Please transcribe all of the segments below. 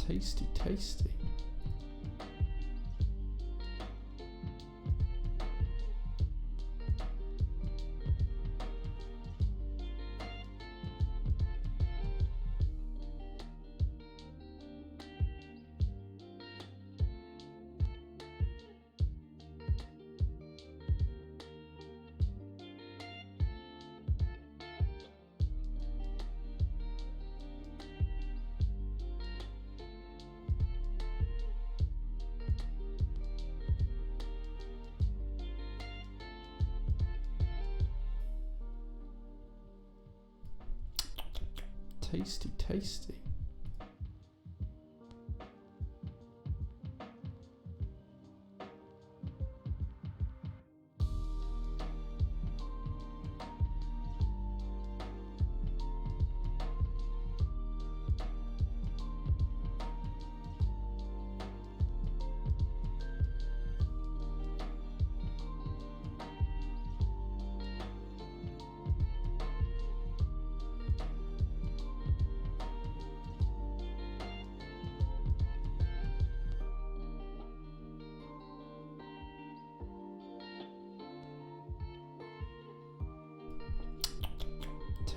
Tasty, tasty. Tasty, tasty.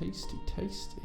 Tasty, tasty.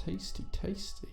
Tasty, tasty.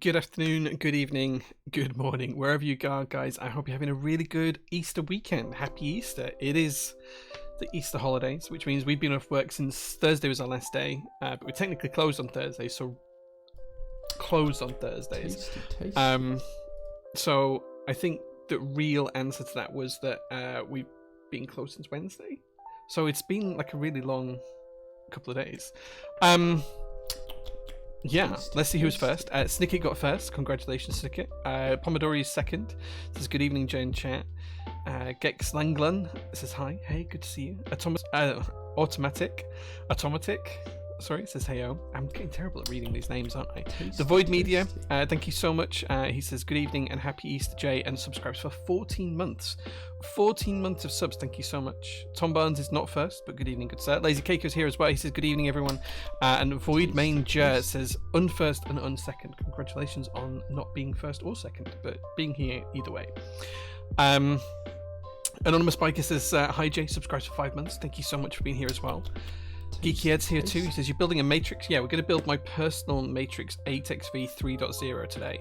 Good afternoon, good evening, good morning, wherever you are, guys. I hope you're having a really good Easter weekend. Happy Easter. It is the Easter holidays, which means we've been off work since Thursday was our last day, but we're technically closed on Thursday, so closed on Thursdays. Tasty. So I think the real answer to that was that we've been closed since Wednesday. So it's been like a really long couple of days. Yeah, let's see who's first. Snicket got first. Congratulations, Snicket. Pomodori is second. Says good evening, Jane chat. Gex Langlan says hi. Hey, good to see you. Automatic. Sorry, says heyo. I'm getting terrible at reading these names, aren't I? The Void Media, thank you so much. He says good evening and happy Easter, Jay, and subscribes for 14 months. 14 months of subs, thank you so much. Tom Barnes is not first, but good evening, good sir. Lazy Keiko's here as well. He says good evening, everyone. And Void Manger says unfirst and unsecond. Congratulations on not being first or second, but being here either way. Anonymous Biker says hi, Jay, subscribes for 5 months. Thank you so much for being here as well. Geeky Ed's here too. He says you're building a matrix. Yeah, we're going to build my personal matrix 8xv 3.0 today.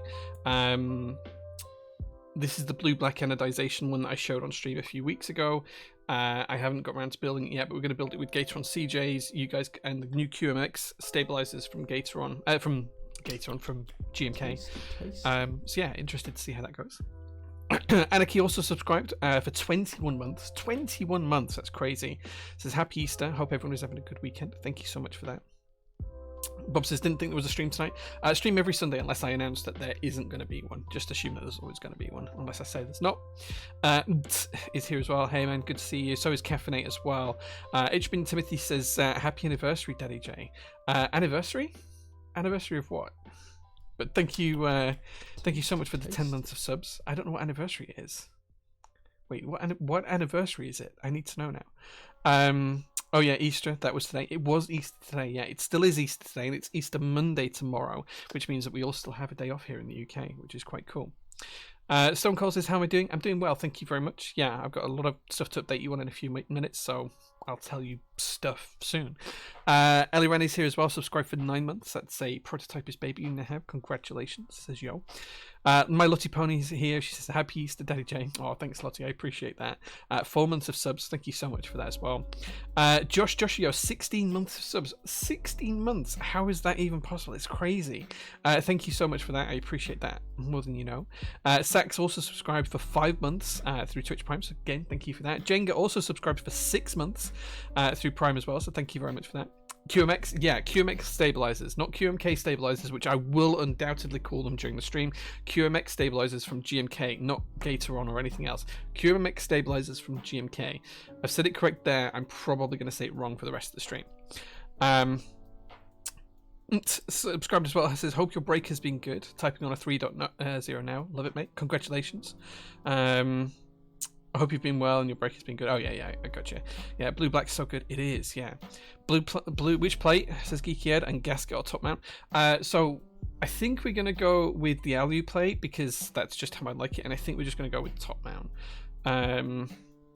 This is the blue black anodization one that I showed on stream a few weeks ago. I haven't got around to building it yet, but we're going to build it with Gateron CJs, you guys, and the new QMX stabilizers from Gateron from GMK. So yeah, interested to see how that goes. Anarchy also subscribed for 21 months. 21 months, that's crazy. Says happy Easter. Hope everyone is having a good weekend. Thank you so much for that. Bob says didn't think there was a stream tonight. Stream every Sunday unless I announce that there isn't going to be one. Just assume that there's always going to be one unless I say there's not. Is here as well. Hey man, good to see you. So is Caffeinate as well. Hbin Timothy says happy anniversary, Daddy J. Anniversary of what? But thank you so much for the 10 months of subs. I don't know what anniversary is. Wait, what anniversary is it? I need to know now. Oh yeah, Easter. That was today. It was Easter today. Yeah, it still is Easter today, and it's Easter Monday tomorrow, which means that we all still have a day off here in the UK, which is quite cool. Stone Cold says, how am I doing? I'm doing well, thank you very much. Yeah, I've got a lot of stuff to update you on in a few minutes, so I'll tell you stuff soon. Ellie Rennie's here as well, subscribed for 9 months. That's a prototypist baby you now have. Congratulations, says yo. My Lottie Pony's here. She says, happy Easter, Daddy J. Oh, thanks, Lottie. I appreciate that. 4 months of subs. Thank you so much for that as well. Joshio, 16 months of subs. 16 months. How is that even possible? It's crazy. Thank you so much for that. I appreciate that more than you know. Sax also subscribed for 5 months through Twitch Prime. So again, thank you for that. Jenga also subscribed for 6 months through Prime as well. So thank you very much for that. QMX, yeah, QMX stabilizers, not QMK stabilizers, which I will undoubtedly call them during the stream. QMX stabilizers from GMK, not Gateron or anything else. QMX stabilizers from GMK. I've said it correct there. I'm probably going to say it wrong for the rest of the stream. Subscribed as well. It says, hope your break has been good. Typing on a 3.0 now. Love it, mate. Congratulations. I hope you've been well and your break has been good. Oh yeah, I got you. Yeah, blue black's so good. It is, yeah. Blue which plate? Says Geeky Ed, and gasket or top mount. So I think we're gonna go with the Alu plate because that's just how I like it, and I think we're just gonna go with top mount.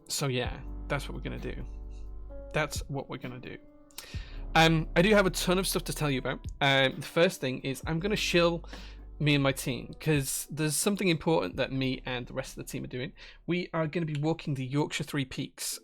So yeah, that's what we're gonna do. I do have a ton of stuff to tell you about. The first thing is I'm gonna shill me and my team because there's something important that me and the rest of the team are doing. We are going to be walking the Yorkshire Three Peaks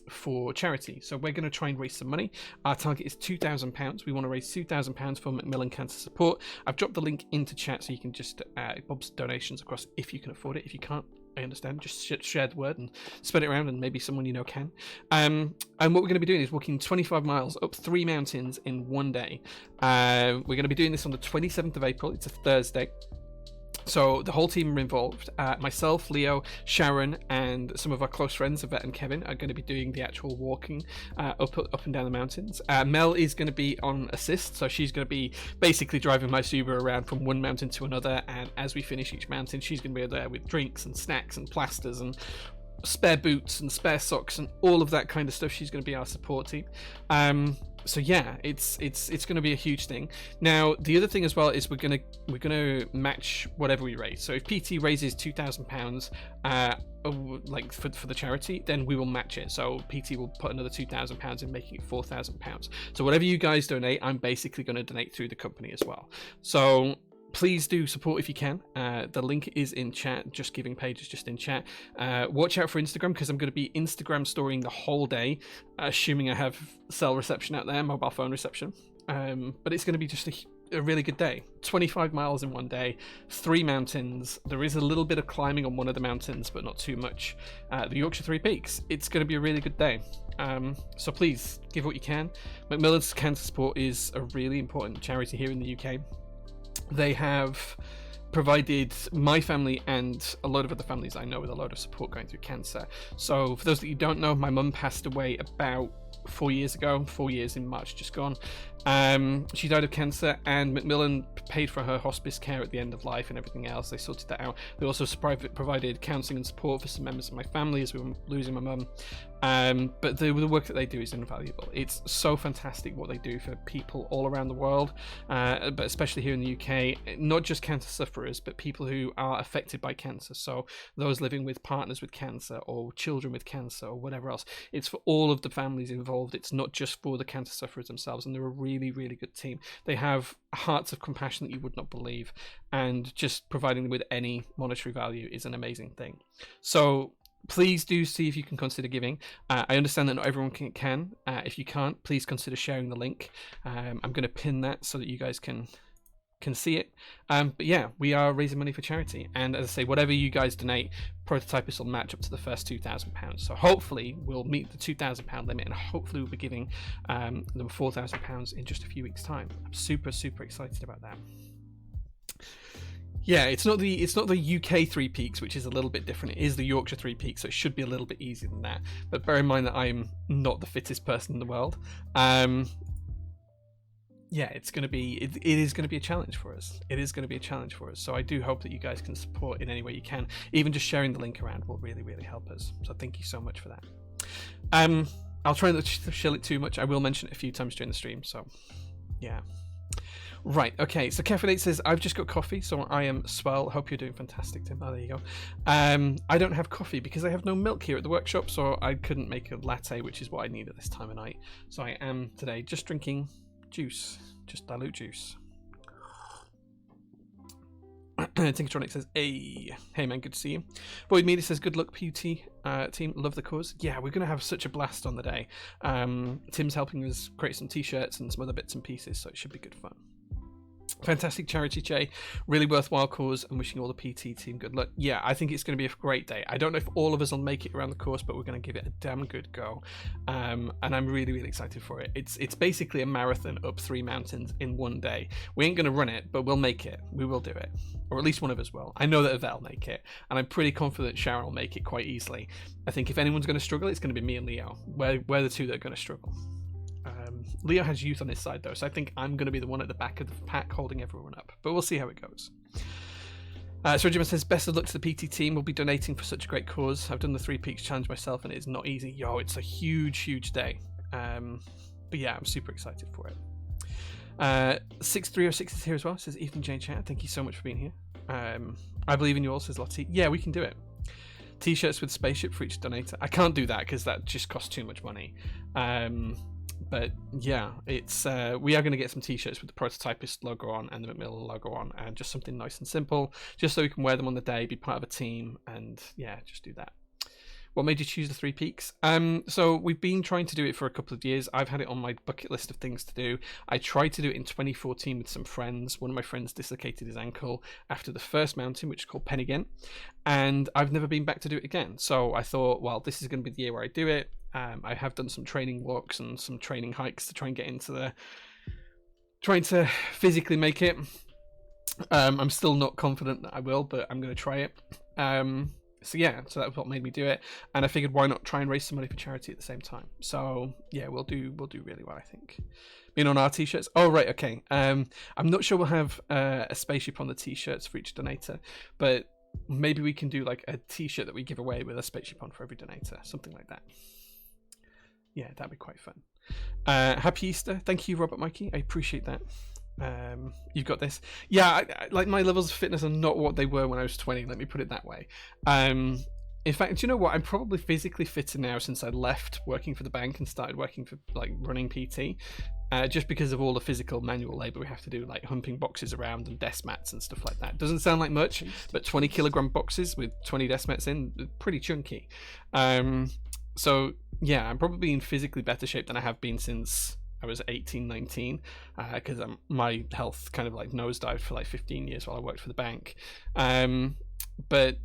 for charity, so we're going to try and raise some money. Our target is £2,000. We want to raise £2,000 for Macmillan Cancer Support. I've dropped the link into chat so you can just Bob's donations across if you can afford it. If you can't, I understand, just share the word and spread it around, and maybe someone you know can. And what we're going to be doing is walking 25 miles up 3 mountains in 1 day. We're going to be doing this on the 27th of April. It's a Thursday. So the whole team are involved. Myself, Leo, Sharon, and some of our close friends, Yvette and Kevin, are going to be doing the actual walking up and down the mountains. Mel is going to be on assist, so she's going to be basically driving my Subaru around from one mountain to another, and as we finish each mountain, she's going to be there with drinks and snacks and plasters and spare boots and spare socks and all of that kind of stuff. She's going to be our support team. So yeah, it's going to be a huge thing. Now the other thing as well is we're gonna match whatever we raise. So if PT raises £2,000 like for the charity, then we will match it. So PT will put another £2,000 in, making it £4,000. So whatever you guys donate, I'm basically going to donate through the company as well. So please do support if you can. The link is in chat. Just Giving page is just in chat. Watch out for Instagram, because I'm going to be Instagram storying the whole day, assuming I have cell reception out there, mobile phone reception. But it's going to be just a really good day. 25 miles in one day, 3 mountains. There is a little bit of climbing on one of the mountains, but not too much. The Yorkshire Three Peaks. It's going to be a really good day. So please give what you can. Macmillan's Cancer Support is a really important charity here in the UK. They have provided my family and a lot of other families I know with a lot of support going through cancer. So for those that you don't know, my mum passed away about 4 years ago, 4 years in March just gone. She died of cancer, and Macmillan paid for her hospice care at the end of life and everything else. They sorted that out. They also provided counselling and support for some members of my family as we were losing my mum. But the work that they do is invaluable. It's so fantastic what they do for people all around the world, but especially here in the UK. Not just cancer sufferers, but people who are affected by cancer. So those living with partners with cancer or children with cancer or whatever else. It's for all of the families involved. It's not just for the cancer sufferers themselves, and they're a really, really good team. They have hearts of compassion that you would not believe, and just providing them with any monetary value is an amazing thing. So please do see if you can consider giving. I understand that not everyone can. If you can't, please consider sharing the link. I'm going to pin that so that you guys can see it. But yeah, we are raising money for charity, and as I say, whatever you guys donate, Prototypist will match up to the first £2,000. So hopefully we'll meet the £2,000 limit, and hopefully we'll be giving them £4,000 in just a few weeks' time. I'm super excited about that. Yeah, it's not the UK Three Peaks, which is a little bit different. It is the Yorkshire Three Peaks, so it should be a little bit easier than that. But bear in mind that I'm not the fittest person in the world. Yeah, it is going to be a challenge for us. It is going to be a challenge for us. So I do hope that you guys can support in any way you can. Even just sharing the link around will really, really help us. So thank you so much for that. I'll try not to shill it too much. I will mention it a few times during the stream. So yeah. Right, okay, so Caffeinate says, I've just got coffee, so I am swell. Hope you're doing fantastic, Tim. Oh, there you go. I don't have coffee because I have no milk here at the workshop, so I couldn't make a latte, which is what I need at this time of night. So I am today just drinking juice, just dilute juice. Tinkertronic says, hey man, good to see you. Boyd Media says, good luck PUT team, love the cause. Yeah, we're going to have such a blast on the day. Tim's helping us create some t-shirts and some other bits and pieces, so it should be good fun. Fantastic charity, Jay. Really worthwhile cause, and wishing all the PT team good luck. Yeah, I think it's going to be a great day. I don't know if all of us will make it around the course, but we're going to give it a damn good go. And I'm really, really excited for it. It's basically a marathon up 3 mountains in one day. We ain't going to run it, but we'll make it. We will do it. Or at least one of us will. I know that Yvette will make it, and I'm pretty confident Sharon will make it quite easily. I think if anyone's going to struggle, it's going to be me and Leo. We're the two that are going to struggle. Leo has youth on his side though, so I think I'm going to be the one at the back of the pack holding everyone up, but we'll see how it goes. So Jim says, best of luck to the PT team. We'll be donating for such a great cause. I've done the 3 Peaks challenge myself and it is not easy. Yo, it's a huge day. But yeah, I'm super excited for it. 6306 is here as well. Says, Ethan Jane Chat, thank you so much for being here. I believe in you all, says Lottie. Yeah, we can do it. T-shirts with spaceship for each donator. I can't do that because that just costs too much money. But yeah, it's we are going to get some t-shirts with the Prototypist logo on and the Macmillan logo on, and just something nice and simple, just so we can wear them on the day, be part of a team, and yeah, just do that. What made you choose the 3 Peaks? So we've been trying to do it for a couple of years. I've had it on my bucket list of things to do. I tried to do it in 2014 with some friends. One of my friends dislocated his ankle after the first mountain, which is called Penigent, and I've never been back to do it again. So I thought, well, this is going to be the year where I do it. I have done some training walks and some training hikes to try and get into trying to physically make it. I'm still not confident that I will, but I'm going to try it. So yeah, so that's what made me do it, and I figured why not try and raise some money for charity at the same time. So yeah, we'll do really well, I think. Being on our t-shirts. Oh right, okay. I'm not sure we'll have a spaceship on the t-shirts for each donator, but maybe we can do like a t-shirt that we give away with a spaceship on for every donator, something like that. Yeah, that'd be quite fun. Happy Easter. Thank you, Robert Mikey. I appreciate that. You've got this. Yeah, like my levels of fitness are not what they were when I was 20. Let me put it that way. In fact, do you know what? I'm probably physically fitter now since I left working for the bank and started working for like running PT. just because of all the physical manual labor we have to do, like humping boxes around and desk mats and stuff like that. Doesn't sound like much, but 20 kilogram boxes with 20 desk mats in, pretty chunky. So yeah, I'm probably in physically better shape than I have been since I was 18, 19, because my health kind of like nosedived for like 15 years while I worked for the bank. But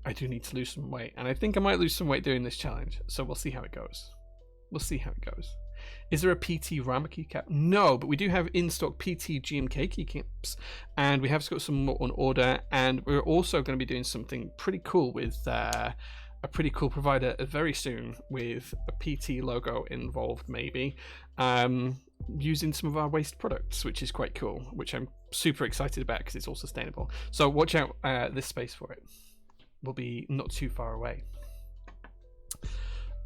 I do need to lose some weight, and I think I might lose some weight doing this challenge, so we'll see how it goes. We'll see how it goes. Is there a PT Rama keycap? No, but we do have in stock PT GMK keycaps, and we have got some more on order, and we're also going to be doing something pretty cool with a pretty cool provider very soon, with a PT logo involved, maybe, using some of our waste products, which is quite cool, which I'm super excited about because it's all sustainable. So watch out this space for it. We'll be not too far away.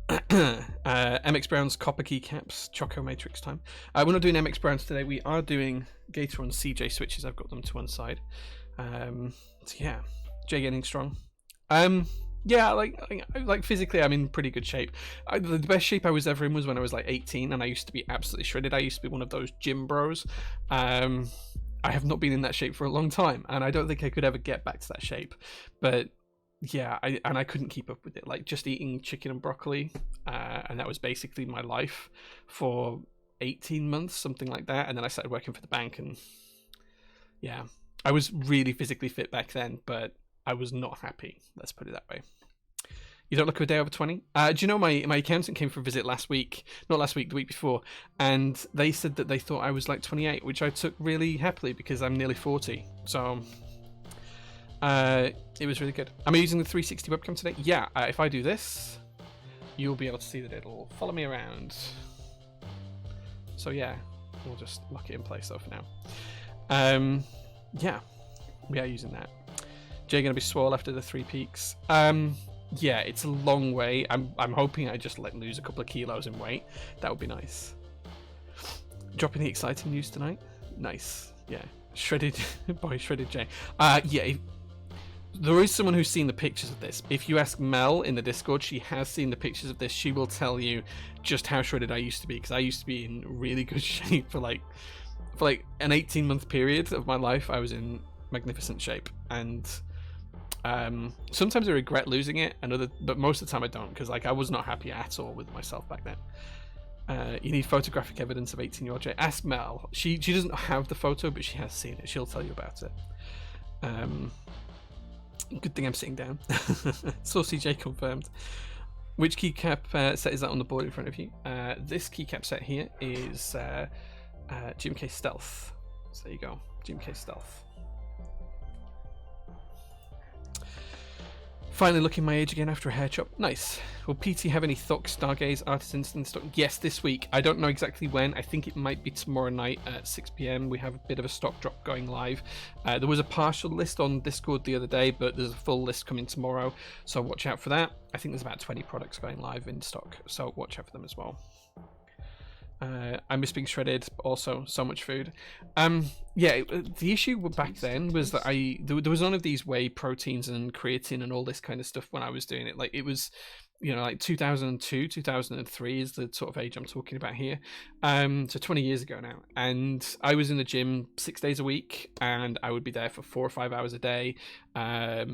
MX Brown's copper keycaps, Choco Matrix time. We're not doing MX Browns today. We are doing Gator on CJ switches. I've got them to one side. So yeah, Jay getting strong. Yeah, like physically, I'm in pretty good shape. The best shape I was ever in was when I was like 18, and I used to be absolutely shredded. I used to be one of those gym bros. I have not been in that shape for a long time, and I don't think I could ever get back to that shape. But yeah, I couldn't keep up with it. Like just eating chicken and broccoli, and that was basically my life for 18 months, something like that. And then I started working for the bank, and yeah, I was really physically fit back then, but I was not happy. Let's put it that way. You don't look a day over 20. Do you know my accountant came for a visit last week? Not last week, the week before, and they said that they thought I was like 28, which I took really happily because I'm nearly 40. So it was really good. Am I using the 360 webcam today? Yeah. If I do this, you'll be able to see that it'll follow me around. So yeah, we'll just lock it in place though for now. Yeah, we are using that. Jay gonna be swole after the 3 peaks. Yeah, it's a long way. I'm hoping I just lose a couple of kilos in weight. That would be nice. Dropping the exciting news tonight. Nice. Yeah, shredded boy, shredded Jay. Yeah. There is someone who's seen the pictures of this. If you ask Mel in the Discord, she has seen the pictures of this. She will tell you just how shredded I used to be, because I used to be in really good shape for like an 18-month period of my life. I was in magnificent shape, and sometimes I regret losing it, but most of the time I don't, because like I was not happy at all with myself back then. You need photographic evidence of 18-year-old Jay. Ask Mel. She doesn't have the photo, but she has seen it. She'll tell you about it. Good thing I'm sitting down. Saucy J confirmed. Which keycap set is that on the board in front of you? This keycap set here is GMK Stealth. So there you go, GMK Stealth. Finally looking my age again after a hair chop. Nice. Will PT have any Thok Stargaze artisans in stock? Yes, this week. I don't know exactly when. I think it might be tomorrow night at 6 PM. We have a bit of a stock drop going live. There was a partial list on Discord the other day, but there's a full list coming tomorrow, so watch out for that. I think there's about 20 products going live in stock, so watch out for them as well. I miss being shredded, but also so much food. Yeah, the issue back then was that there was none of these whey proteins and creatine and all this kind of stuff when I was doing it. Like it was, like 2002, 2003 is the sort of age I'm talking about here. So 20 years ago now. And I was in the gym 6 days a week, and I would be there for 4 or 5 hours a day. I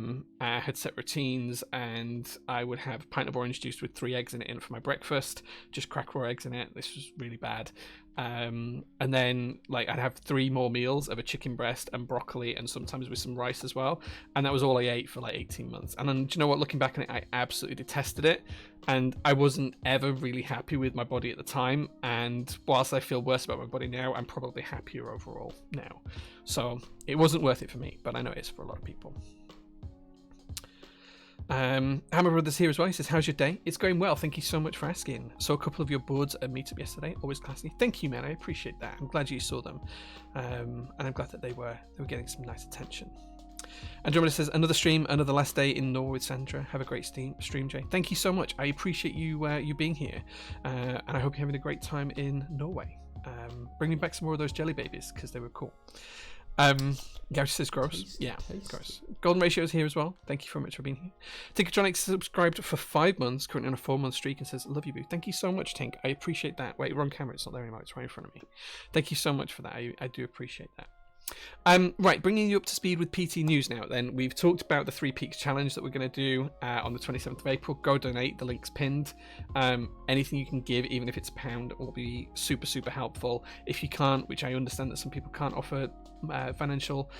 had set routines, and I would have a pint of orange juice with 3 eggs in it for my breakfast, just crack raw eggs in it. This was really bad. And then I'd have 3 more meals of a chicken breast and broccoli, and sometimes with some rice as well, and that was all I ate for 18 months. And then, do you know what, looking back on it, I absolutely detested it, and I wasn't ever really happy with my body at the time. And whilst I feel worse about my body now, I'm probably happier overall now. So it wasn't worth it for me, but I know it is for a lot of people. Hammer Brothers here as well. He says, how's your day? It's going well, thank you so much for asking. Saw a couple of your boards at meetup yesterday, always classy. Thank you, man, I appreciate that. I'm glad you saw them, and I'm glad that they were getting some nice attention. Andromeda says, another stream, another last day in Norway with Sandra. Have a great stream, Jay. Thank you so much. I appreciate you being here, and I hope you're having a great time in Norway. Bringing back some more of those jelly babies, because they were cool. Gary says gross. Tasty, Yeah, tasty. gross. Golden Ratio is here as well. Thank you very much for being here. Tinkertronic subscribed for 5 months, currently on a 4-month streak, and says, love you, boo. Thank you so much, Tink. I appreciate that. Wait, wrong camera. It's not there anymore. It's right in front of me. Thank you so much for that. I do appreciate that. Right, bringing you up to speed with PT news now then. We've talked about the 3 Peaks challenge that we're going to do on the 27th of April. Go donate, the link's pinned. Anything you can give, even if it's £1, will be super, super helpful. If you can't, which I understand that some people can't offer financial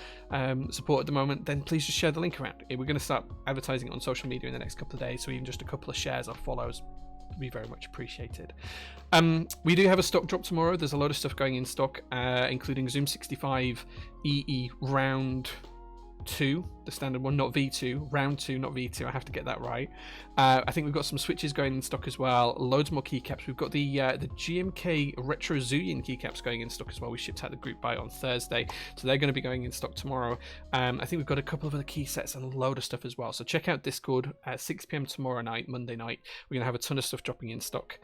support at the moment, then please just share the link around. We're going to start advertising it on social media in the next couple of days, so even just a couple of shares or follows would be very much appreciated. We do have a stock drop tomorrow. There's a load of stuff going in stock, including Zoom 65 EE round 2, the standard one, not V2, round 2, not V2. I have to get that right. I think we've got some switches going in stock as well. Loads more keycaps. We've got the GMK Retro Zulian keycaps going in stock as well. We shipped out the group buy on Thursday, so they're going to be going in stock tomorrow. I think we've got a couple of other key sets and a load of stuff as well. So check out Discord at 6 p.m. tomorrow night, Monday night. We're going to have a ton of stuff dropping in stock.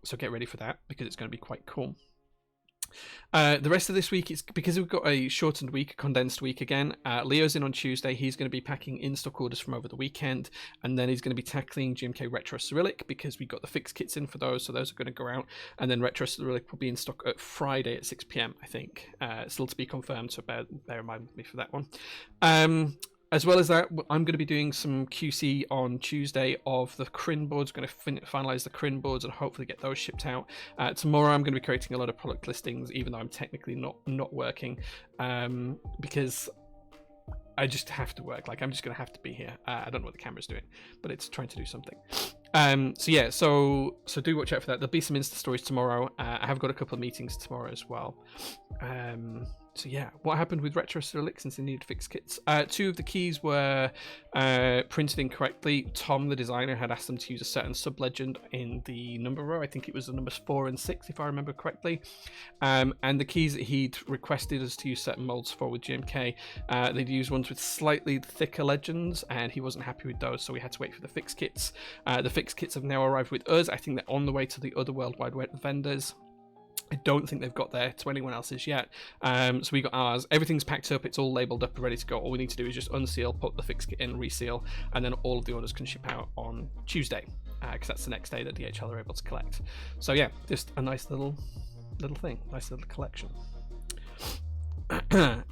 So get ready for that because it's going to be quite cool. The rest of this week, it's because we've got a shortened week, a condensed week again. Leo's in on Tuesday. He's going to be packing in-stock orders from over the weekend, and then he's going to be tackling GMK Retro Cyrillic because we got the fixed kits in for those, so those are going to go out. And then Retro Cyrillic will be in stock at Friday at 6 p.m, I think. Still to be confirmed, so bear in mind with me for that one. As well as that, I'm going to be doing some QC on Tuesday of the Crin boards. Going to finalize the Crin boards and hopefully get those shipped out. Tomorrow I'm going to be creating a lot of product listings, even though I'm technically not working, because I just have to work. Like, I'm just going to have to be here. I don't know what the camera's doing, but it's trying to do something. So do watch out for that. There'll be some Insta stories tomorrow. I have got a couple of meetings tomorrow as well. So yeah, what happened with Retro Cyrillic since they needed fixed kits? 2 of the keys were printed incorrectly. Tom, the designer, had asked them to use a certain sub-legend in the number row. I think it was the numbers 4 and 6, if I remember correctly. And the keys that he'd requested us to use certain molds for with GMK, they'd use ones with slightly thicker legends, and he wasn't happy with those, so we had to wait for the fixed kits. The fixed kits have now arrived with us. I think they're on the way to the other worldwide vendors. I don't think they've got there to anyone else's yet. So we got ours. Everything's packed up. It's all labelled up and ready to go. All we need to do is just unseal, put the fixed kit in, reseal, and then all of the orders can ship out on Tuesday, because that's the next day that DHL are able to collect. So yeah, just a nice little thing, nice little collection. So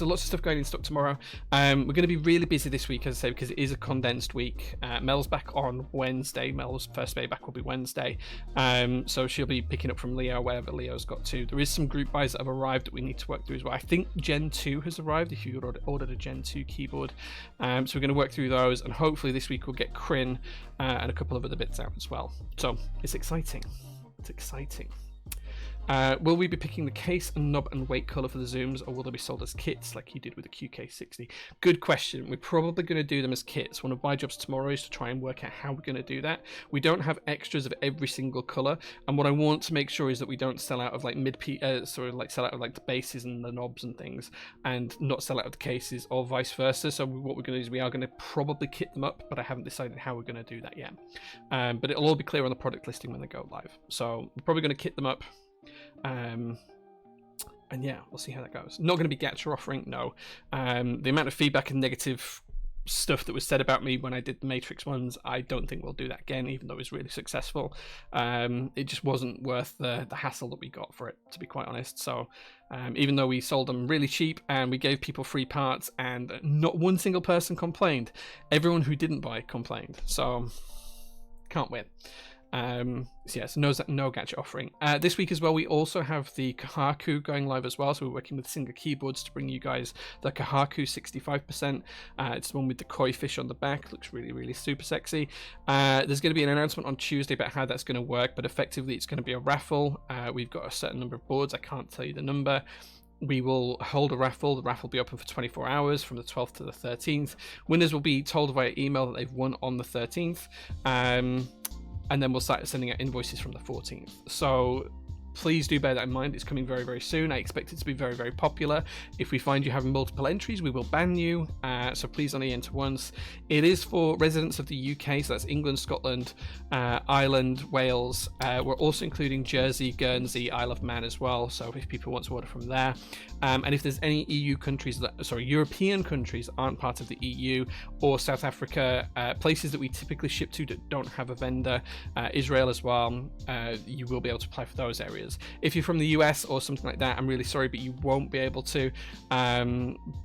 lots of stuff going in stock tomorrow. We're going to be really busy this week, as I say, because it is a condensed week. Mel's back on Wednesday. Mel's first day back will be Wednesday, so she'll be picking up from Leo wherever Leo's got to. There is some group buys that have arrived that we need to work through as well. I think Gen 2 has arrived if you ordered a Gen 2 keyboard, so we're going to work through those, and hopefully this week we'll get Crin and a couple of other bits out as well. So it's exciting. Will we be picking the case and knob and weight colour for the Zooms, or will they be sold as kits like you did with the QK60? Good question. We're probably going to do them as kits. One of my jobs tomorrow is to try and work out how we're going to do that. We don't have extras of every single colour, and what I want to make sure is that we don't sell out of like sell out of like the bases and the knobs and things, and not sell out of the cases, or vice versa. So what we're going to do is we are going to probably kit them up, but I haven't decided how we're going to do that yet. But it'll all be clear on the product listing when they go live. So we're probably going to kit them up. And yeah, we'll see how that goes. Not going to be gacha offering, no. The amount of feedback and negative stuff that was said about me when I did the Matrix ones, I don't think we'll do that again, even though it was really successful. It just wasn't worth the hassle that we got for it, to be quite honest. So even though we sold them really cheap and we gave people free parts and not one single person complained, everyone who didn't buy complained. So can't win. So yes, no gacha offering. This week as well, we also have the Kahaku going live as well. So we're working with Singer Keyboards to bring you guys the Kahaku 65%. It's the one with the koi fish on the back. Looks really, really super sexy. There's going to be an announcement on Tuesday about how that's going to work, but effectively it's going to be a raffle. We've got a certain number of boards. I can't tell you the number. We will hold a raffle. The raffle will be open for 24 hours from the 12th to the 13th. Winners will be told via email that they've won on the 13th. And then we'll start sending out invoices from the 14th. So please do bear that in mind. It's coming very, very soon. I expect it to be very, very popular. If we find you having multiple entries, we will ban you. So please only enter once. It is for residents of the UK, so that's England, Scotland, Ireland, Wales. We're also including Jersey, Guernsey, Isle of Man as well. So if people want to order from there, and if there's any European countries that aren't part of the EU, or South Africa, places that we typically ship to that don't have a vendor, Israel as well, you will be able to apply for those areas. If you're from the US or something like that, I'm really sorry, but you won't be able to,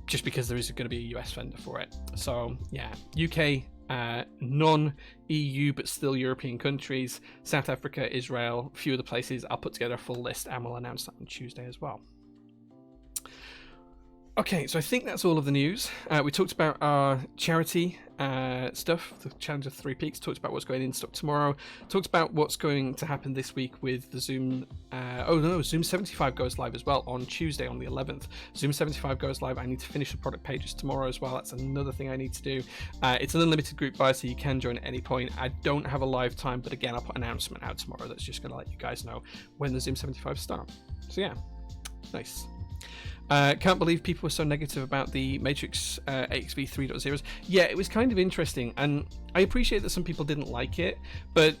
just because there is going to be a US vendor for it. So yeah, UK, non-EU but still European countries, South Africa, Israel, a few other places. I'll put together a full list and we'll announce that on Tuesday as well. Okay, so I think that's all of the news. We talked about our charity stuff, the Challenge of Three Peaks, talked about what's going in stock tomorrow, talked about what's going to happen this week with the Zoom, Zoom 75 goes live as well on Tuesday on the 11th. Zoom 75 goes live. I need to finish the product pages tomorrow as well. That's another thing I need to do. It's an unlimited group buy, so you can join at any point. I don't have a live time, but again, I'll put an announcement out tomorrow that's just going to let you guys know when the Zoom 75 start. So yeah, nice. Can't believe people were so negative about the Matrix AXV 3.0s. Yeah, it was kind of interesting, and I appreciate that some people didn't like it, but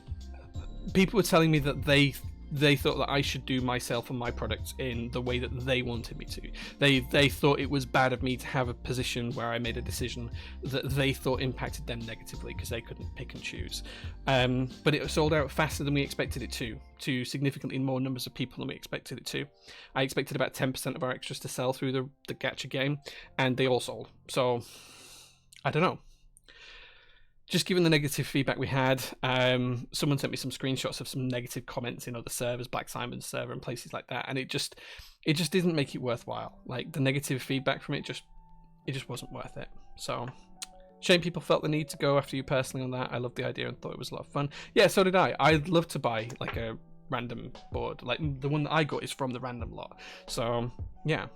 people were telling me that they thought that I should do myself and my products in the way that they wanted me to. They thought it was bad of me to have a position where I made a decision that they thought impacted them negatively because they couldn't pick and choose. But it sold out faster than we expected it to significantly more numbers of people than we expected it to. I expected about 10% of our extras to sell through the gacha game, and they all sold. So I don't know. Just given the negative feedback we had, someone sent me some screenshots of some negative comments in other servers, Black Simon's server and places like that, and it just didn't make it worthwhile. Like, the negative feedback from it just wasn't worth it. So shame people felt the need to go after you personally on that. I loved the idea and thought it was a lot of fun. Yeah, so did I. I'd love to buy like a random board. Like, the one that I got is from the random lot. So yeah,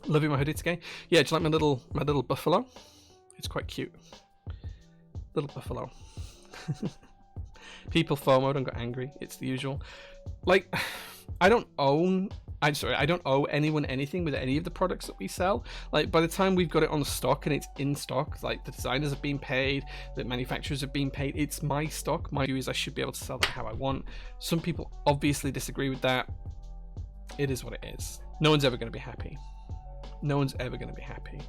loving my hoodie today. Yeah, do you like my little buffalo? It's quite cute. Little buffalo. People FOMO'd and got angry. It's the usual. Like, I don't owe anyone anything with any of the products that we sell. Like, by the time we've got it on stock and it's in stock, like, the designers have been paid, the manufacturers have been paid, it's my stock. My view is I should be able to sell that how I want. Some people obviously disagree with that. It is what it is. No one's ever going to be happy. No one's ever going to be happy.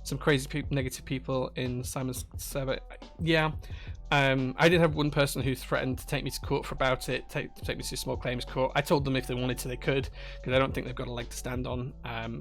Some crazy negative people in Simon's server. Yeah, I did have one person who threatened to take me to court for about it, take me to small claims court. I told them if they wanted to, they could, because I don't think they've got a leg to stand on.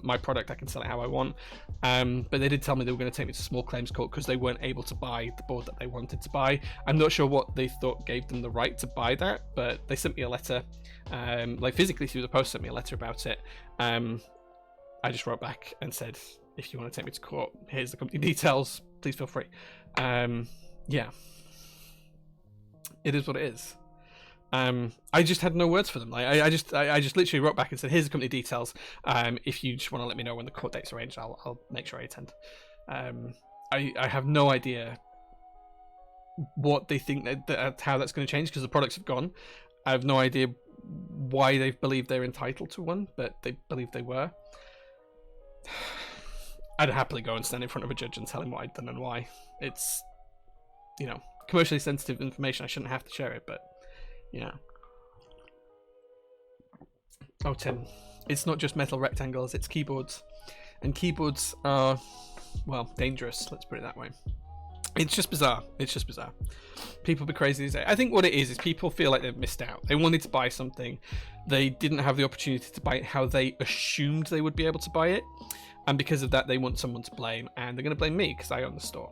My product, I can sell it how I want. But they did tell me they were going to take me to small claims court because they weren't able to buy the board that they wanted to buy. I'm not sure what they thought gave them the right to buy that, but they sent me a letter, like physically through the post, sent me a letter about it. I just wrote back and said, if you want to take me to court, here's the company details. Please feel free. Yeah, it is what it is. I just had no words for them. Like, I just literally wrote back and said, here's the company details. If you just want to let me know when the court date's arranged, I'll make sure I attend. I have no idea what they think that how that's going to change, because the products have gone. I have no idea why they believe they're entitled to one, but they believe they were. I'd happily go and stand in front of a judge and tell him what I'd done and why. It's, commercially sensitive information. I shouldn't have to share it, but, Oh, Tim, it's not just metal rectangles, it's keyboards. And keyboards are, well, dangerous, let's put it that way. It's just bizarre. It's just bizarre. People be crazy these days. I think what it is people feel like they've missed out. They wanted to buy something. They didn't have the opportunity to buy it how they assumed they would be able to buy it. And because of that, they want someone to blame. And they're going to blame me because I own the store.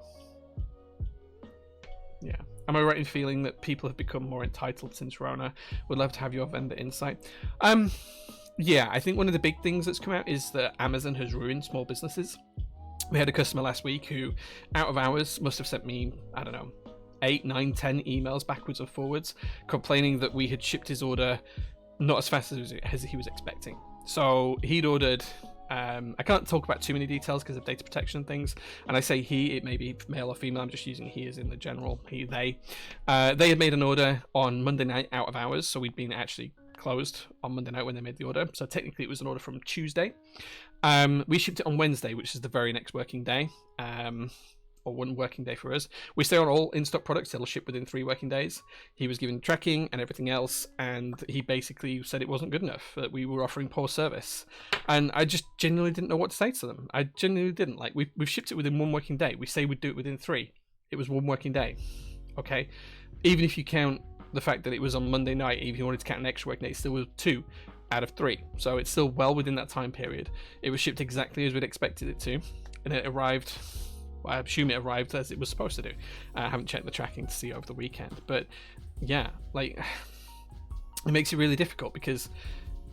Yeah. Am I right in feeling that people have become more entitled since Rona? Would love to have your vendor insight. Yeah, I think one of the big things that's come out is that Amazon has ruined small businesses. We had a customer last week who, out of hours, must have sent me, I don't know, 8, 9, 10 emails backwards and forwards, complaining that we had shipped his order not as fast as he was expecting. So he'd ordered I can't talk about too many details because of data protection and things. And I say he, it may be male or female. I'm just using he as in the general he, they. They had made an order on Monday night out of hours, so we'd been actually closed on Monday night when they made the order. So technically it was an order from Tuesday. We shipped it on Wednesday, which is the very next working day. Or 1 working day for us. We stay on all in-stock products. It'll ship within 3 working days. He was given tracking and everything else, and he basically said it wasn't good enough, that we were offering poor service. And I just genuinely didn't know what to say to them. I genuinely didn't. Like, we've shipped it within 1 working day. We say we'd do it within 3. It was 1 working day. Okay? Even if you count the fact that it was on Monday night, even if you wanted to count an extra working day, it still was 2 out of 3. So it's still well within that time period. It was shipped exactly as we'd expected it to, and it arrived... I assume it arrived as it was supposed to do. I haven't checked the tracking to see over the weekend, but yeah, like, it makes it really difficult because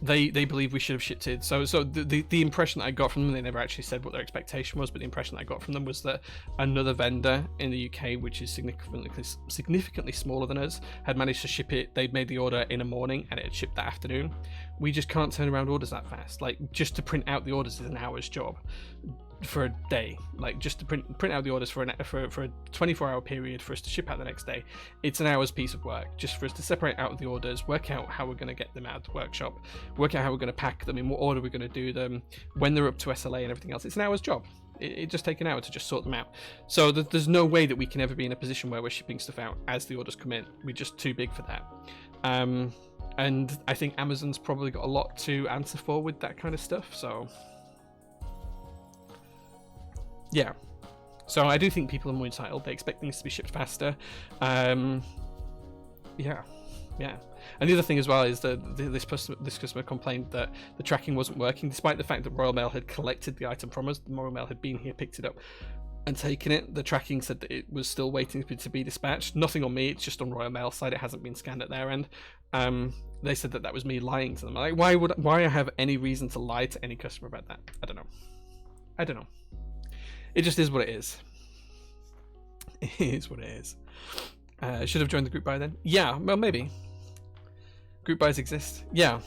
they believe we should have shipped it. So the impression that I got from them, they never actually said what their expectation was, but the impression that I got from them was that another vendor in the UK, which is significantly smaller than us, had managed to ship it. They'd made the order in a morning and it had shipped that afternoon. We just can't turn around orders that fast. Like, just to print out the orders is an hour's job for a day. Like, just to print out the orders for a 24-hour period for us to ship out the next day, it's an hour's piece of work just for us to separate out the orders, work out how we're going to get them out of the workshop, work out how we're going to pack them, in what order we're going to do them, when they're up to SLA and everything else. It's an hour's job. It just takes an hour to just sort them out. So there's no way that we can ever be in a position where we're shipping stuff out as the orders come in. We're just too big for that. And I think Amazon's probably got a lot to answer for with that kind of stuff. So yeah, so I do think people are more entitled. They expect things to be shipped faster. Yeah. And the other thing as well is that this customer complained that the tracking wasn't working, despite the fact that Royal Mail had collected the item from us. The Royal Mail had been here, picked it up, and taken it. The tracking said that it was still waiting to be dispatched. Nothing on me. It's just on Royal Mail side. It hasn't been scanned at their end. They said that was me lying to them. Like, why I have any reason to lie to any customer about that? I don't know. It just is what it is. It is what it is. Should have joined the group buy then? Yeah, well, maybe. Group buys exist. Yeah.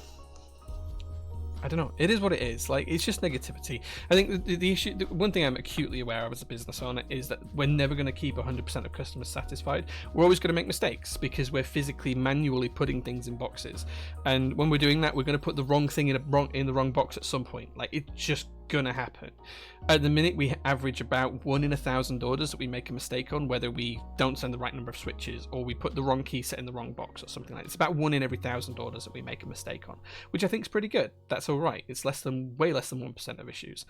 I don't know. It is what it is. Like, it's just negativity. I think the issue, the one thing I'm acutely aware of as a business owner is that we're never going to keep 100% of customers satisfied. We're always going to make mistakes because we're physically, manually putting things in boxes. And when we're doing that, we're going to put the wrong thing in the wrong box at some point. Like, it's just gonna happen. At the minute, we average about 1 in 1,000 orders that we make a mistake on, whether we don't send the right number of switches or we put the wrong key set in the wrong box or something like that. It's about 1 in every 1,000 orders that we make a mistake on, which I think is pretty good. That's all right. It's way less than 1% of issues.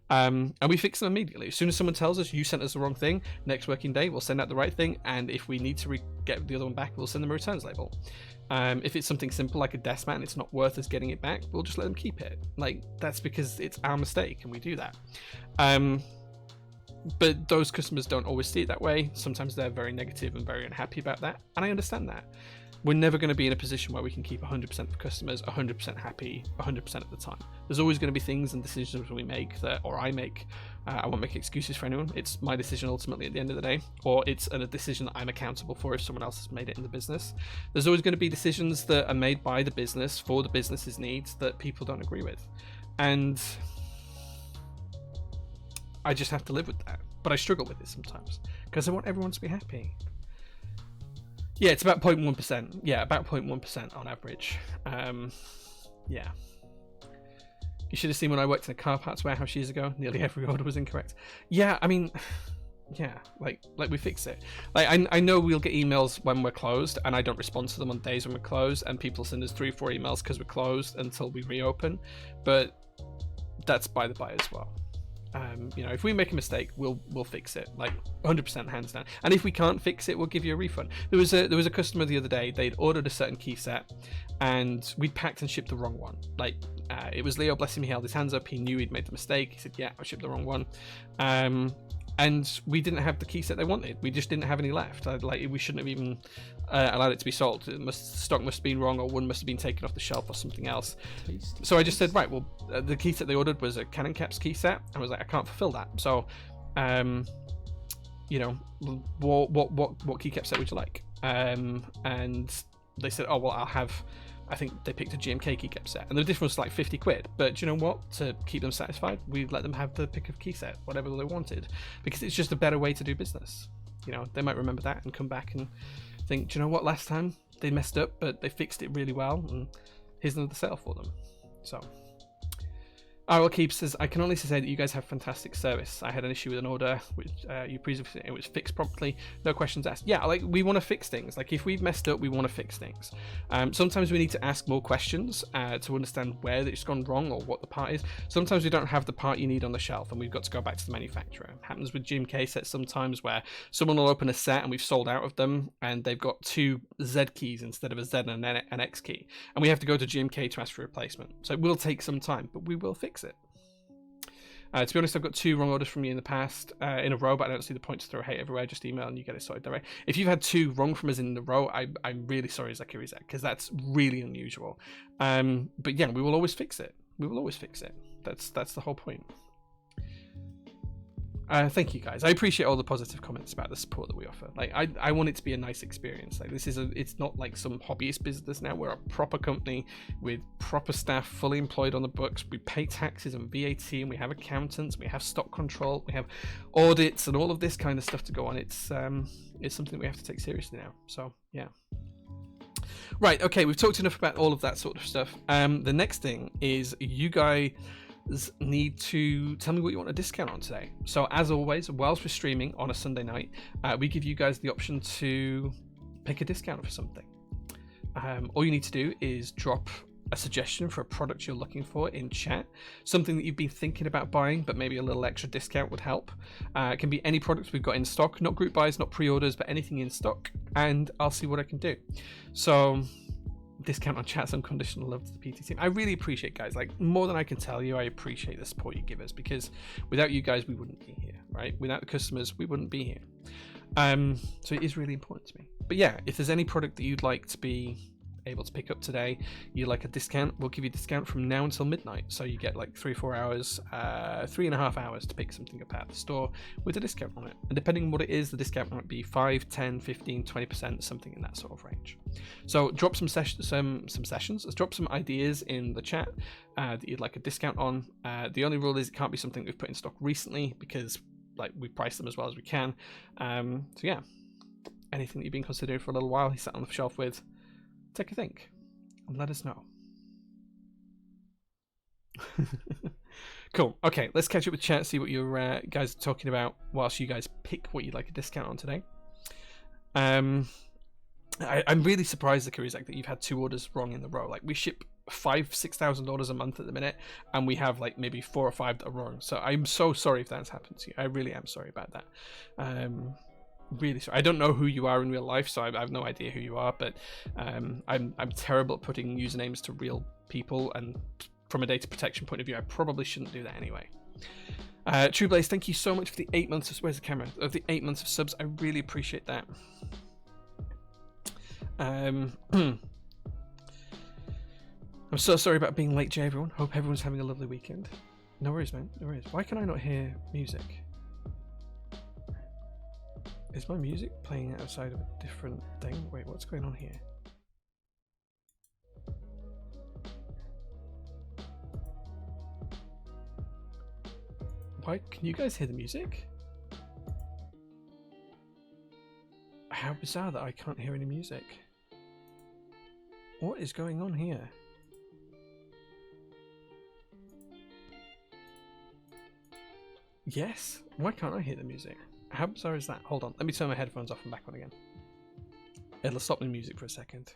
And we fix them immediately. As soon as someone tells us you sent us the wrong thing, next working day we'll send out the right thing, and if we need to get the other one back, we'll send them a returns label. If it's something simple like a desk mat and it's not worth us getting it back, we'll just let them keep it. Like, that's because it's our mistake and we do that. But those customers don't always see it that way. Sometimes they're very negative and very unhappy about that, and I understand that. We're never going to be in a position where we can keep 100% of customers 100% happy 100% of the time. There's always going to be things and decisions we make that, or I make. I won't make excuses for anyone. It's my decision ultimately at the end of the day, or it's a decision that I'm accountable for if someone else has made it in the business. There's always going to be decisions that are made by the business for the business's needs that people don't agree with. And I just have to live with that. But I struggle with it sometimes because I want everyone to be happy. Yeah, it's about 0.1%. Yeah, about 0.1% on average. Yeah. You should have seen when I worked in a car parts warehouse years ago. Nearly every order was incorrect. Yeah, I mean, yeah, like we fix it. Like, I know we'll get emails when we're closed, and I don't respond to them on days when we're closed, and people send us 3 or 4 emails because we're closed until we reopen. But that's by the by as well. You know, if we make a mistake, we'll fix it, like 100% hands down. And if we can't fix it, we'll give you a refund. There was a customer the other day. They'd ordered a certain key set, and we'd packed and shipped the wrong one. Like, it was Leo, bless him, he held his hands up. He knew he'd made the mistake. He said, "Yeah, I shipped the wrong one." And we didn't have the key set they wanted. We just didn't have any left. We shouldn't have even allowed it to be sold. Stock must have been wrong, or one must have been taken off the shelf or something else. Tasty. So I just said, right, well, the key set they ordered was a Canon Caps key set. I was like, I can't fulfill that. So, you know, what key cap set would you like? And they said, oh, well, I'll have I think they picked a GMK keycap set, and the difference was like 50 quid. But do you know what? To keep them satisfied, we let them have the pick of key set, whatever they wanted, because it's just a better way to do business. You know, they might remember that and come back and think, do you know what? Last time they messed up, but they fixed it really well, and here's another sale for them. So. Well, Keep says, I can only say that you guys have fantastic service. I had an issue with an order, which you previously, it was fixed promptly, no questions asked. Yeah, like, we want to fix things. Like, if we've messed up, we want to fix things. Sometimes we need to ask more questions to understand where it's gone wrong or what the part is. Sometimes we don't have the part you need on the shelf, and we've got to go back to the manufacturer. It happens with GMK sets sometimes, where someone will open a set and we've sold out of them, and they've got 2 Z keys instead of a Z and an X key, and we have to go to GMK to ask for a replacement. So it will take some time, but we will fix it. To be honest, I've got 2 wrong orders from you in the past in a row, but I don't see the point to throw hate everywhere. Just email and you get it sorted direct. If you've had 2 wrong from us in a row, I'm really sorry, Zakirizak, because that's really unusual. But yeah, we will always fix it. We will always fix it. That's the whole point. Thank you guys. I appreciate all the positive comments about the support that we offer. Like, I want it to be a nice experience. Like, it's not like some hobbyist business now. We're a proper company with proper staff, fully employed on the books. We pay taxes and VAT, and we have accountants, we have stock control, we have audits, and all of this kind of stuff to go on. It's something we have to take seriously now. So yeah. Right. Okay. We've talked enough about all of that sort of stuff. The next thing is you guys need to tell me what you want a discount on today. So as always, whilst we're streaming on a Sunday night, we give you guys the option to pick a discount for something. All you need to do is drop a suggestion for a product you're looking for in chat, something that you've been thinking about buying, but maybe a little extra discount would help. It can be any products we've got in stock, not group buys, not pre-orders, but anything in stock, and I'll see what I can do. So discount on chats, unconditional love to the PT team. I really appreciate, guys, like, more than I can tell you. I appreciate the support you give us, because without you guys we wouldn't be here, right? Without the customers we wouldn't be here. So it is really important to me. But yeah, if there's any product that you'd like to be able to pick up today, you'd like a discount, we'll give you a discount from now until midnight. So you get like 3 or 4 hours, 3.5 hours to pick something up at the store with a discount on it. And depending on what it is, the discount might be 5, 10, 15, 20%, something in that sort of range. So drop some sessions, drop some ideas in the chat that you'd like a discount on. The only rule is it can't be something we've put in stock recently, because like we price them as well as we can. So yeah, anything that you've been considering for a little while, he's sat on the shelf with, take a think and let us know. Cool. Okay, let's catch up with chat, see what you guys are talking about whilst you guys pick what you'd like a discount on today. I'm really surprised, Zakirizak, that you've had 2 orders wrong in the row. Like, we ship 5,000-6,000 orders a month at the minute, and we have like maybe 4 or 5 that are wrong. So I'm so sorry if that's happened to you. I really am sorry about that. Really sorry. I don't know who you are in real life, so I have no idea who you are, but I'm terrible at putting usernames to real people, and from a data protection point of view, I probably shouldn't do that anyway. True Blaze, thank you so much for the 8 months of, where's the camera, of the 8 months of subs. I really appreciate that. I'm so sorry about being late, Jay, everyone. Hope everyone's having a lovely weekend. No worries, man, no worries. Why can I not hear music? Is my music playing outside of a different thing? Wait, what's going on here? Why can you guys hear the music? How bizarre that I can't hear any music. What is going on here? Yes? Why can't I hear the music? How bizarre is that? Hold on, let me turn my headphones off and back on again. It'll stop the music for a second.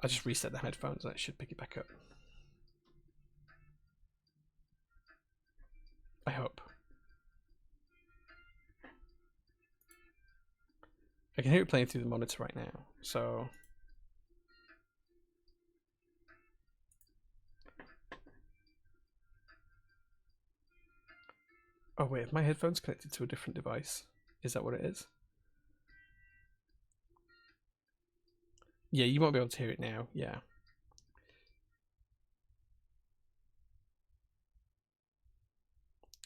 I just reset the headphones and it should pick it back up. I hope. I can hear it playing through the monitor right now, so... Oh wait, have my headphones connected to a different device? Is that what it is? Yeah, you won't be able to hear it now, yeah.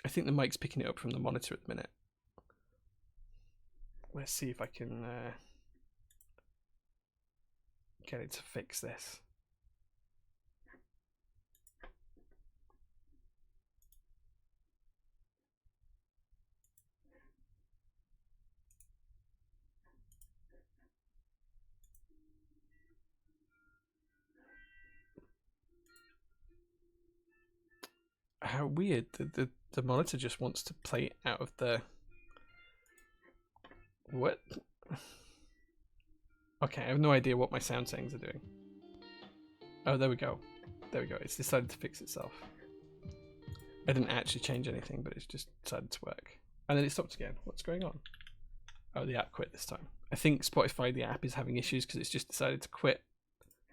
I think the mic's picking it up from the monitor at the minute. Let's see if I can get it to fix this. How weird. The monitor just wants to play it out of the... What? Okay, I have no idea what my sound settings are doing. Oh, there we go. There we go. It's decided to fix itself. I didn't actually change anything, but it's just decided to work. And then it stopped again. What's going on? Oh, the app quit this time. I think Spotify, the app, is having issues because it's just decided to quit.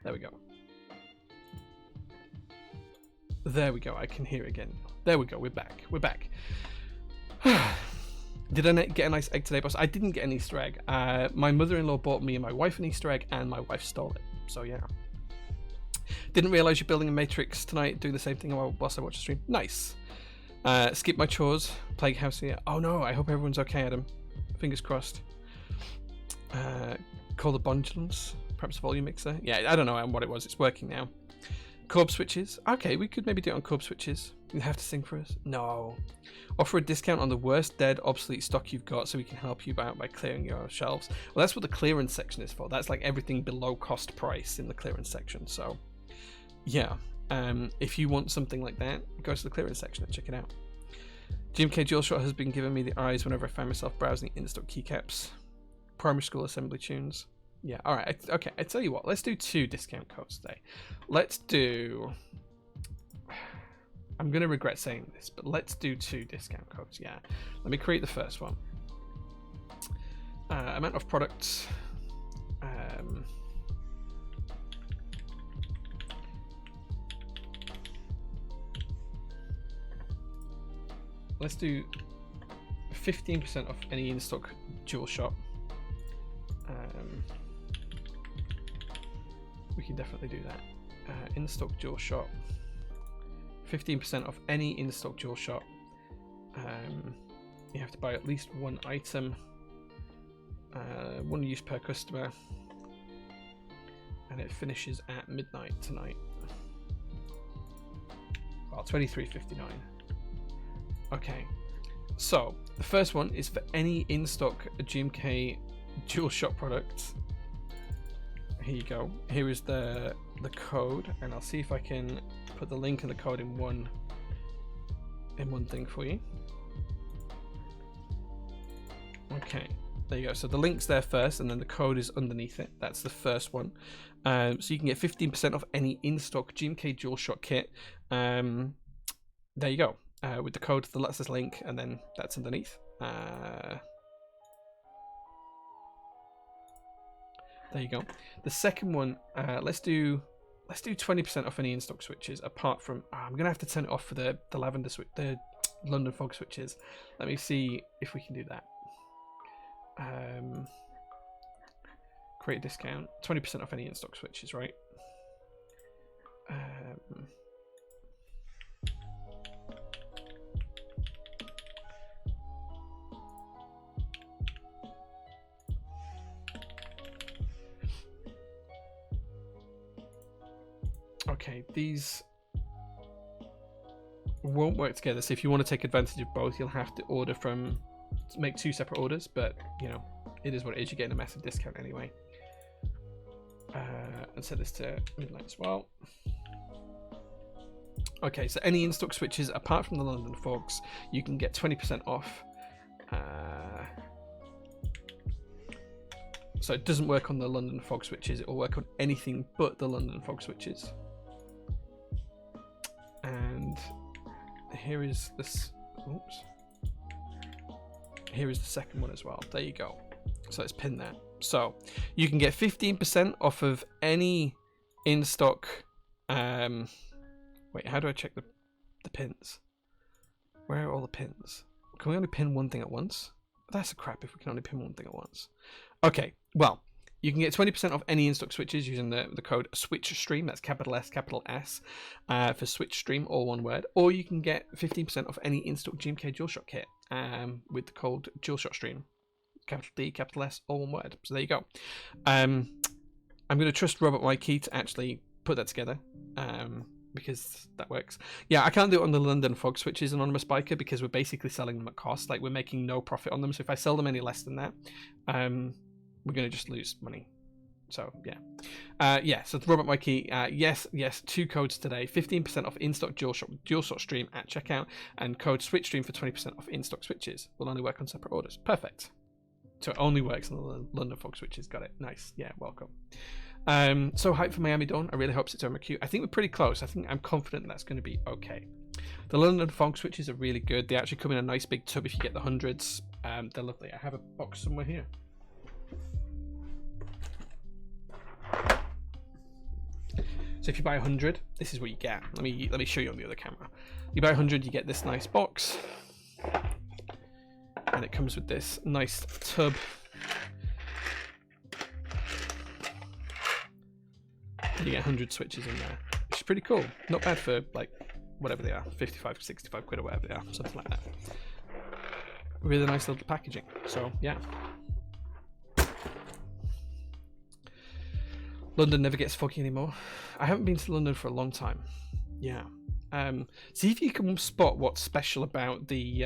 There we go. There we go. I can hear it again. There we go. We're back. We're back. Did I get a nice egg today, boss? I didn't get an Easter egg. My mother-in-law bought me and my wife an Easter egg, and my wife stole it. So yeah. Didn't realise you're building a matrix tonight. Doing the same thing whilst I watch the stream. Nice. Skip my chores. Plague house here. Oh no. I hope everyone's okay, Adam. Fingers crossed. Call the Bondulance. Perhaps a volume mixer. Yeah, I don't know what it was. It's working now. Corb switches. Okay, we could maybe do it on corb switches. You have to sing for us. No. Offer a discount on the worst dead obsolete stock you've got so we can help you out by clearing your shelves. Well, that's what the clearance section is for. That's like everything below cost price in the clearance section. So yeah, if you want something like that, go to the clearance section and check it out. GMK DualShock has been giving me the eyes whenever I find myself browsing in-stock keycaps. Primary school assembly tunes. Yeah, alright, okay, I tell you what, let's do 2 discount codes today. Let's do... I'm going to regret saying this, but let's do 2 discount codes, yeah. Let me create the first one. Amount of products. Let's do 15% off any in-stock DualShock. We can definitely do that. In-stock DualShock. 15% off any in-stock DualShock. You have to buy at least 1 item. 1 use per customer. And it finishes at midnight tonight. Well, 23.59. Okay. So, the first one is for any in-stock GMK DualShock products. Here you go. Here is the code, and I'll see if I can put the link and the code in one thing for you. Okay, there you go. So the link's there first, and then the code is underneath it. That's the first one. So you can get 15% off any in-stock GMK DualShock kit. There you go. With the code, the Let's link, and then that's underneath. There you go. The second one, let's do 20% off any in-stock switches. Apart from, I'm gonna have to turn it off for the lavender switch, the London fog switches. Let me see if we can do that. Create a discount. 20% off any in-stock switches, right? Okay, these won't work together, so if you want to take advantage of both, you'll have to make 2 separate orders, but you know, it is what it is. You're getting a massive discount anyway. And set this to midnight as well. Okay, so any in-stock switches apart from the London fogs, you can get 20% off. So it doesn't work on the London fog switches, it will work on anything but the London fog switches. And here is this. Oops. Here is the second one as well. There you go. So let's pin that. So you can get 15% off of any in-stock. Wait, how do I check the pins? Where are all the pins? Can we only pin one thing at once? That's a crap if we can only pin one thing at once. Okay, well, You can get 20% off any in-stock switches using the code SWITCHSTREAM. That's capital S, capital S, for SWITCHSTREAM, all one word. Or you can get 15% off any in-stock GMK DualShock kit with the code DualShockStream. Capital D, capital S, all one word. So there you go. I'm going to trust Robert Waikey to actually put that together, because that works. Yeah, I can't do it on the London Fog Switches, Anonymous Biker, because we're basically selling them at cost. Like, we're making no profit on them. So if I sell them any less than that, we're going to just lose money. So, yeah. So Robert Mikey, yes, 2 codes today. 15% off in-stock DualShock Stream at checkout, and code SWITCHSTREAM for 20% off in-stock switches. Will only work on separate orders. Perfect. So it only works on the London Fog Switches. Got it. Nice. Yeah, welcome. So hype for Miami Dawn. I really hope it's over queue. I think we're pretty close. I'm confident that's going to be okay. The London Fog Switches are really good. They actually come in a nice big tub if you get the hundreds. They're lovely. I have a box somewhere here. So if you buy 100, this is what you get. Let me show you on the other camera. You buy 100, you get this nice box, and it comes with this nice tub. And you get 100 switches in there, which is pretty cool. Not bad for, like, whatever they are, 55, 65 quid or whatever they are, something like that. Really nice little packaging. So yeah. London never gets foggy anymore. I haven't been to London for a long time. Yeah. See if you can spot what's special about the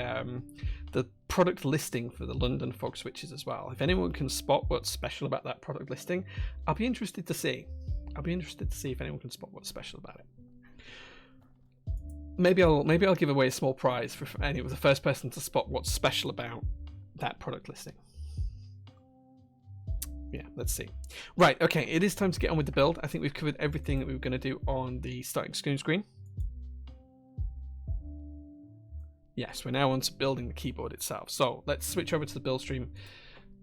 product listing for the London Fog Switches as well. If anyone can spot what's special about that product listing, I'll be interested to see. If anyone can spot what's special about it. Maybe I'll give away a small prize for the first person to spot what's special about that product listing. Yeah, let's see. Right, okay, it is time to get on with the build. I think we've covered everything that we were going to do on the starting screen. Yes, we're now on to building the keyboard itself. So let's switch over to the build stream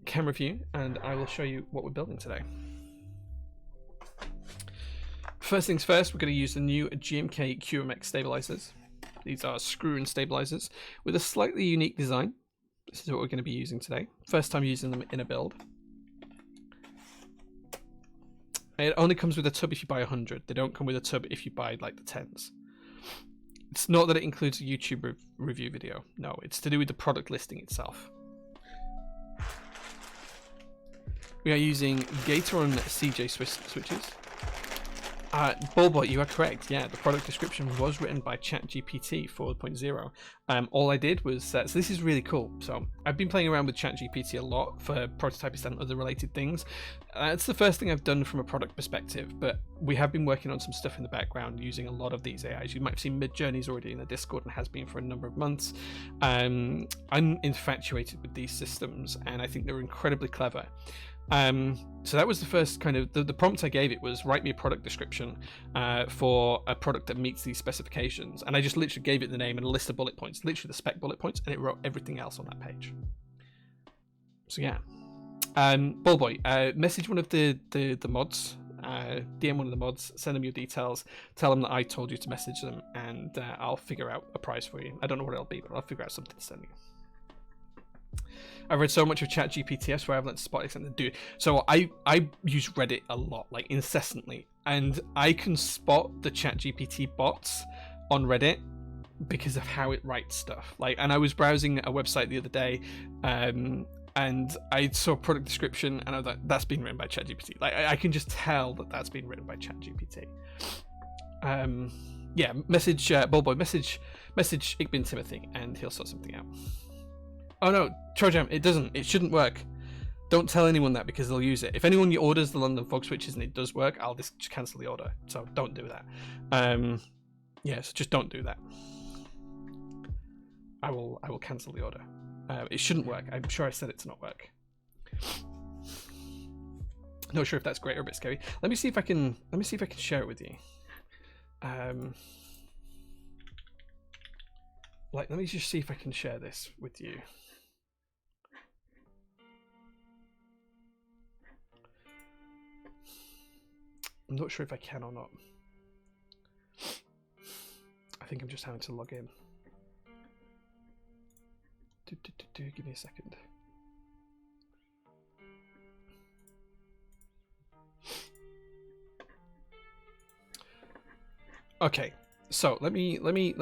camera view, and I will show you what we're building today. First things first, we're going to use the new GMK QMX stabilizers. These are screw-in stabilizers with a slightly unique design. This is what we're going to be using today. First time using them in a build. It only comes with a tub if you buy 100. They don't come with a tub if you buy like the 10s. It's not that it includes a YouTube review video. No, it's to do with the product listing itself. We are using Gateron CJ switches. Bullboy, you are correct. Yeah, the product description was written by ChatGPT 4.0. All I did was, so this is really cool. So I've been playing around with ChatGPT a lot for prototypist and other related things. It's the first thing I've done from a product perspective, but we have been working on some stuff in the background using a lot of these AIs. You might have seen Midjourney's already in the Discord and has been for a number of months. I'm infatuated with these systems, and I think they're incredibly clever. So that was the first kind of the prompt I gave it was write me a product description for a product that meets these specifications, and I just literally gave it the name and a list of bullet points, literally the spec bullet points, and it wrote everything else on that page. So yeah, Bullboy, message one of the mods, DM one of the mods, send them your details, tell them that I told you to message them, and I'll figure out a prize for you. I don't know what it'll be, but I'll figure out something to send you. I've read so much of ChatGPT, I swear I've learned to spot something to do. So I use Reddit a lot, like incessantly, and I can spot the ChatGPT bots on Reddit because of how it writes stuff. Like, and I was browsing a website the other day, and I saw a product description, and I was like, "That's been written by ChatGPT." Like, I can just tell that that's been written by ChatGPT. Yeah, message Bullboy, message Igbin Timothy, and he'll sort something out. Oh no, Trojam, it doesn't. It shouldn't work. Don't tell anyone that because they'll use it. If anyone orders the London Fog Switches and it does work, I'll just cancel the order. So don't do that. Yeah, so just don't do that. I will cancel the order. It shouldn't work. I'm sure I said it to not work. Not sure if that's great or a bit scary. Let me see if I can share it with you. Let me just see if I can share this with you. I'm not sure if I can or not. I think I'm just having to log in. Give me a second. Okay, so let me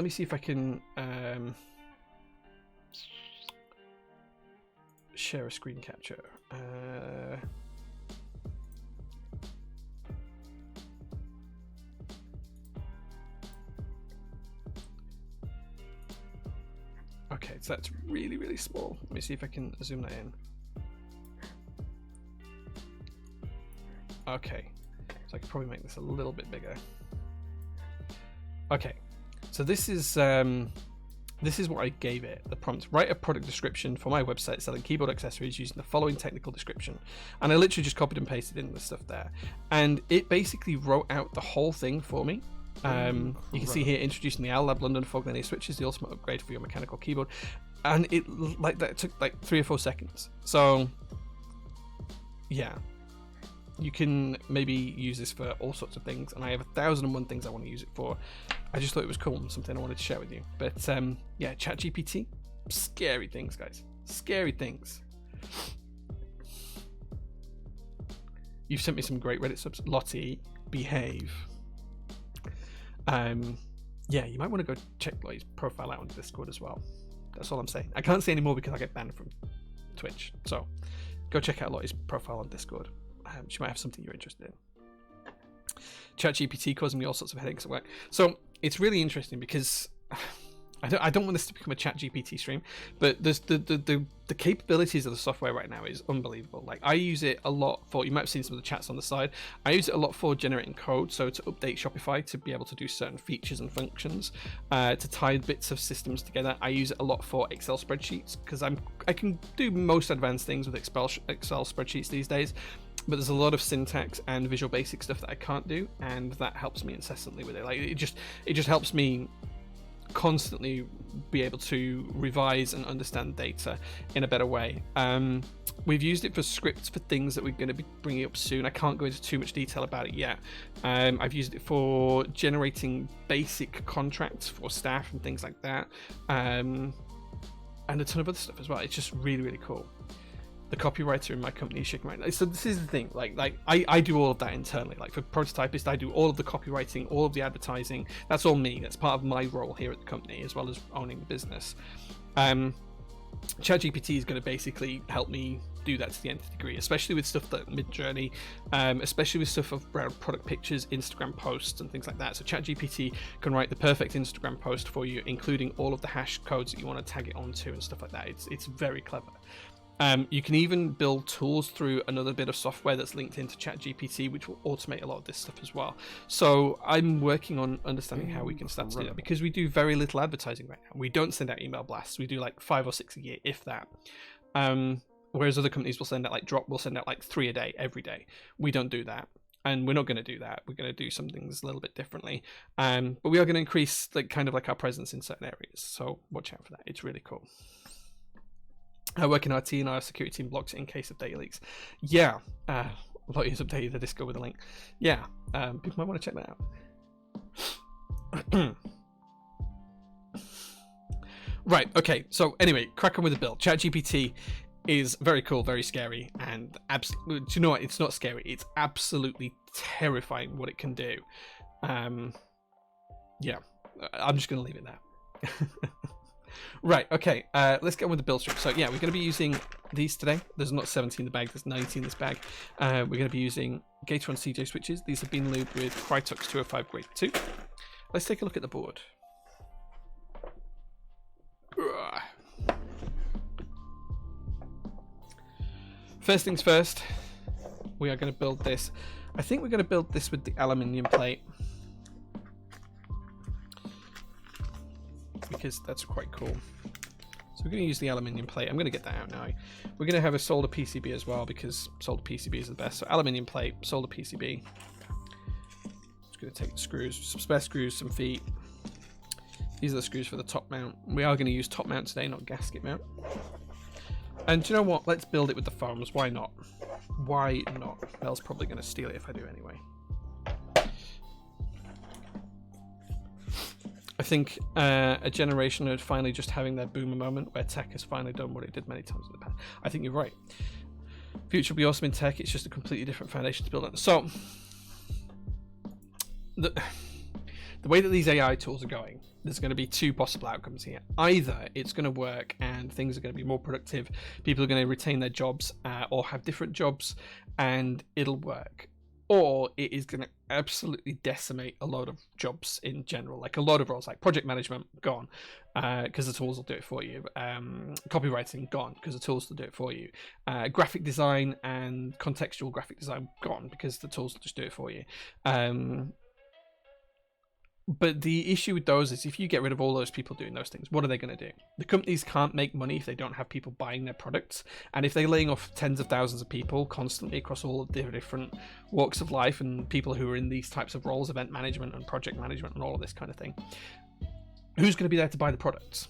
see if I can share a screen capture. Okay, so that's really, really small. Let me see if I can zoom that in. Okay, so I could probably make this a little bit bigger. Okay, so this is what I gave it. The prompt: write a product description for my website selling keyboard accessories using the following technical description. And I literally just copied and pasted in the stuff there, and it basically wrote out the whole thing for me. You can see here, introducing the Lab London Fog Linear switches, the ultimate upgrade for your mechanical keyboard, and it took like 3 or 4 seconds. So yeah, you can maybe use this for all sorts of things, and I have 1,001 things I want to use it for. I just thought it was cool and something I wanted to share with you. But yeah, ChatGPT, scary things, guys, scary things. You've sent me some great Reddit subs. Lottie, behave. Yeah, you might want to go check Lottie's profile out on Discord as well. That's all I'm saying. I can't say any more because I get banned from Twitch. So go check out Lottie's profile on Discord. She might have something you're interested in. ChatGPT causing me all sorts of headaches at work. So it's really interesting because I don't want this to become a ChatGPT stream, but there's the capabilities of the software right now is unbelievable. Like, I use it a lot for, you might have seen some of the chats on the side, I use it a lot for generating code, so to update Shopify to be able to do certain features and functions, to tie bits of systems together. I use it a lot for Excel spreadsheets because I can do most advanced things with Excel spreadsheets these days, but there's a lot of syntax and Visual Basic stuff that I can't do, and that helps me incessantly with it. Like, it just helps me constantly be able to revise and understand data in a better way. We've used it for scripts for things that we're going to be bringing up soon. I can't go into too much detail about it yet. I've used it for generating basic contracts for staff and things like that, and a ton of other stuff as well. It's just really, really cool. The copywriter in my company is shaking my head. So this is the thing, like I do all of that internally. Like, for Prototypist, I do all of the copywriting, all of the advertising. That's all me. That's part of my role here at the company, as well as owning the business. ChatGPT is going to basically help me do that to the nth degree, especially with stuff like Mid-Journey, especially with stuff around product pictures, Instagram posts, and things like that. So ChatGPT can write the perfect Instagram post for you, including all of the hash codes that you want to tag it onto and stuff like that. It's very clever. You can even build tools through another bit of software that's linked into ChatGPT, which will automate a lot of this stuff as well. So I'm working on understanding how we can start to do that, because we do very little advertising right now. We don't send out email blasts. We do like 5 or 6 a year, if that. Whereas other companies will send out will send out like 3 a day, every day. We don't do that. And we're not going to do that. We're going to do some things a little bit differently. But we are going to increase our presence in certain areas. So watch out for that. It's really cool. I work in IT, and our security team blocks it in case of data leaks. Yeah, Lottie's updated the Discord with a link. Yeah, people might want to check that out. Right, okay, so anyway, crack on with the build. ChatGPT is very cool, very scary, and do you know what? It's not scary. It's absolutely terrifying what it can do. Yeah, I'm just going to leave it there. Right, okay, let's get on with the build stream. So yeah, we're going to be using these today. There's not 17 in the bag, there's 19 in this bag. We're going to be using Gateron CJ switches. These have been lubed with Crytox 205 grade 2. Let's take a look at the board. First things first, we are going to build this. I think we're going to build this with the aluminium plate, because that's quite cool. So we're going to use the aluminium plate. I'm going to get that out now. We're going to have a solder PCB as well, because solder PCB is the best. So aluminium plate, solder PCB. Just going to take the screws, some spare screws, some feet. These are the screws for the top mount. We are going to use top mount today, not gasket mount. And do you know what? Let's build it with the foams. Why not? Why not? Mel's probably going to steal it if I do anyway. I think a generation of finally just having their boomer moment where tech has finally done what it did many times in the past. I think you're right. Future will be awesome in tech. It's just a completely different foundation to build on. So the way that these AI tools are going, there's going to be two possible outcomes here. Either it's going to work and things are going to be more productive, people are going to retain their jobs or have different jobs, and it'll work. Or it is going to absolutely decimate a lot of jobs in general, like a lot of roles, like project management, gone, because the tools will do it for you. Copywriting, gone, because the tools will do it for you. Graphic design and contextual graphic design, gone, because the tools will just do it for you. But the issue with those is if you get rid of all those people doing those things, what are they going to do? The companies can't make money if they don't have people buying their products. And if they're laying off tens of thousands of people constantly across all of the different walks of life and people who are in these types of roles, event management and project management and all of this kind of thing, who's going to be there to buy the products?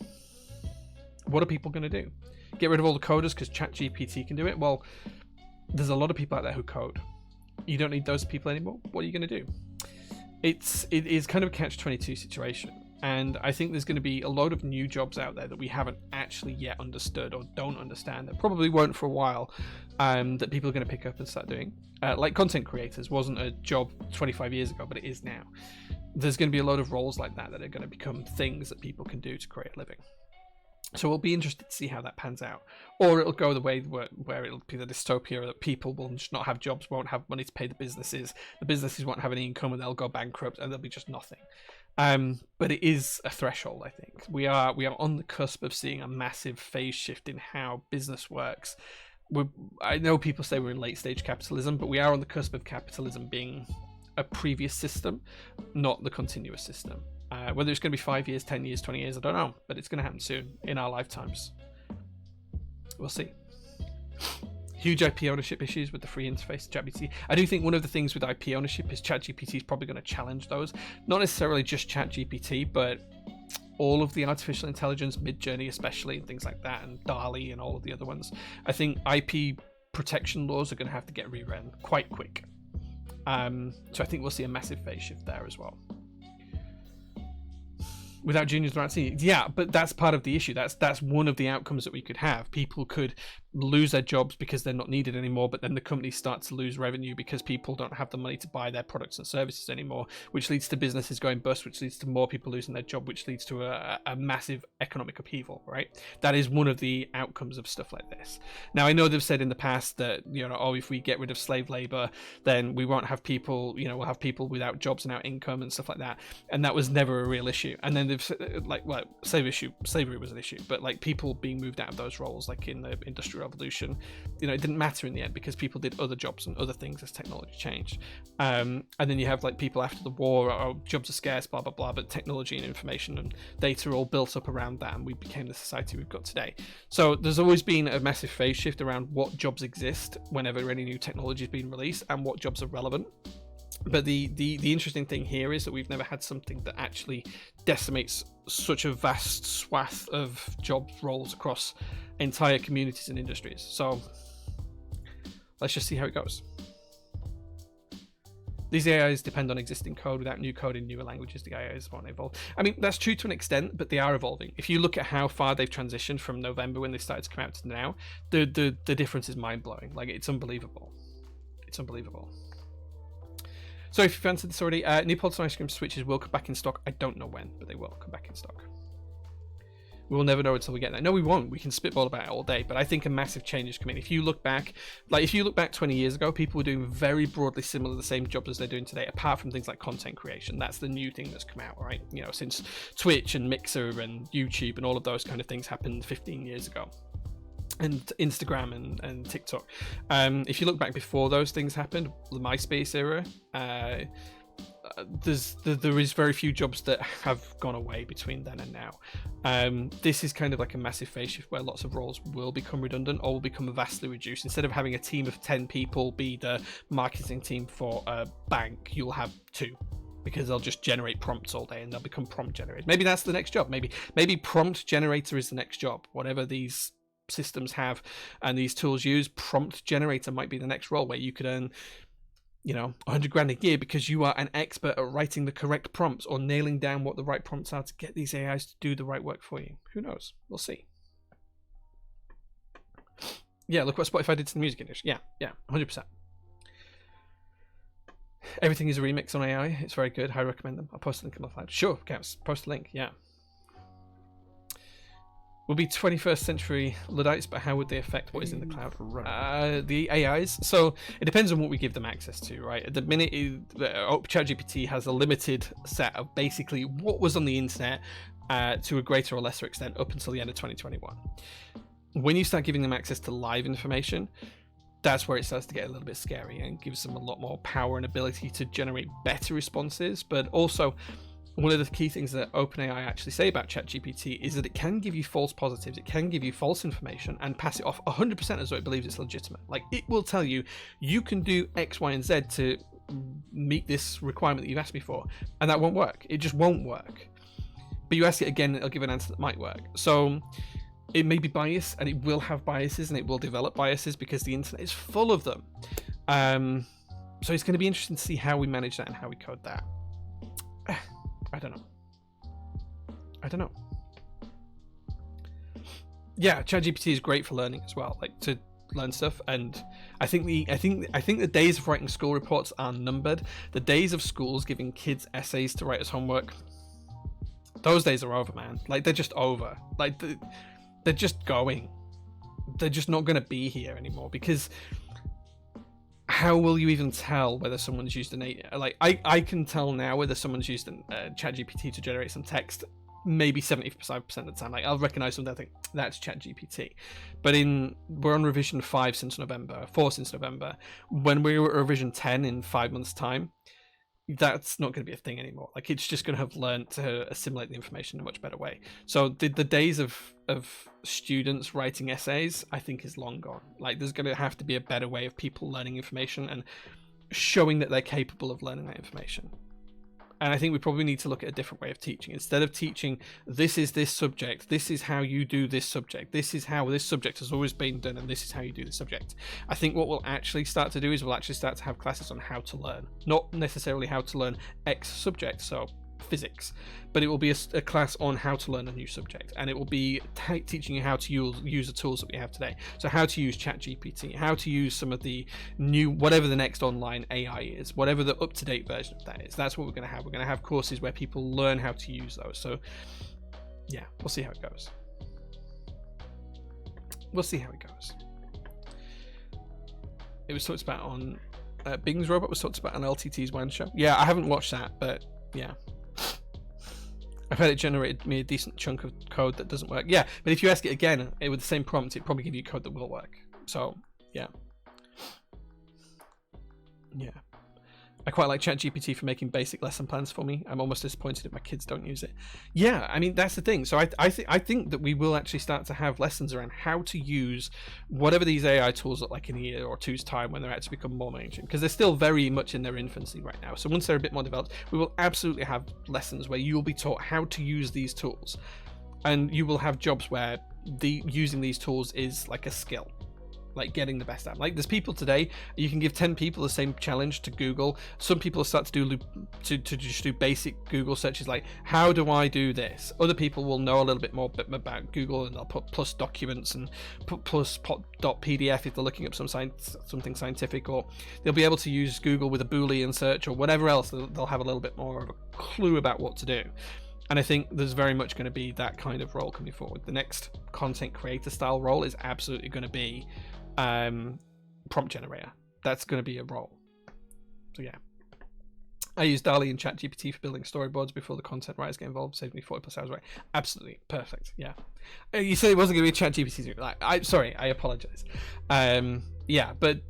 What are people going to do? Get rid of all the coders because ChatGPT can do it? Well, there's a lot of people out there who code. You don't need those people anymore. What are you going to do? It is kind of a catch-22 situation, and I think there's going to be a load of new jobs out there that we haven't actually yet understood or don't understand, that probably won't for a while, that people are going to pick up and start doing. Like content creators wasn't a job 25 years ago, but it is now. There's going to be a load of roles like that that are going to become things that people can do to create a living. So we'll be interested to see how that pans out. Or it'll go the way where it'll be the dystopia that people will just not have jobs, won't have money to pay the businesses won't have any income, and they'll go bankrupt, and there'll be just nothing. But it is a threshold, I think. We are on the cusp of seeing a massive phase shift in how business works. I know people say we're in late stage capitalism, but we are on the cusp of capitalism being a previous system, not the continuous system. Whether it's going to be 5 years, 10 years, 20 years, I don't know, but it's going to happen soon in our lifetimes. We'll see. Huge IP ownership issues with the free interface to ChatGPT. I do think one of the things with IP ownership is ChatGPT is probably going to challenge those. Not necessarily just ChatGPT, but all of the artificial intelligence, Midjourney especially, and things like that, and DALL-E and all of the other ones. I think IP protection laws are going to have to get rewritten quite quick. So I think we'll see a massive phase shift there as well. Without juniors around seniors, yeah, but that's part of the issue. That's one of the outcomes that we could have. People could lose their jobs because they're not needed anymore, but then the companies start to lose revenue because people don't have the money to buy their products and services anymore, which leads to businesses going bust, which leads to more people losing their job, which leads to a massive economic upheaval, right? That is one of the outcomes of stuff like this. Now, I know they've said in the past that, if we get rid of slave labor, then we won't have people, we'll have people without jobs and without income and stuff like that. And that was never a real issue. And then they've said, slavery was an issue, but like people being moved out of those roles, like in the Industrial Revolution, it didn't matter in the end because people did other jobs and other things as technology changed. And then you have like people after the war, jobs are scarce, blah blah blah, but technology and information and data are all built up around that, and we became the society we've got today. So there's always been a massive phase shift around what jobs exist whenever any new technology is being released and what jobs are relevant. But the interesting thing here is that we've never had something that actually decimates such a vast swath of job roles across entire communities and industries. So let's just see how it goes. These AIs depend on existing code. Without new code in newer languages, the AIs won't evolve. I mean, that's true to an extent, but they are evolving. If you look at how far they've transitioned from November when they started to come out to now, the difference is mind-blowing. Like, it's unbelievable. It's unbelievable. So if you've answered this already, Neapolitan ice cream switches will come back in stock. I don't know when, but they will come back in stock. We will never know until we get there. No, we won't. We can spitball about it all day, but I think a massive change is coming. If you look back 20 years ago, people were doing very broadly similar, the same jobs as they're doing today, apart from things like content creation. That's the new thing that's come out, right? Since Twitch and Mixer and YouTube and all of those kind of things happened 15 years ago. And Instagram and TikTok. If you look back before those things happened, the MySpace era, there is very few jobs that have gone away between then and now. This is kind of like a massive phase shift where lots of roles will become redundant or will become vastly reduced. Instead of having a team of 10 people be the marketing team for a bank, you'll have 2. Because they'll just generate prompts all day and they'll become prompt generators. Maybe that's the next job. Maybe prompt generator is the next job. Whatever these systems have and these tools use, prompt generator might be the next role where you could earn 100 grand a year because you are an expert at writing the correct prompts or nailing down what the right prompts are to get these AIs to do the right work for you. Who knows? We'll see. Yeah, look what Spotify did to the music industry. Yeah, 100%. Everything is a remix on AI. It's very good. I recommend them. I'll post a link in my file. Sure, Caps. Post a link. Yeah. Will be 21st century Luddites, but how would they affect what is in the cloud? The AIs. So it depends on what we give them access to, right? At the minute, ChatGPT has a limited set of basically what was on the internet to a greater or lesser extent up until the end of 2021. When you start giving them access to live information, that's where it starts to get a little bit scary and gives them a lot more power and ability to generate better responses. But also, one of the key things that OpenAI actually say about ChatGPT is that it can give you false positives, it can give you false information and pass it off 100% as though it believes it's legitimate. Like, it will tell you, you can do X, Y, and Z to meet this requirement that you've asked me for, and that won't work. It just won't work. But you ask it again, it'll give an answer that might work. So it may be biased, and it will have biases, and it will develop biases because the internet is full of them. So it's going to be interesting to see how we manage that and how we code that. I don't know. Yeah, ChatGPT is great for learning as well, like to learn stuff. And I think the days of writing school reports are numbered. The days of schools giving kids essays to write as homework, those days are over, man. Like, they're just over. Like, they're just going. They're just not going to be here anymore, because how will you even tell whether someone's used I can tell now whether someone's used ChatGPT to generate some text maybe 75% of the time. Like, I'll recognize something, I think that's ChatGPT. But we're on revision 4 since November. When we're at revision 10 in 5 months' time, that's not going to be a thing anymore. Like, it's just going to have learned to assimilate the information in a much better way. So the days of students writing essays, I think, is long gone. Like, there's going to have to be a better way of people learning information and showing that they're capable of learning that information. And I think we probably need to look at a different way of teaching. Instead of teaching, this is this subject, this is how you do this subject, this is how this subject has always been done, and this is how you do the subject. I think what we'll actually start to do is we'll actually start to have classes on how to learn. Not necessarily how to learn X subject, so physics, but it will be a class on how to learn a new subject, and it will be teaching you how to use the tools that we have today. So how to use ChatGPT, how to use some of the new, whatever the next online AI is, whatever the up-to-date version of that is. That's what we're going to have. We're going to have courses where people learn how to use those. So yeah, we'll see how it goes. It was talked about on Bing's Robot was talked about on LTT's Wine Show. Yeah, I haven't watched that, but yeah, I've had it generated me a decent chunk of code that doesn't work. Yeah, but if you ask it again with the same prompt, it'd probably give you code that will work. So yeah. I quite like ChatGPT for making basic lesson plans for me. I'm almost disappointed if my kids don't use it. Yeah, I mean, that's the thing. So I think that we will actually start to have lessons around how to use whatever these AI tools look like in a year or two's time when they're actually become more mainstream, because they're still very much in their infancy right now. So once they're a bit more developed, we will absolutely have lessons where you'll be taught how to use these tools, and you will have jobs where using these tools is like a skill. Like getting the best out. Like, there's people today, you can give 10 people the same challenge to Google. Some people start to do just do basic Google searches like, how do I do this? Other people will know a little bit more about Google, and they'll put plus documents and put plus .pdf if they're looking up something scientific, or they'll be able to use Google with a Boolean search or whatever else. They'll have a little bit more of a clue about what to do. And I think there's very much going to be that kind of role coming forward. The next content creator style role is absolutely going to be prompt generator. That's going to be a role. So yeah, I use DALL-E and ChatGPT for building storyboards before the content writers get involved. Saved me 40+ hours. Right, absolutely perfect. Yeah, you said it wasn't going to be a ChatGPT. Like, I apologize. Yeah, but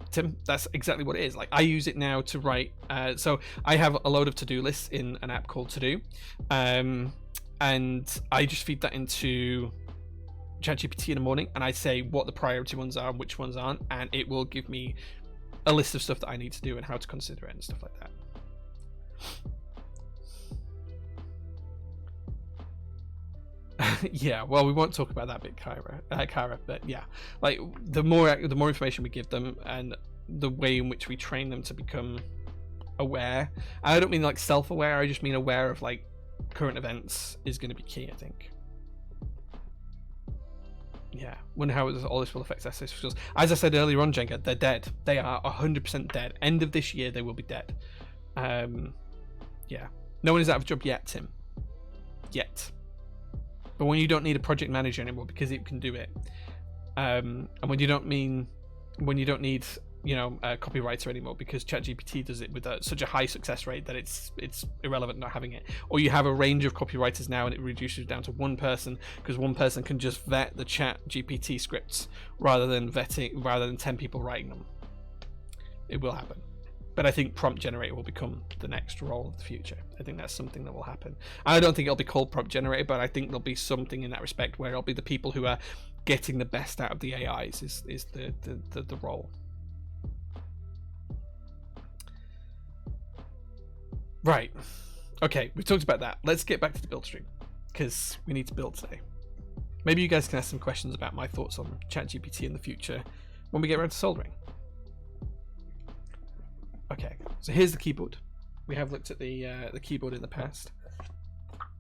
Tim, that's exactly what it is. Like, I use it now to write. So I have a load of to-do lists in an app called To Do, and I just feed that into ChatGPT in the morning, and I say what the priority ones are and which ones aren't, and it will give me a list of stuff that I need to do and how to consider it and stuff like that. Yeah, well, we won't talk about that bit, Kara, but yeah, like the more information we give them and the way in which we train them to become aware, and I don't mean like self-aware, I just mean aware of like current events, is going to be key, I think. Yeah, wonder how all this will affect SS skills. As I said earlier on, Jenga, they're dead. They are 100% dead. End of this year, they will be dead. Yeah. No one is out of a job yet, Tim. Yet. But when you don't need a project manager anymore because it can do it, and when you don't need, you know, a copywriter anymore because ChatGPT does it with such a high success rate that it's irrelevant not having it. Or you have a range of copywriters now and it reduces down to one person because one person can just vet the ChatGPT scripts rather than 10 people writing them. It will happen. But I think prompt generator will become the next role of the future. I think that's something that will happen. I don't think it'll be called prompt generator, but I think there'll be something in that respect where it'll be the people who are getting the best out of the AIs is the role. Right. Okay, we've talked about that. Let's get back to the build stream because we need to build today. Maybe you guys can ask some questions about my thoughts on ChatGPT in the future when we get around to soldering. Okay, so here's the keyboard. We have looked at the keyboard in the past,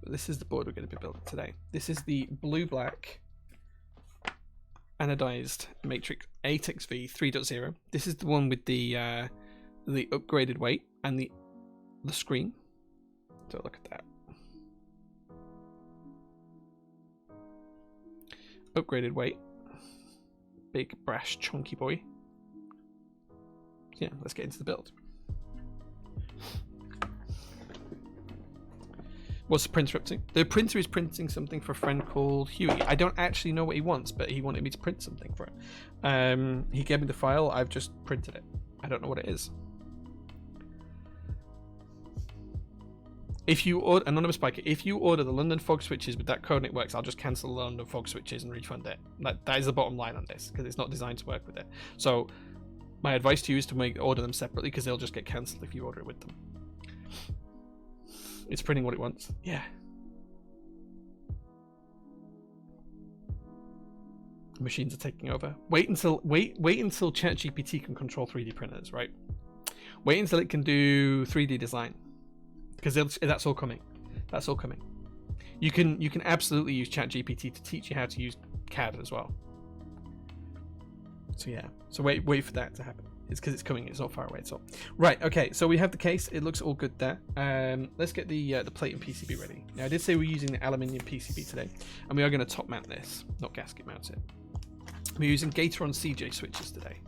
but this is the board we're going to be building today. This is the blue-black anodized matrix 8xv 3.0. This is the one with the upgraded weight and the screen. So look at that. Upgraded weight. Big brash chunky boy. Yeah, let's get into the build. What's the printer up to? The printer is printing something for a friend called Huey. I don't actually know what he wants, but he wanted me to print something for it. He gave me the file, I've just printed it. I don't know what it is. If you order, Anonymous Biker, if you order the London fog switches with that code and it works, I'll just cancel the London fog switches and refund it. That is the bottom line on this, because it's not designed to work with it. So my advice to you is to order them separately because they'll just get cancelled if you order it with them. It's printing what it wants. Yeah. Machines are taking over. Wait until ChatGPT can control 3D printers, right? Wait until it can do 3D design, because that's all coming. That's all coming. You can absolutely use ChatGPT to teach you how to use CAD as well. So yeah, so wait for that to happen. It's because it's coming. It's not far away at all. Right. Okay. So we have the case. It looks all good there. Let's get the plate and PCB ready. Now I did say we're using the aluminium PCB today, and we are going to top mount this, not gasket mount it. We're using Gateron CJ switches today.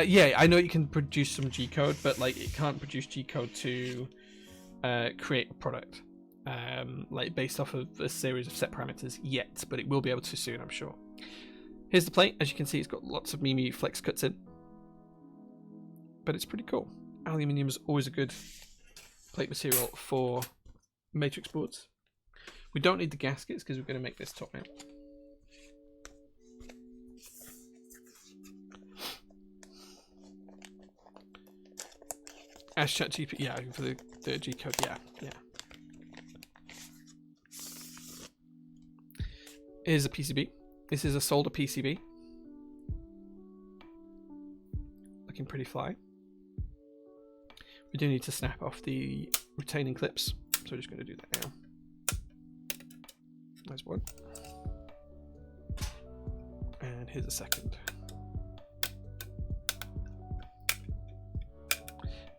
Yeah, I know you can produce some G code, but like it can't produce G code to create a product. Like based off of a series of set parameters yet, but it will be able to soon, I'm sure. Here's the plate. As you can see, it's got lots of Mimi flex cuts in, but it's pretty cool. Aluminium is always a good plate material for matrix boards. We don't need the gaskets because we're going to make this top mount. As ChatGPT, yeah, for the G code, yeah. Here's a PCB. This is a solder PCB. Looking pretty fly. We do need to snap off the retaining clips, so we're just going to do that now. Nice one. And here's a second.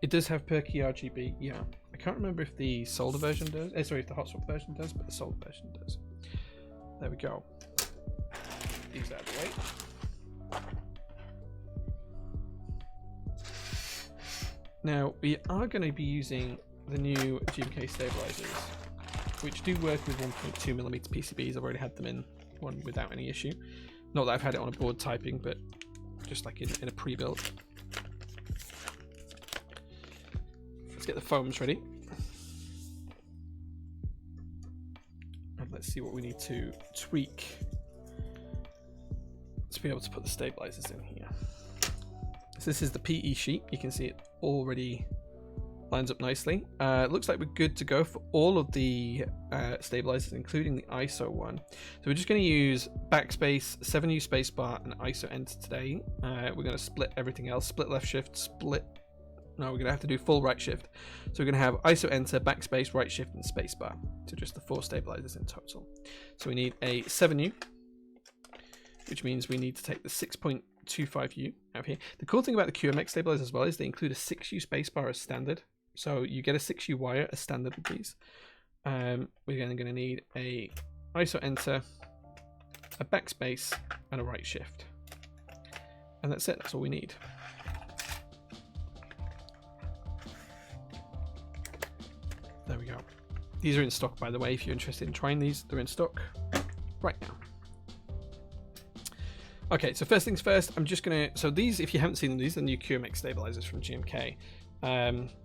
It does have perky RGB, yeah. I can't remember if the solder version does. Sorry, if the hot swap version does, but the solder version does. There we go. These out of the way. Now we are going to be using the new GMK stabilizers, which do work with 1.2mm PCBs. I've already had them in one without any issue. Not that I've had it on a board typing, but just like in a pre-build. Let's get the foams ready. And let's see what we need to tweak to be able to put the stabilizers in here. So this is the PE sheet. You can see it already lines up nicely. It looks like we're good to go for all of the stabilizers, including the ISO one. So we're just going to use backspace, 7U spacebar, and ISO enter today. We're going to split everything else. Split left shift, split No, we're going to have to do full right shift. So we're going to have ISO enter, backspace, right shift, and spacebar. So just the 4 stabilizers in total. So we need a 7U, which means we need to take the 6.25U out of here. The cool thing about the QMX stabilizers as well is they include a 6U spacebar as standard. So you get a 6U wire as standard with these. We're then going to need a ISO enter, a backspace, and a right shift. And that's it. That's all we need. There we go. These are in stock, by the way. If you're interested in trying these, they're in stock right now. Okay, so first things first, I'm just going to... So these, if you haven't seen them, these are the new QMX stabilizers from GMK.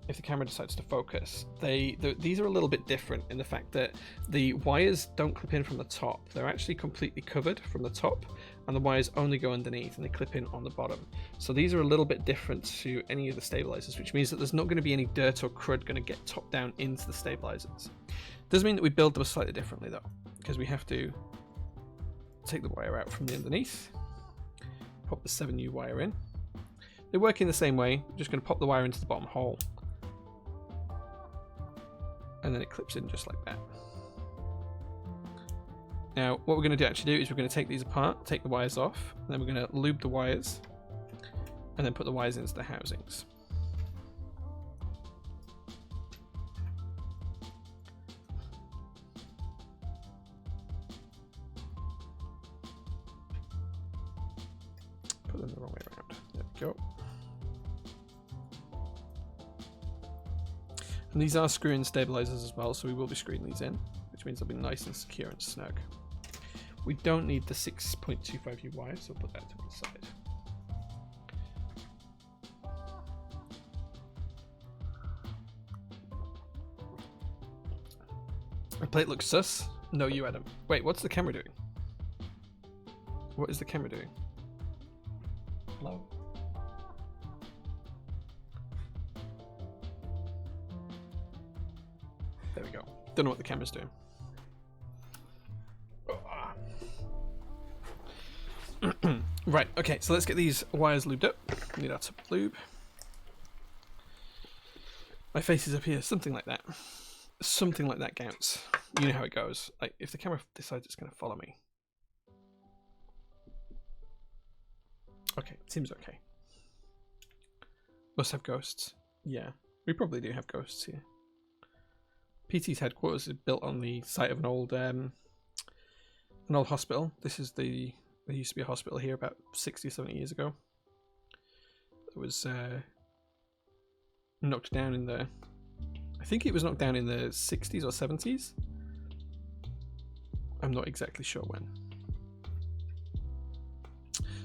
If the camera decides to focus, these are a little bit different in the fact that the wires don't clip in from the top. They're actually completely covered from the top, and the wires only go underneath and they clip in on the bottom. So these are a little bit different to any of the stabilizers, which means that there's not going to be any dirt or crud going to get top down into the stabilizers. Doesn't mean that we build them slightly differently though, because we have to take the wire out from the underneath, pop the 7U wire in. They work in the same way. We're just going to pop the wire into the bottom hole. And then it clips in just like that. Now, what we're going to actually do is we're going to take these apart, take the wires off, and then we're going to lube the wires, and then put the wires into the housings. Put them the wrong way around. There we go. And these are screw-in stabilizers as well, so we will be screwing these in, which means they'll be nice and secure and snug. We don't need the 6.25U wire, so we'll put that to one side. The plate looks sus. No, you, Adam. Wait, what's the camera doing? What is the camera doing? Hello? There we go. Don't know what the camera's doing. Right, okay, so let's get these wires lubed up. We need our top lube. My face is up here, something like that. Something like that counts. You know how it goes. Like, if the camera decides it's going to follow me. Okay, seems okay. Must have ghosts. Yeah, we probably do have ghosts here. PT's headquarters is built on the site of an old hospital. This is the... There used to be a hospital here about 60 or 70 years ago. It was knocked down in the... I think it was knocked down in the 60s or 70s. I'm not exactly sure when.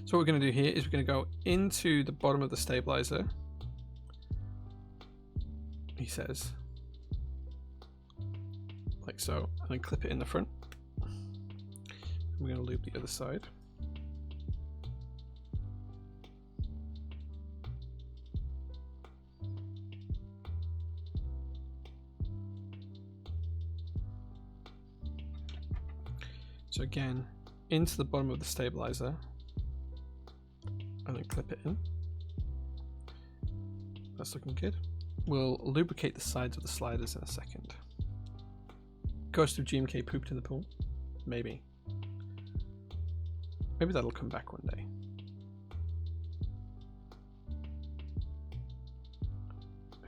So what we're going to do here is we're going to go into the bottom of the stabilizer. He says. Like so. And then clip it in the front. We're going to loop the other side. So again, into the bottom of the stabilizer, and then clip it in. That's looking good. We'll lubricate the sides of the sliders in a second. Ghost of GMK pooped in the pool? Maybe. Maybe that'll come back one day.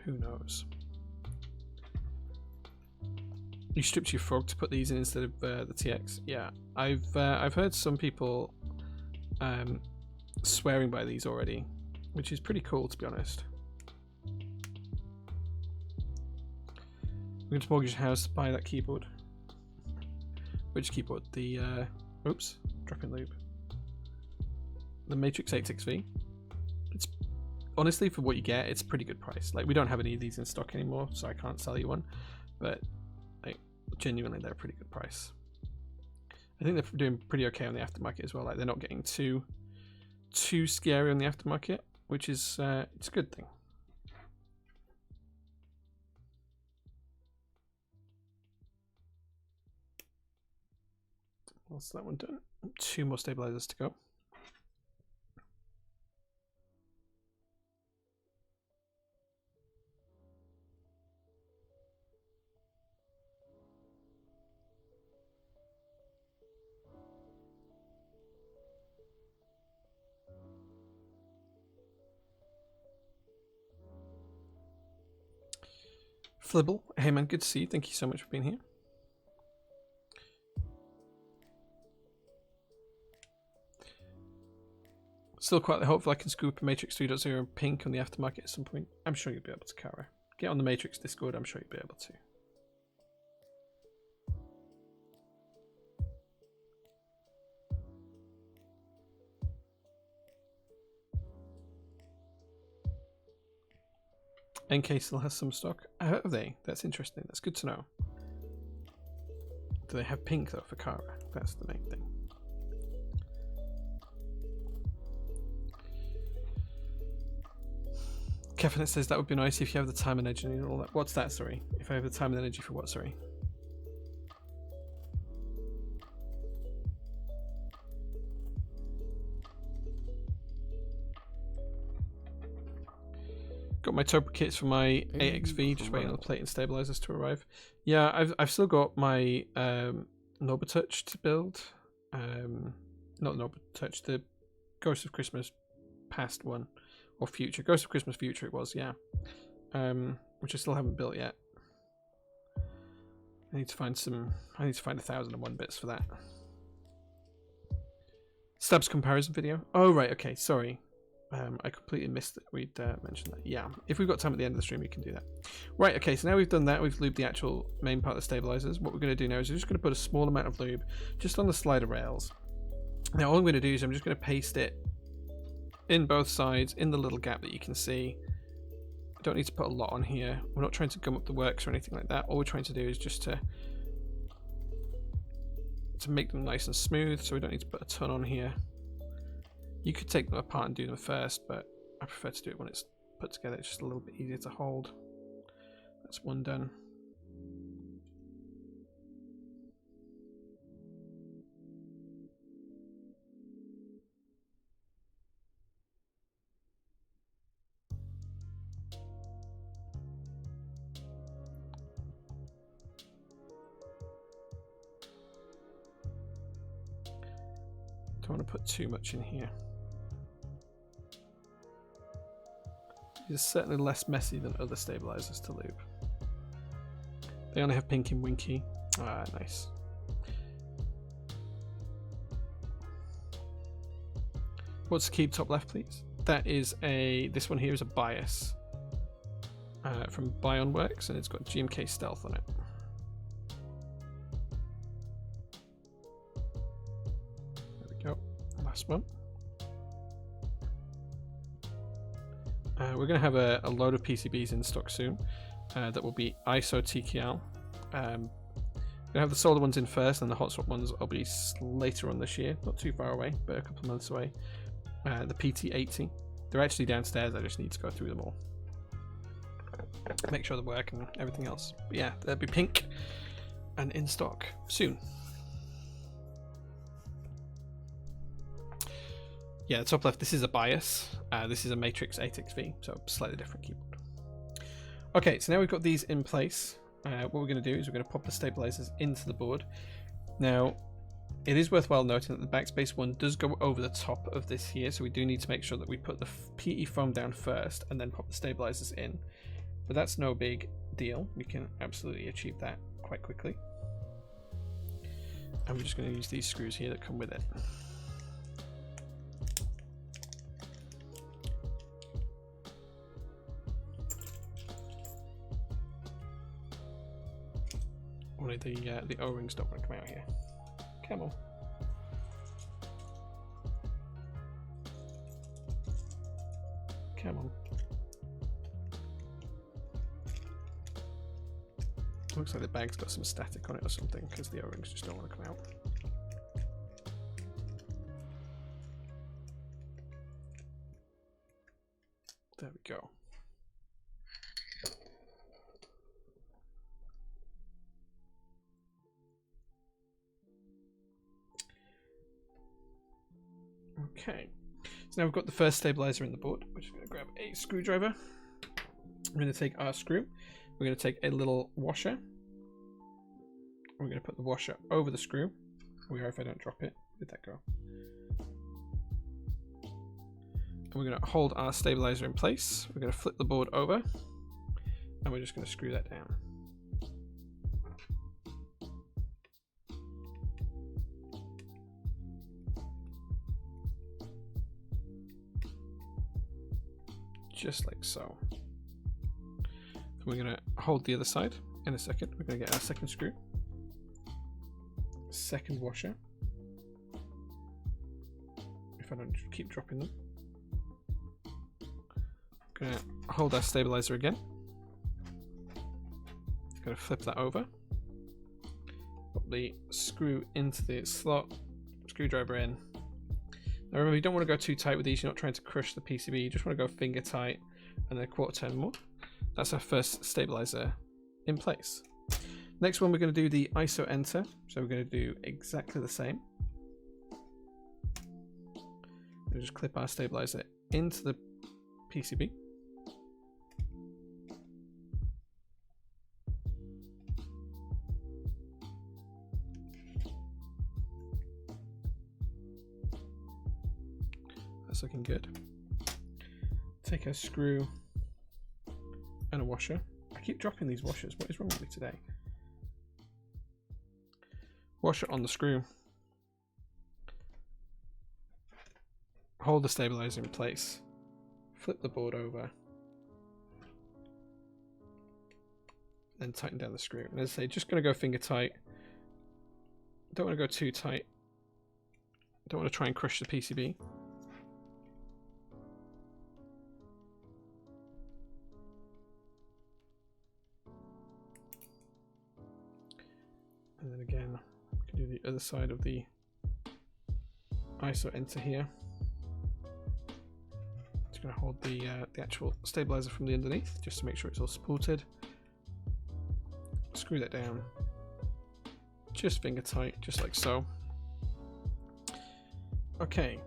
Who knows? You stripped your frog to put these in instead of the TX. Yeah, I've heard some people swearing by these already, which is pretty cool to be honest. We're going to mortgage a house to buy that keyboard. Which keyboard? The oops, drop in loop. The Matrix 86V. It's honestly, for what you get, it's a pretty good price. Like, we don't have any of these in stock anymore, so I can't sell you one. But genuinely, they're a pretty good price. I think they're doing pretty okay on the aftermarket as well. Like, they're not getting too scary on the aftermarket, which is it's a good thing. What's that one done? 2 more stabilizers to go. Flibble, hey man, good to see you. Thank you so much for being here. Still quite hopeful I can scoop a Matrix 3.0 in pink on the aftermarket at some point. I'm sure you'll be able to, Kara. Get on the Matrix Discord, I'm sure you'll be able to. NK still has some stock. Have they? That's interesting. That's good to know. Do they have pink though for Kara? That's the main thing. Kevin says that would be nice if you have the time and energy and all that. What's that, sorry? If I have the time and energy for what, sorry? Got my turbo kits for my AXV, just waiting on the plate and stabilizers to arrive. Yeah, I've still got my Nobitouch to build. Not Nobitouch, the Ghost of Christmas past one. Or future. Ghost of Christmas Future it was, yeah. Which I still haven't built yet. I need to find 1001 bits for that. Stabs comparison video. Oh right, okay, sorry. I completely missed that we'd mentioned that. Yeah, if we've got time at the end of the stream we can do that. Right, okay, so now we've done that, we've lubed the actual main part of the stabilizers. What we're going to do now is we're just going to put a small amount of lube just on the slider rails. Now all I'm going to do is I'm just going to paste it in both sides, in the little gap that you can see. I don't need to put a lot on here. We're not trying to gum up the works or anything like that. All we're trying to do is just to make them nice and smooth, so we don't need to put a ton on here. You could take them apart and do them first, but I prefer to do it when it's put together. It's just a little bit easier to hold. That's one done. Don't want to put too much in here. It's certainly less messy than other stabilizers to lube. They only have pink and winky. Ah, nice. What's the keep top left, please? That is this one here is a bias from Bionworks, and it's got GMK Stealth on it. There we go. Last one. We're going to have a load of PCBs in stock soon that will be ISO TKL. We're going to have the solder ones in first, and the hot swap ones will be later on this year, not too far away, but a couple of months away. The PT80, they're actually downstairs, I just need to go through them all. Make sure they work and everything else. But yeah, they'll be pink and in stock soon. Yeah, the top left, this is a bias. This is a Matrix 8XV, so slightly different keyboard. Okay, so now we've got these in place. What we're going to do is we're going to pop the stabilizers into the board. Now, it is worthwhile noting that the backspace one does go over the top of this here, so we do need to make sure that we put the PE foam down first and then pop the stabilizers in. But that's no big deal. We can absolutely achieve that quite quickly. And we're just going to use these screws here that come with it. Only the O-rings don't want to come out here. Come on. Come on. Looks like the bag's got some static on it or something, because the O-rings just don't want to come out. There we go. Okay, so now we've got the first stabilizer in the board. We're just going to grab a screwdriver. We're going to take our screw. We're going to take a little washer. We're going to put the washer over the screw. We are if I don't drop it. Where'd that go? And we're going to hold our stabilizer in place. We're going to flip the board over. and we're just going to screw that down. Just like so. We're going to hold the other side in a second. We're going to get our second screw, second washer, if I don't keep dropping them. Going to hold our stabilizer again. Going to flip that over, put the screw into the slot, screwdriver in. Now remember, you don't want to go too tight with these. You're not trying to crush the PCB. You just want to go finger tight and then a quarter turn more. That's our first stabilizer in place. Next one, we're going to do the ISO enter. So we're going to do exactly the same. We'll just clip our stabilizer into the PCB. That's looking good. Take a screw and a washer. I keep dropping these washers. What is wrong with me today? Washer on the screw. Hold the stabilizer in place. Flip the board over. Then tighten down the screw. And as I say, just going to go finger tight. Don't want to go too tight. Don't want to try and crush the PCB. And then again, we can do the other side of the ISO enter here. Just going to hold the actual stabilizer from the underneath, just to make sure it's all supported. Screw that down, just finger tight, just like so. Okay,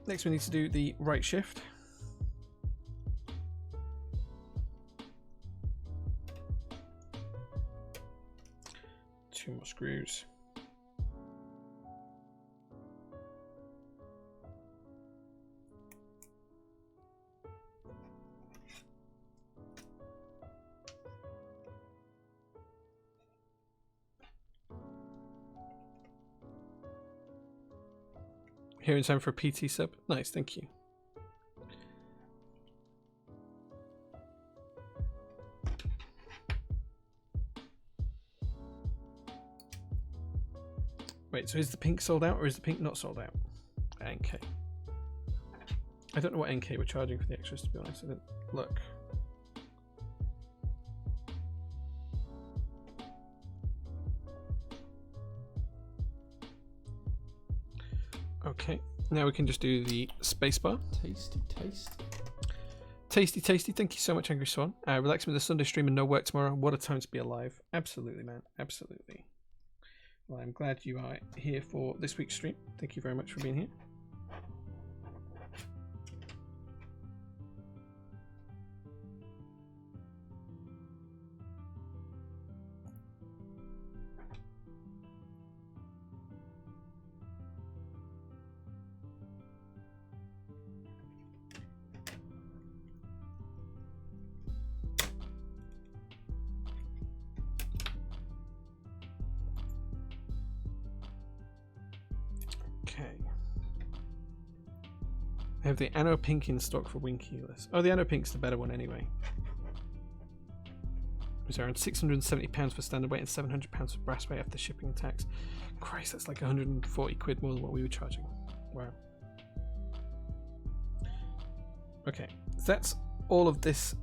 next we need to do the right shift. Two more screws. Here in time for a PT sub. Nice, thank you. Wait, so is the pink sold out or is the pink not sold out? NK. I don't know what NK we're charging for the extras, to be honest. I didn't look. Okay, now we can just do the spacebar. Tasty, tasty. Tasty, tasty. Thank you so much, Angry Swan. Relax with the Sunday stream and no work tomorrow. What a time to be alive. Absolutely, man. Absolutely. Well, I'm glad you are here for this week's stream. Thank you very much for being here. I have the Anno Pink in stock for Winkeyless. Oh, the Anno Pink's the better one anyway. It's around £670 for standard weight and £700 for brass weight after shipping and tax. Christ, that's like 140 quid more than what we were charging. Wow. Okay, so that's all of this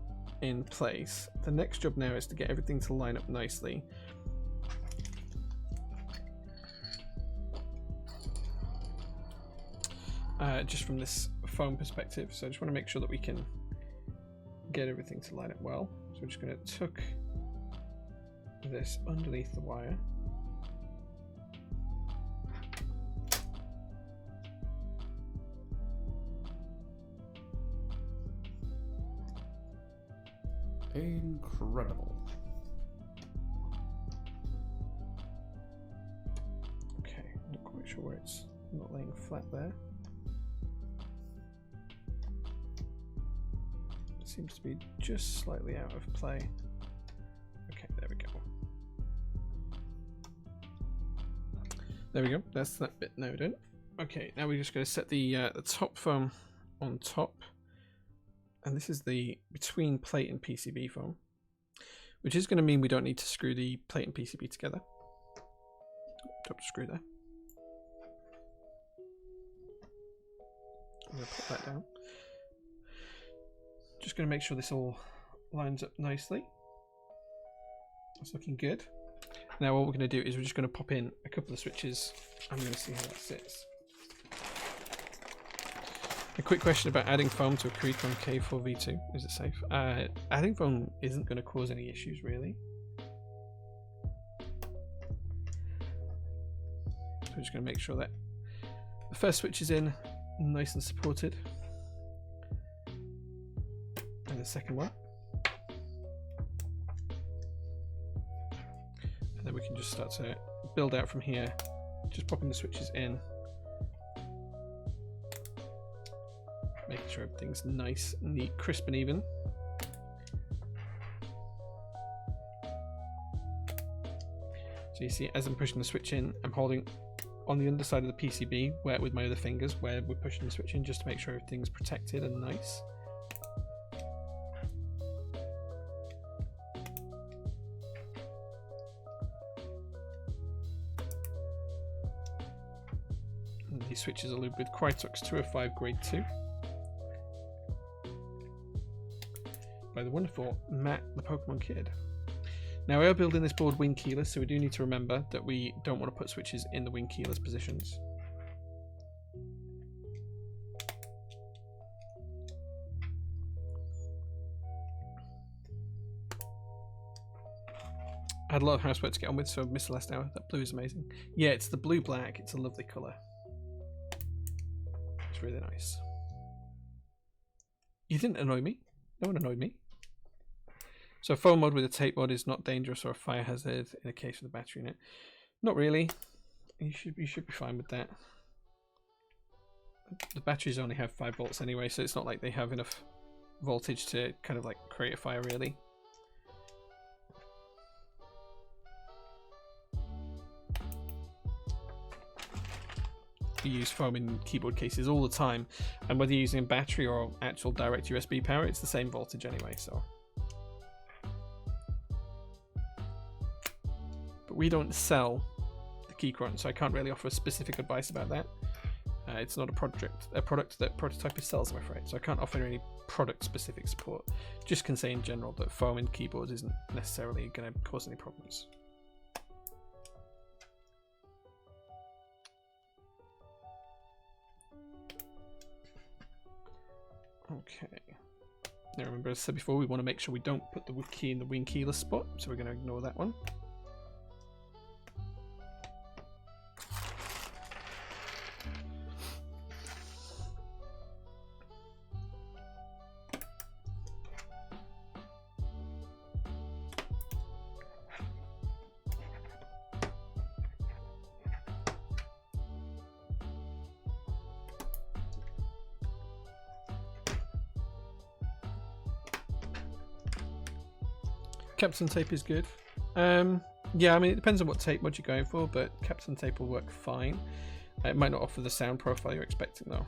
in place. The next job now is to get everything to line up nicely. Just from this foam perspective, so I just want to make sure that we can get everything to line up well. So we're just going to tuck this underneath the wire. Incredible. Okay, not quite sure where it's not laying flat there. Seems to be just slightly out of play. There we go. That's that bit now done. Okay, now we're just going to set the top foam on top, and this is the between plate and PCB foam, which is going to mean we don't need to screw the plate and PCB together. Don't screw there. I'm going to put that down. Just going to make sure this all lines up nicely. That's looking good. Now what we're going to do is we're just going to pop in a couple of switches. I'm going to see how that sits. A quick question about adding foam to a Creecon K4V2. Is it safe? Adding foam isn't going to cause any issues, really. So we're just going to make sure that the first switch is in, nice and supported. And the second one. And then we can just start to build out from here, just popping the switches in. Making sure everything's nice, neat, crisp and even. So you see, as I'm pushing the switch in, I'm holding on the underside of the PCB where with my other fingers where we're pushing the switch in, just to make sure everything's protected and nice. And these switches are lubed with Krytox 205 grade 2. By the wonderful Matt the Pokemon Kid. Now we are building this board wing keyless, so we do need to remember that we don't want to put switches in the wing keyless positions. I had a lot of housework to get on with, so I missed the last hour. That blue is amazing. Yeah, it's the blue-black. It's a lovely colour. It's really nice. You didn't annoy me. No one annoyed me. So foam mod with a tape mod is not dangerous or a fire hazard in the case of the battery in it. Not really. You should be fine with that. The batteries only have 5 volts anyway, so it's not like they have enough voltage to kind of like create a fire really. We use foam in keyboard cases all the time, and whether you're using a battery or actual direct USB power, it's the same voltage anyway, so. But we don't sell the Keychron, so I can't really offer specific advice about that. It's not a product that Prototypist sells, I'm afraid, so I can't offer any product-specific support. Just can say in general that foam in keyboards isn't necessarily going to cause any problems. Okay. Now remember, as I said before, we want to make sure we don't put the wood key in the wing keyless spot, so we're going to ignore that one. Captain tape is good. Yeah, I mean, it depends on what tape mod you're going for, but Captain tape will work fine. It might not offer the sound profile you're expecting, though.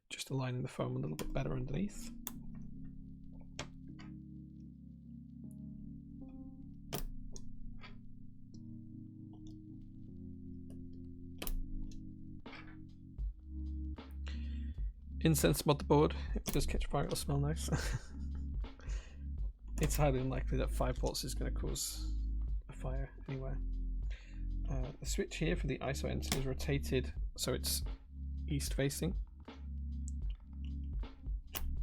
Just aligning the foam a little bit better underneath. Incense mod the board. If it does catch fire, it'll smell nice. It's highly unlikely that 5 volts is going to cause a fire anywhere. The switch here for the ISO enter is rotated so it's east facing.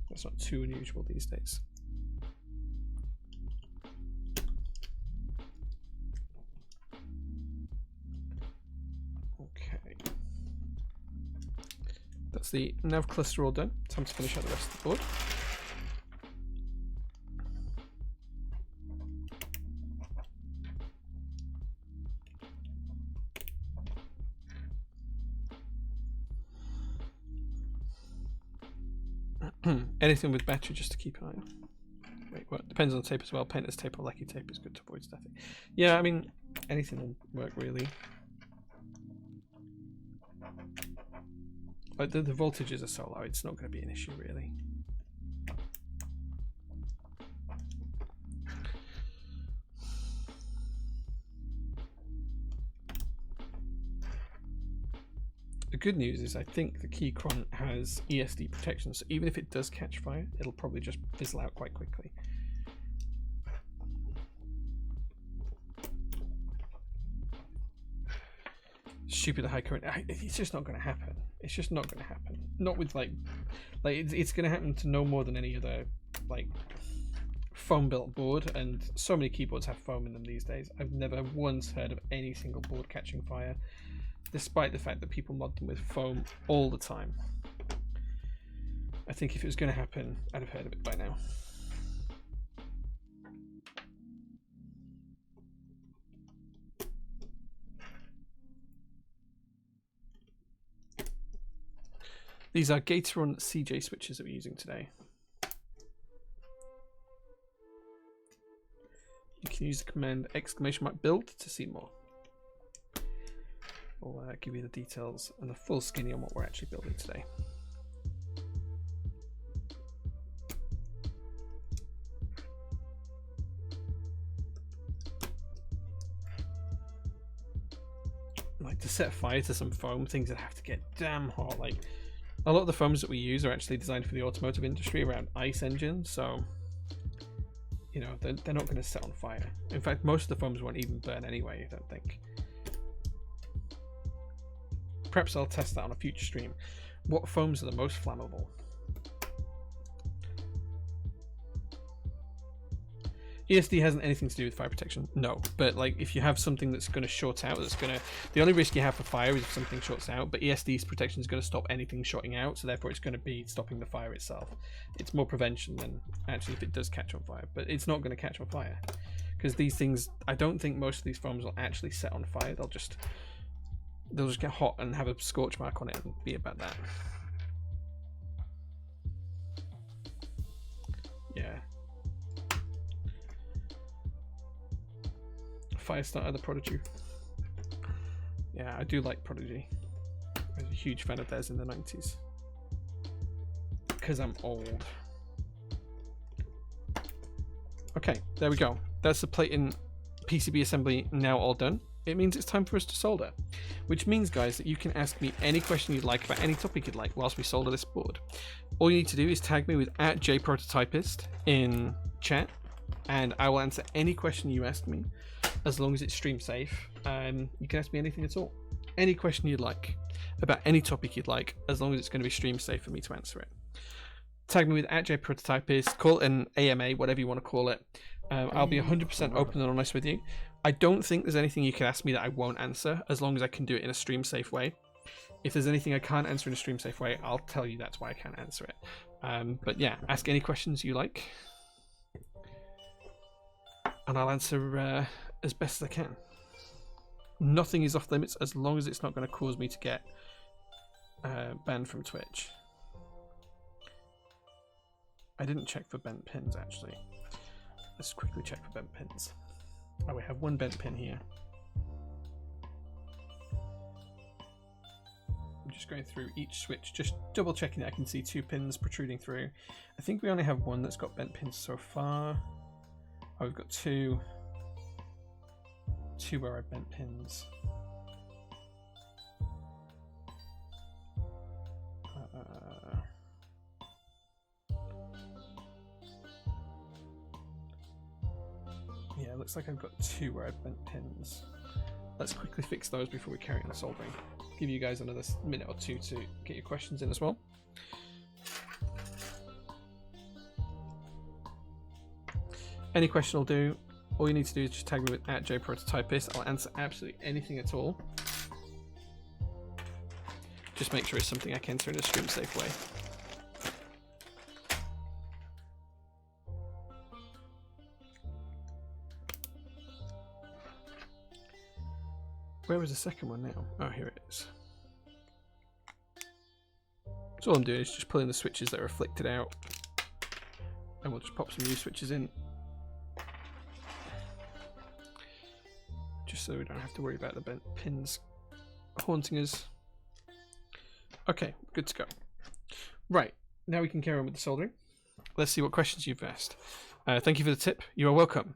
That's not too unusual these days. Okay. That's the nav cluster all done. Time to finish out the rest of the board. Anything with battery just to keep an eye on. Wait, what? Depends on tape as well. Painter's tape or lacquer tape is good to avoid static. Yeah, I mean, anything will work really. Like the voltages are so low, it's not going to be an issue really. The good news is I think the Keychron has ESD protection, so even if it does catch fire, it'll probably just fizzle out quite quickly. Stupid high current. It's just not going to happen. It's just not going to happen. Not with like it's going to happen to no more than any other like foam built board, and so many keyboards have foam in them these days. I've never once heard of any single board catching fire, despite the fact that people mod them with foam all the time. I think if it was going to happen, I'd have heard of it by now. These are Gateron CJ switches that we're using today. You can use the command !build to see more. We'll give you the details and the full skinny on what we're actually building today. Like to set fire to some foam, things that have to get damn hot. Like a lot of the foams that we use are actually designed for the automotive industry around ICE engines, so you know they're not going to set on fire. In fact, most of the foams won't even burn anyway, I don't think. Perhaps I'll test that on a future stream. What foams are the most flammable? ESD hasn't anything to do with fire protection, no. But like, if you have something that's going to short out, the only risk you have for fire is if something shorts out. But ESD's protection is going to stop anything shorting out, so therefore it's going to be stopping the fire itself. It's more prevention than actually if it does catch on fire. But it's not going to catch on fire because these things. I don't think most of these foams will actually set on fire. They'll just get hot and have a scorch mark on it and be about that. Yeah. Firestarter, the Prodigy. Yeah, I do like Prodigy. I was a huge fan of theirs in the 90s. Because I'm old. Okay, there we go. That's the plate in PCB assembly now all done. It means it's time for us to solder. Which means, guys, that you can ask me any question you'd like about any topic you'd like whilst we solder this board. All you need to do is tag me with @JPrototypist in chat, and I will answer any question you ask me, as long as it's stream safe. You can ask me anything at all. Any question you'd like, about any topic you'd like, as long as it's going to be stream safe for me to answer it. Tag me with @JPrototypist, call it an AMA, whatever you want to call it. I'll be 100% open and honest with you. I don't think there's anything you can ask me that I won't answer, as long as I can do it in a stream safe way. If there's anything I can't answer in a stream safe way, I'll tell you that's why I can't answer it. But yeah, ask any questions you like, and I'll answer as best as I can. Nothing is off limits as long as it's not going to cause me to get banned from Twitch. I didn't check for bent pins actually. Let's quickly check for bent pins. Oh, we have one bent pin here. I'm just going through each switch, just double checking that I can see 2 pins protruding through. I think we only have one that's got bent pins so far. Oh, we've got two where I bent pins. Yeah, it looks like I've got 2 where I've bent pins. Let's quickly fix those before we carry on soldering. Give you guys another minute or 2 to get your questions in as well. Any question will do. All you need to do is just tag me with @JPrototypist. I'll answer absolutely anything at all. Just make sure it's something I can answer in a stream safe way. Where was the second one now? Oh, here it is. So all I'm doing is just pulling the switches that are afflicted out. And we'll just pop some new switches in. Just so we don't have to worry about the bent pins haunting us. Okay, good to go. Right, now we can carry on with the soldering. Let's see what questions you've asked. Thank you for the tip. You are welcome.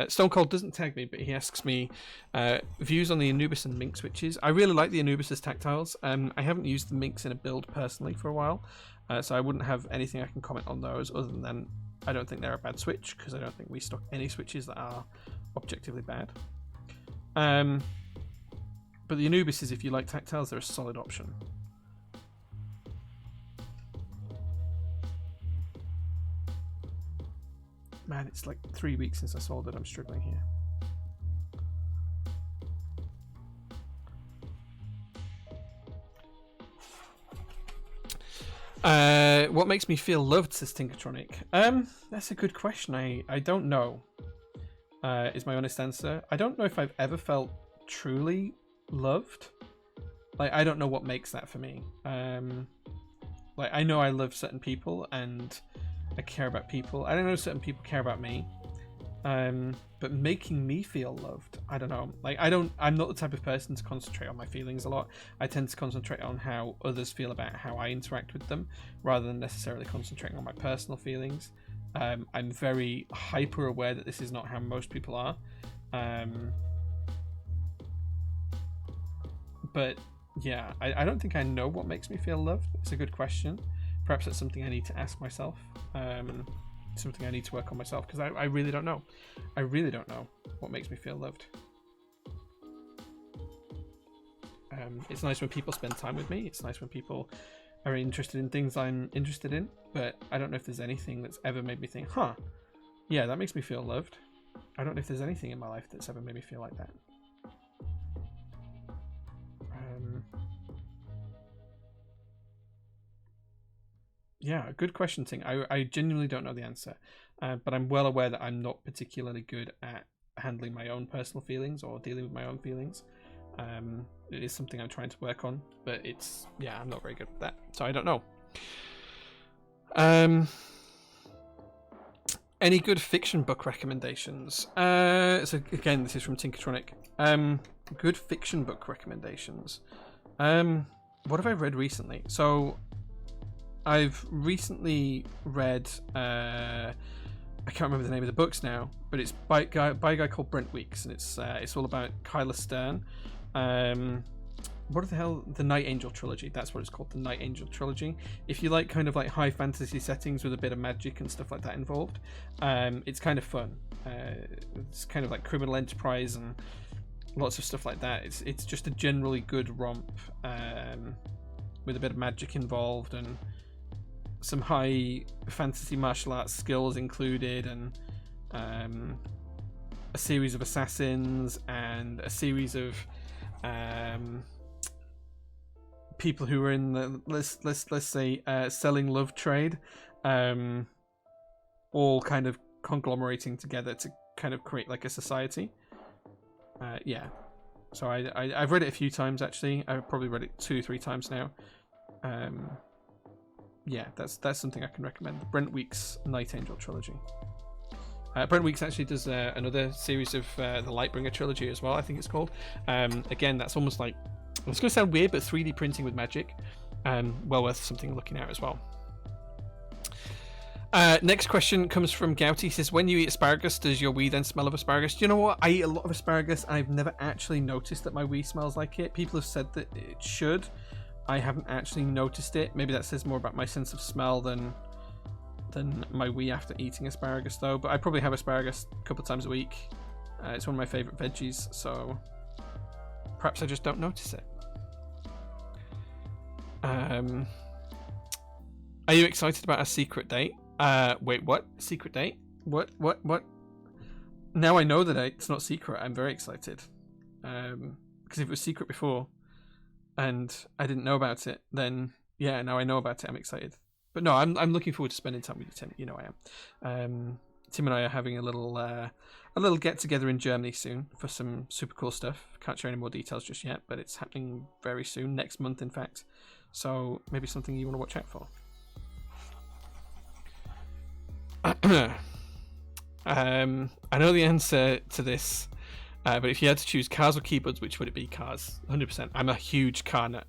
Stone Cold doesn't tag me, but he asks me views on the Anubis and Mink switches. I really like the Anubis as tactiles. I haven't used the Minks in a build personally for a while, so I wouldn't have anything I can comment on those other than I don't think they're a bad switch, because I don't think we stock any switches that are objectively bad. But the Anubis is, if you like tactiles, they're a solid option. Man, it's like 3 weeks since I soldered. I'm struggling here. What makes me feel loved, says Tinkertronic? That's a good question. I don't know. Is my honest answer. I don't know if I've ever felt truly loved. Like, I don't know what makes that for me. Like, I know I love certain people and I care about people. I don't know certain people care about me. But making me feel loved, I don't know. Like, I'm not the type of person to concentrate on my feelings a lot. I tend to concentrate on how others feel about how I interact with them, rather than necessarily concentrating on my personal feelings. I'm very hyper aware that this is not how most people are. But yeah, I don't think I know what makes me feel loved. It's a good question. Perhaps that's something I need to ask myself. Something I need to work on myself, because I really don't know. I really don't know what makes me feel loved. It's nice when people spend time with me. It's nice when people are interested in things I'm interested in, but I don't know if there's anything that's ever made me think, huh, yeah, that makes me feel loved. I don't know if there's anything in my life that's ever made me feel like that. Yeah, good question, Ting. I genuinely don't know the answer, but I'm well aware that I'm not particularly good at handling my own personal feelings or dealing with my own feelings. It is something I'm trying to work on, but I'm not very good at that, so I don't know. Any good fiction book recommendations? So again, this is from Tinkertronic. Good fiction book recommendations. What have I read recently? So I've recently read, I can't remember the name of the books now, but it's by a guy called Brent Weeks, and it's all about Kyla Stern. What the hell? The Night Angel trilogy. That's what it's called, the Night Angel trilogy. If you like kind of like high fantasy settings with a bit of magic and stuff like that involved, it's kind of fun. It's kind of like criminal enterprise and lots of stuff like that. It's just a generally good romp with a bit of magic involved and some high fantasy martial arts skills included, and a series of assassins and a series of people who are in the let's say selling love trade, all kind of conglomerating together to kind of create like a society. Yeah, so I've read it a few times actually. I've probably read it 2-3 times now. Yeah, that's something I can recommend. Brent Weeks' Night Angel trilogy. Brent Weeks actually does another series of the Lightbringer trilogy as well, I think it's called. Again, that's almost like, it's going to sound weird, but 3D printing with magic. Well worth something looking at as well. Next question comes from Gouty. He says, when you eat asparagus, does your wee then smell of asparagus? Do you know what? I eat a lot of asparagus. I've never actually noticed that my wee smells like it. People have said that it should. I haven't actually noticed it. Maybe that says more about my sense of smell than my wee after eating asparagus, though. But I probably have asparagus a couple of times a week. It's one of my favorite veggies, so perhaps I just don't notice it. Are you excited about a secret date? Wait, what? Secret date? What? Now I know that it's not secret. I'm very excited. Because if it was secret before and I didn't know about it, then yeah, now I know about it. I'm excited. But no, I'm looking forward to spending time with you, Tim. You know I am. Tim and I are having a little get together in Germany soon for some super cool stuff. Can't share any more details just yet, but it's happening very soon, next month in fact. So maybe something you want to watch out for. I know the answer to this, but if you had to choose cars or keyboards, which would it be? Cars, 100%. I'm a huge car nut.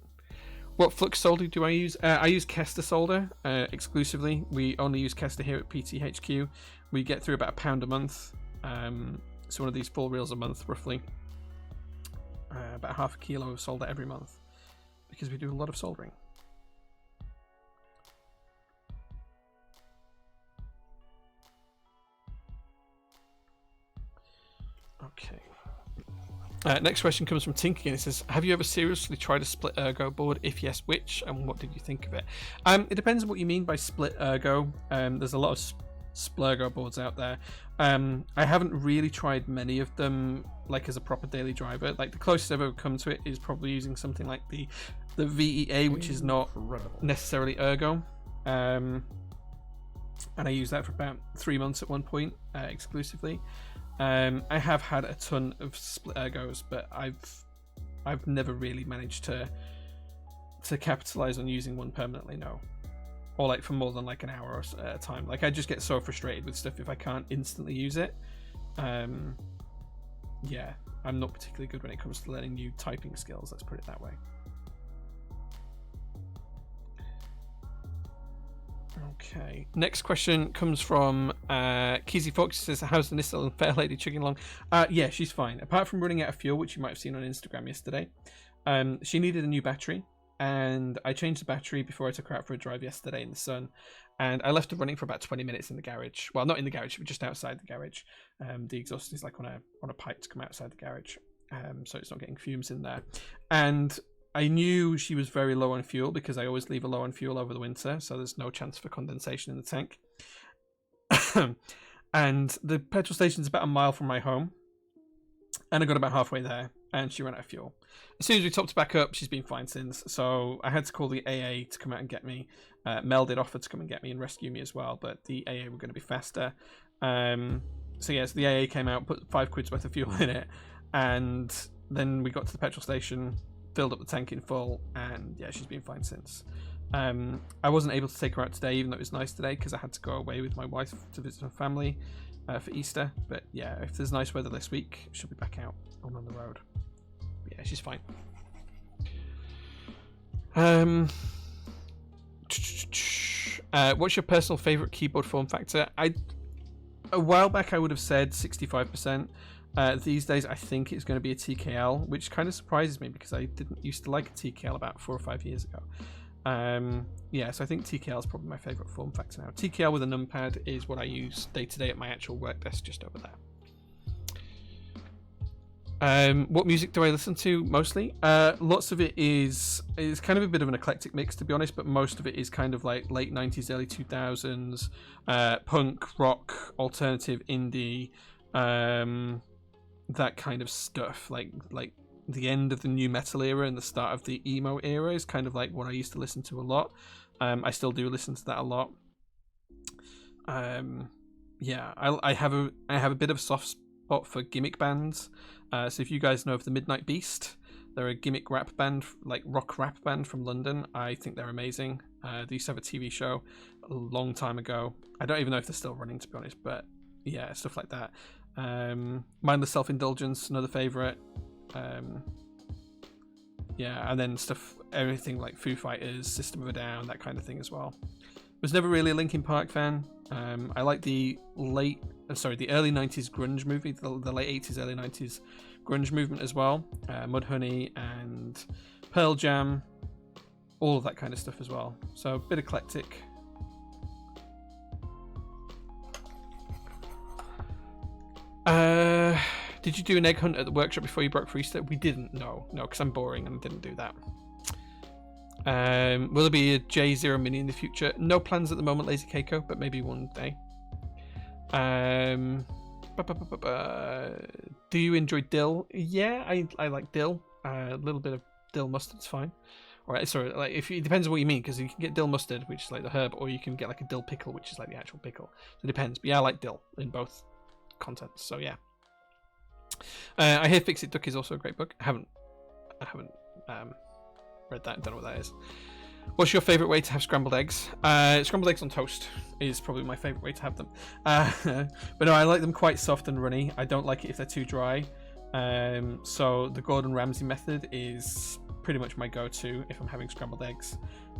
What flux solder do I use? I use Kester solder exclusively. We only use Kester here at PTHQ. We get through about £1 a month. So one of these full reels a month, roughly. About half a kilo of solder every month, because we do a lot of soldering. Okay. Next question comes from Tink again. It says, have you ever seriously tried a split ergo board? If yes, which? And what did you think of it? It depends on what you mean by split ergo. There's a lot of splurgo boards out there. I haven't really tried many of them like as a proper daily driver. Like the closest I've ever come to it is probably using something like the VEA, which is not necessarily ergo. And I used that for about 3 months at one point exclusively. I have had a ton of split ergos, but I've never really managed to capitalize on using one permanently. No, or like for more than like an hour at a time. Like I just get so frustrated with stuff if I can't instantly use it. Yeah, I'm not particularly good when it comes to learning new typing skills. Let's put it that way. Okay, next question comes from Kizzy Fox. He says, how's the Nissel and Fair Lady chugging along? Yeah, she's fine. Apart from running out of fuel, which you might have seen on Instagram yesterday, she needed a new battery, and I changed the battery before I took her out for a drive yesterday in the sun, and I left her running for about 20 minutes in the garage. Well, not in the garage, but just outside the garage. The exhaust is like on a pipe to come outside the garage, so it's not getting fumes in there. And I knew she was very low on fuel because I always leave her low on fuel over the winter, so there's no chance for condensation in the tank. And the petrol station's about a mile from my home, and I got about halfway there, and she ran out of fuel. As soon as we topped her back up, she's been fine since, so I had to call the AA to come out and get me. Mel did offer to come and get me and rescue me as well, but the AA were going to be faster. So yes, the AA came out, put £5 worth of fuel in it, and then we got to the petrol station, filled up the tank in full, and yeah, she's been fine since. I wasn't able to take her out today, even though it was nice today, because I had to go away with my wife to visit her family for Easter. But yeah, if there's nice weather this week, she'll be back out on the road. But yeah, she's fine. What's your personal favorite keyboard form factor? A while back I would have said 65%. These days I think it's going to be a TKL, which kind of surprises me because I didn't used to like a TKL about 4 or 5 years ago. Yeah, so I think TKL is probably my favorite form factor now. TKL with a numpad is what I use day to day at my actual work desk just over there. What music do I listen to mostly? Lots of it is kind of a bit of an eclectic mix, to be honest, but most of it is kind of like late 90s, early 2000s, punk, rock, alternative, indie, that kind of stuff. Like the end of the new metal era and the start of the emo era is kind of like what I used to listen to a lot. I still do listen to that a lot. Yeah, I have a bit of a soft spot for gimmick bands. So if you guys know of the Midnight Beast, they're a gimmick rap band, like rock rap band from London. I think they're amazing. They used to have a TV show a long time ago. I don't even know if they're still running, to be honest, but yeah, stuff like that. Mindless Self-Indulgence, another favourite. Yeah, and then everything like Foo Fighters, System of a Down, that kind of thing as well. Was never really a Linkin Park fan. I like the early 90s grunge movie, the late 80s, early 90s grunge movement as well. Mudhoney and Pearl Jam, all of that kind of stuff as well. So a bit eclectic. Did you do an egg hunt at the workshop before you broke for Easter? We didn't, no, because I'm boring and didn't do that. Will there be a J0 Mini in the future? No plans at the moment, Lazy Keiko, but maybe one day. Do you enjoy dill? Yeah, I like dill. A little bit of dill mustard's fine. Alright, sorry, like it depends on what you mean, because you can get dill mustard, which is like the herb, or you can get like a dill pickle, which is like the actual pickle. So it depends. But yeah, I like dill in both contents. So yeah. I hear Fix It Duck is also a great book. I haven't read that. Don't know what that is. What's your favorite way to have scrambled eggs? Scrambled eggs on toast is probably my favorite way to have them. But no, I like them quite soft and runny. I don't like it if they're too dry. So the Gordon Ramsay method is pretty much my go-to if I'm having scrambled eggs.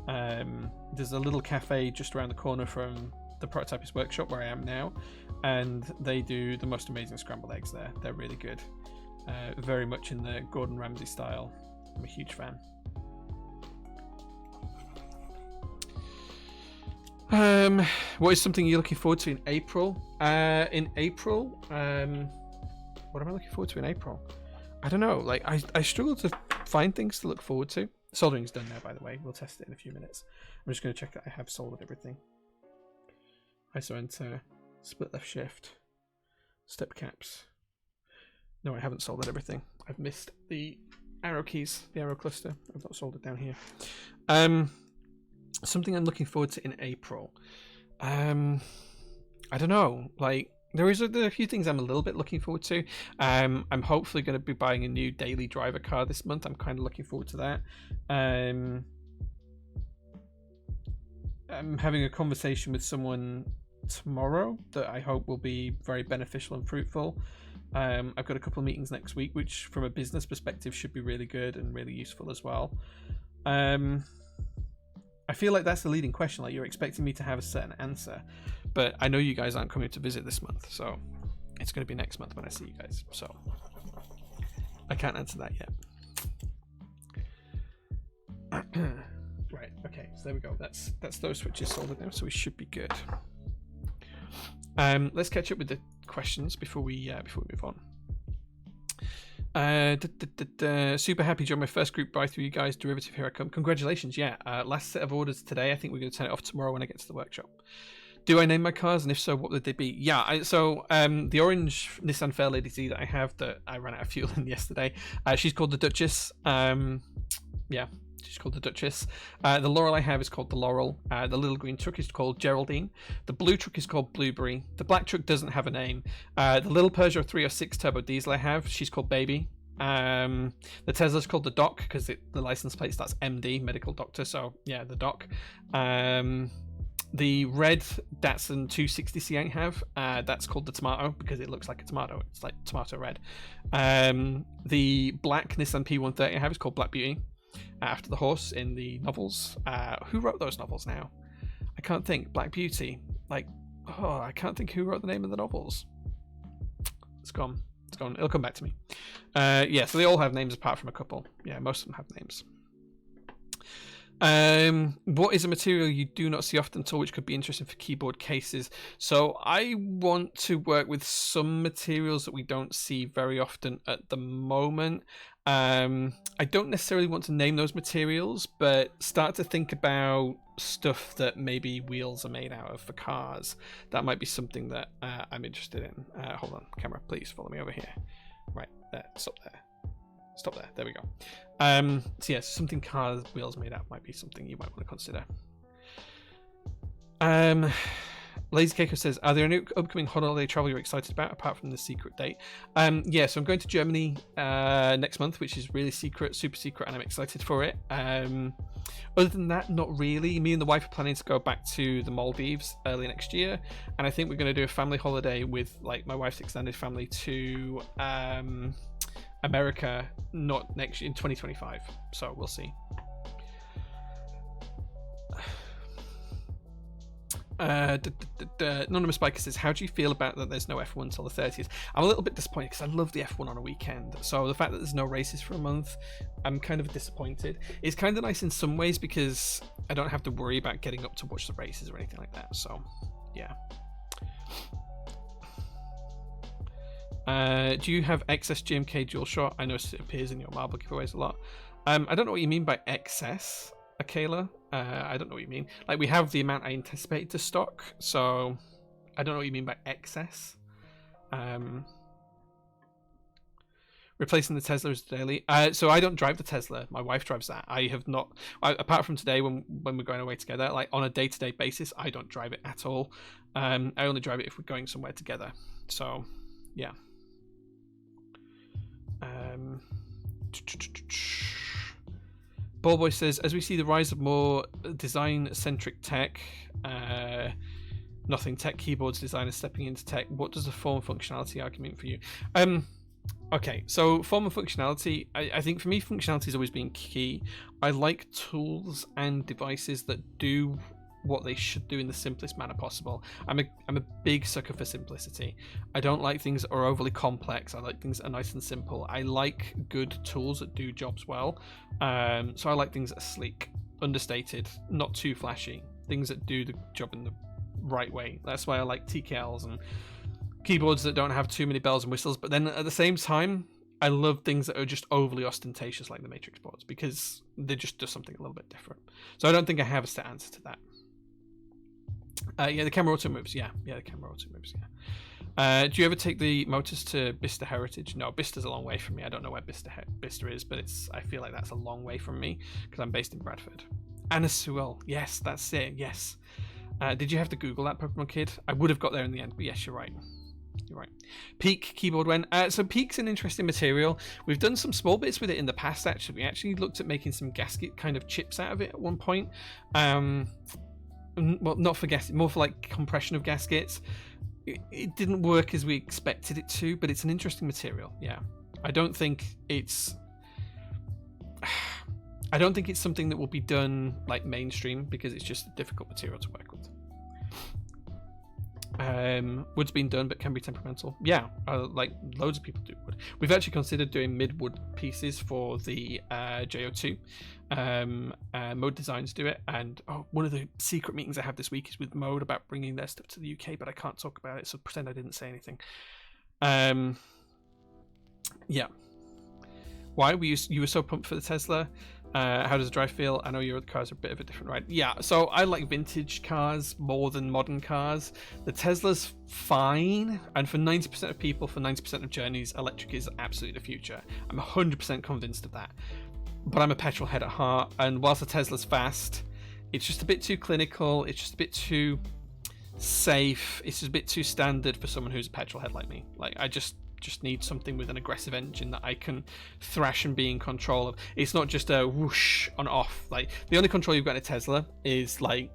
There's a little cafe just around the corner from the Prototypist workshop where I am now, and they do the most amazing scrambled eggs there. They're really good. Very much in the Gordon Ramsay style. I'm a huge fan. What is something you're looking forward to in April? What am I looking forward to in April? I don't know. Like, I struggle to find things to look forward to. Soldering's done now, by the way. We'll test it in a few minutes. I'm just going to check that I have soldered everything. ISO enter, split left shift, step caps. No, I haven't soldered everything. I've missed the arrow keys, the arrow cluster. I've not soldered down here. Something I'm looking forward to in April. I don't know. Like, there are a few things I'm a little bit looking forward to. I'm hopefully going to be buying a new daily driver car this month. I'm kind of looking forward to that. I'm having a conversation with someone tomorrow that I hope will be very beneficial and fruitful. I've got a couple of meetings next week, which from a business perspective should be really good and really useful as well. I feel like that's the leading question. Like, you're expecting me to have a certain answer, but I know you guys aren't coming to visit this month, so it's going to be next month when I see you guys. So I can't answer that yet. Right. Okay. So there we go. That's those switches soldered now, so we should be good. Let's catch up with the questions before we move on. Super happy to join my first group buy through you guys. Derivative, here I come. Congratulations. Yeah, last set of orders today. I think we're going to turn it off tomorrow when I get to the workshop. Do I name my cars, and if so, what would they be? Yeah, the orange Nissan Fairlady Z that I have, that I ran out of fuel in yesterday, she's called the Duchess. Yeah, she's called the Duchess. The Laurel I have is called the Laurel. The little green truck is called Geraldine. The blue truck is called Blueberry. The black truck doesn't have a name. The little Peugeot 306 turbo diesel I have, she's called Baby. The Tesla's called the Doc because the license plate starts MD, medical doctor. So yeah, the Doc. The red Datsun 260C I have, that's called the Tomato because it looks like a tomato. It's like tomato red. The black Nissan P130 I have is called Black Beauty, after the horse in the novels. Who wrote those novels now? I can't think. Black Beauty. Like, oh, I can't think who wrote the name of the novels. It's gone. It's gone. It'll come back to me. Yeah, so they all have names apart from a couple. Yeah, most of them have names. What is a material you do not see often at all, which could be interesting for keyboard cases? So I want to work with some materials that we don't see very often at the moment. I don't necessarily want to name those materials, but start to think about stuff that maybe wheels are made out of for cars. That might be something that I'm interested in. Hold on, camera, please follow me over here. Right there, stop there. Stop there. There we go. So yes, something cars wheels made out might be something you might want to consider. Lazy Keiko says, are there any upcoming holiday travel you're excited about apart from the secret date? Yeah, so I'm going to Germany next month, which is really secret, super secret, and I'm excited for it. Other than that, not really. Me and the wife are planning to go back to the Maldives early next year, and I think we're going to do a family holiday with like my wife's extended family to America, not next year, in 2025. So we'll see. Anonymous Biker says, how do you feel about that there's no F1 until the 30th? I'm a little bit disappointed because I love the F1 on a weekend. So the fact that there's no races for a month, I'm kind of disappointed. It's kind of nice in some ways because I don't have to worry about getting up to watch the races or anything like that. So yeah. Do you have XS GMK dual shot? I notice it appears in your marble giveaways a lot. I don't know what you mean by excess, Akela. I don't know what you mean. Like, we have the amount I anticipated to stock, so I don't know what you mean by excess. Replacing the Tesla is daily. So I don't drive the Tesla. My wife drives that. I have not, apart from today when we're going away together, like on a day-to-day basis, I don't drive it at all. I only drive it if we're going somewhere together. So, yeah. Ballboy says, as we see the rise of more design-centric tech, nothing tech keyboards designers stepping into tech, what does the form functionality argument for you? Okay, so form and functionality, I think for me functionality has always been key. I like tools and devices that do what they should do in the simplest manner possible. I'm a big sucker for simplicity. I don't like things that are overly complex. I like things that are nice and simple. I like good tools that do jobs well. So I like things that are sleek, understated, not too flashy, things that do the job in the right way. That's why I like TKLs and keyboards that don't have too many bells and whistles. But then at the same time, I love things that are just overly ostentatious, like the Matrix boards, because they just do something a little bit different. So I don't think I have a set answer to that. Yeah, the camera auto moves. Yeah, the camera auto moves. Yeah. Do you ever take the motors to Bicester Heritage? No, Bicester's a long way from me. I don't know where Bicester is, but I feel like that's a long way from me because I'm based in Bradford. Anna Sewell. Yes, that's it. Yes. Did you have to Google that, Pokemon Kid? I would have got there in the end, but yes, you're right. You're right. Peak keyboard when so Peak's an interesting material. We've done some small bits with it in the past. Actually, we actually looked at making some gasket kind of chips out of it at one point. Well, not for gasket, more for like compression of gaskets. It didn't work as we expected it to, but it's an interesting material. Yeah, I don't think it's something that will be done like mainstream because it's just a difficult material to work with. Wood's been done but can be temperamental. Yeah, like loads of people do wood. We've actually considered doing mid-wood pieces for the JO2. Mode Designs do it, and one of the secret meetings I have this week is with Mode about bringing their stuff to the UK, but I can't talk about it, so pretend I didn't say anything. Yeah. Why you were so pumped for the Tesla? How does the drive feel? I know your other cars are a bit of a different ride. Yeah, so I like vintage cars more than modern cars. The Tesla's fine, and for 90% of people, for 90% of journeys, electric is absolutely the future. I'm 100% convinced of that. But I'm a petrol head at heart, and whilst the Tesla's fast, it's just a bit too clinical, it's just a bit too safe, it's just a bit too standard for someone who's a petrol head like me. Like, I just need something with an aggressive engine that I can thrash and be in control of. It's not just a whoosh on off. Like, the only control you've got in a Tesla is like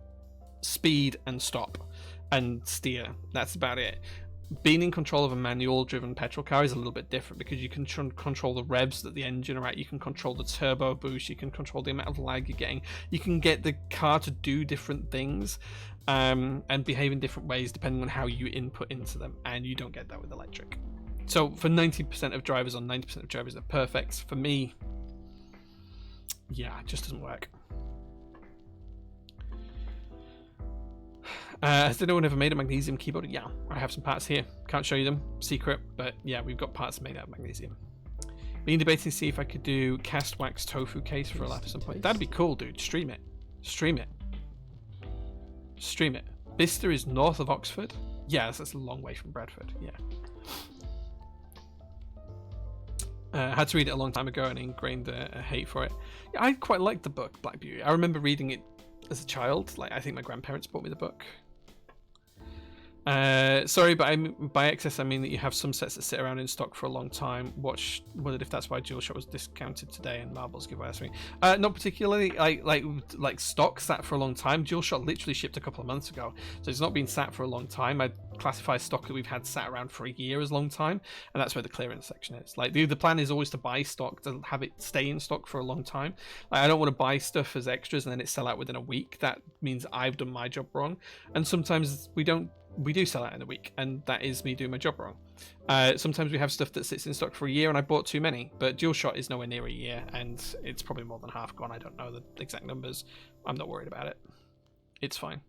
speed and stop and steer. That's about it. Being in control of a manual driven petrol car is a little bit different because you can control the revs that the engine are at, you can control the turbo boost, you can control the amount of lag you're getting, you can get the car to do different things and behave in different ways depending on how you input into them, and you don't get that with electric. So for 90% of drivers, on 90% of drivers, they're perfect. For me, yeah, it just doesn't work. Has anyone ever made a magnesium keyboard? Yeah, I have some parts here. Can't show you them, secret, but yeah, we've got parts made out of magnesium. Been debating to see if I could do cast wax tofu case for a laugh at some point. That'd be cool, dude. Stream it. Stream it. Stream it. Bicester is north of Oxford. Yeah, that's a long way from Bradford. Yeah. Had to read it a long time ago and ingrained a hate for it. Yeah, I quite liked the book Black Beauty. I remember reading it as a child. Like, I think my grandparents bought me the book. Sorry, but by excess I mean that you have some sets that sit around in stock for a long time. Wondered if that's why DualShock was discounted today and Marvel's giveaway last week. Not particularly. Like stock sat for a long time. DualShock literally shipped a couple of months ago, so it's not been sat for a long time. I'd classify stock that we've had sat around for a year as a long time, and that's where the clearance section is. Like the plan is always to buy stock, to have it stay in stock for a long time. Like, I don't want to buy stuff as extras and then it sell out within a week. That means I've done my job wrong, and sometimes we do sell out in a week, and that is me doing my job wrong. Sometimes we have stuff that sits in stock for a year and I bought too many, but DualShock is nowhere near a year and it's probably more than half gone. I don't know the exact numbers. I'm not worried about it. It's fine.